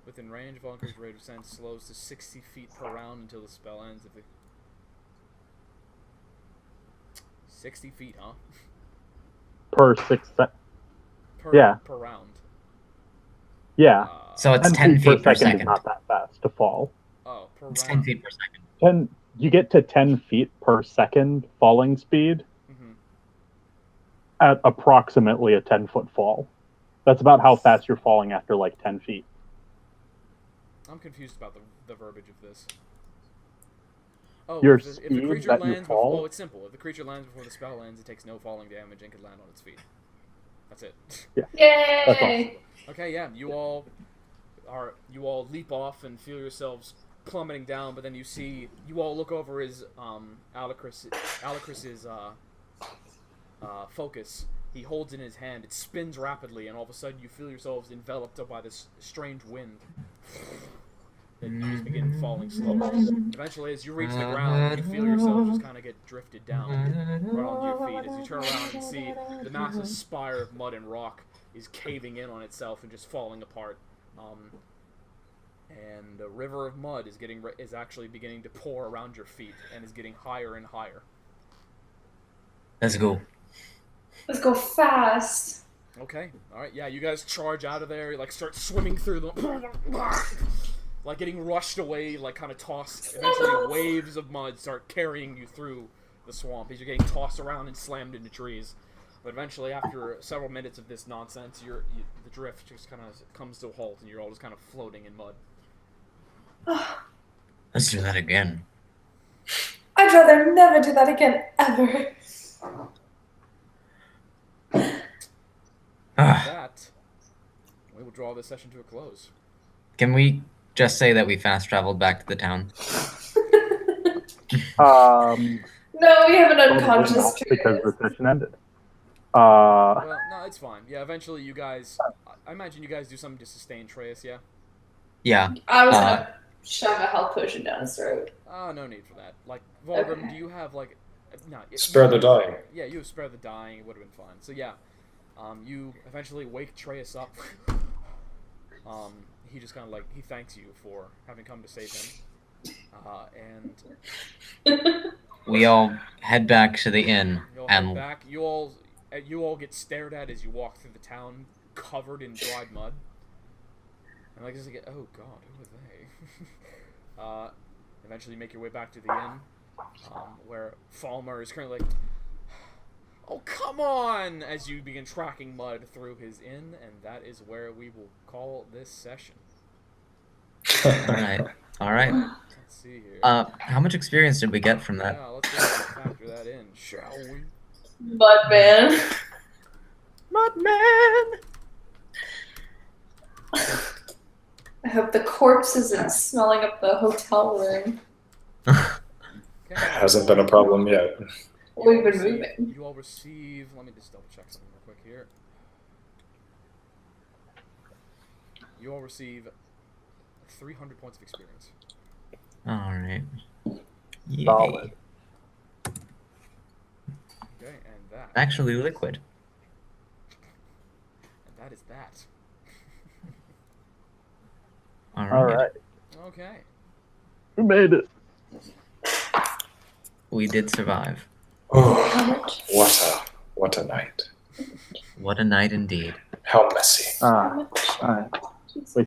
within range. Volunteer's rate of descent slows to 60 feet per round until the spell ends. If it... 60 feet, huh? Per 6 seconds. Per, Yeah. Per round. Yeah. So it's 10 10 feet per is second. not that fast to fall. Oh, per It's round. 10 feet per second. 10. You get to 10 feet per second falling speed Mhm. at approximately a 10-foot fall. That's about how fast you're falling after like 10 feet. I'm confused about the verbiage of this. Oh, Your if the speed creature that you lands fall? oh, it's simple. If the creature lands before the spell ends, it takes no falling damage and can land on its feet. That's it. Yay! Okay, yeah, you all leap off and feel yourselves plummeting down, but then you all look over his Alucard's focus. He holds in his hand, it spins rapidly, and all of a sudden you feel yourselves enveloped by this strange wind. And you just begin falling slowly. Eventually, as you reach the ground, you feel yourselves just kind of get drifted down right onto your feet. As you turn around and see the massive spire of mud and rock is caving in on itself and just falling apart. And the river of mud is actually beginning to pour around your feet and is getting higher and higher. Let's go. Let's go fast. Okay, alright, yeah, you guys charge out of there, like start swimming through the like getting rushed away, like kind of tossed. Eventually waves of mud start carrying you through the swamp as you're getting tossed around and slammed into trees. But eventually, after several minutes of this nonsense, the drift just kind of comes to a halt and you're all just kind of floating in mud. Let's do that again. I'd rather never do that again, ever. Ah, That, we will draw this session to a close. can we just say that we fast traveled back to the town? No, we have an Probably unconscious not, because Trius. the session ended. Well, no, it's fine. Yeah, eventually you guys, I imagine you guys do something to sustain Trace, yeah? Yeah. I was gonna shove a health potion down his throat. No need for that. Like, Volgrim, Okay. do you have, like... No, Spare the dying. Yeah, you have Spare the Dying. It would have been fine. So, yeah. You eventually wake Atreus up. He just kind of like, he thanks you for having come to save him. And We all head back to the inn you'll head and back. You all get stared at as you walk through the town, covered in dried mud. And like, oh god, who are they? Eventually make your way back to the inn, where Falmer is currently like, oh come on! As you begin tracking mud through his inn, and that is where we will call this session. all right. Let's see here. How much experience did we get from that? Yeah, let's go ahead and factor that in, shall we? Mudman. Mudman! I hope the corpse isn't smelling up the hotel room. Okay. Hasn't been a problem yet. We've been moving. You all receive. Let me just double check something real quick here. You all receive 300 points of experience. All right. Yay. Solid. Okay, and that. Actually liquid. And that is that. All right. All right. Okay. We made it. We did survive. Oh, what a night. What a night indeed. How messy. All right. We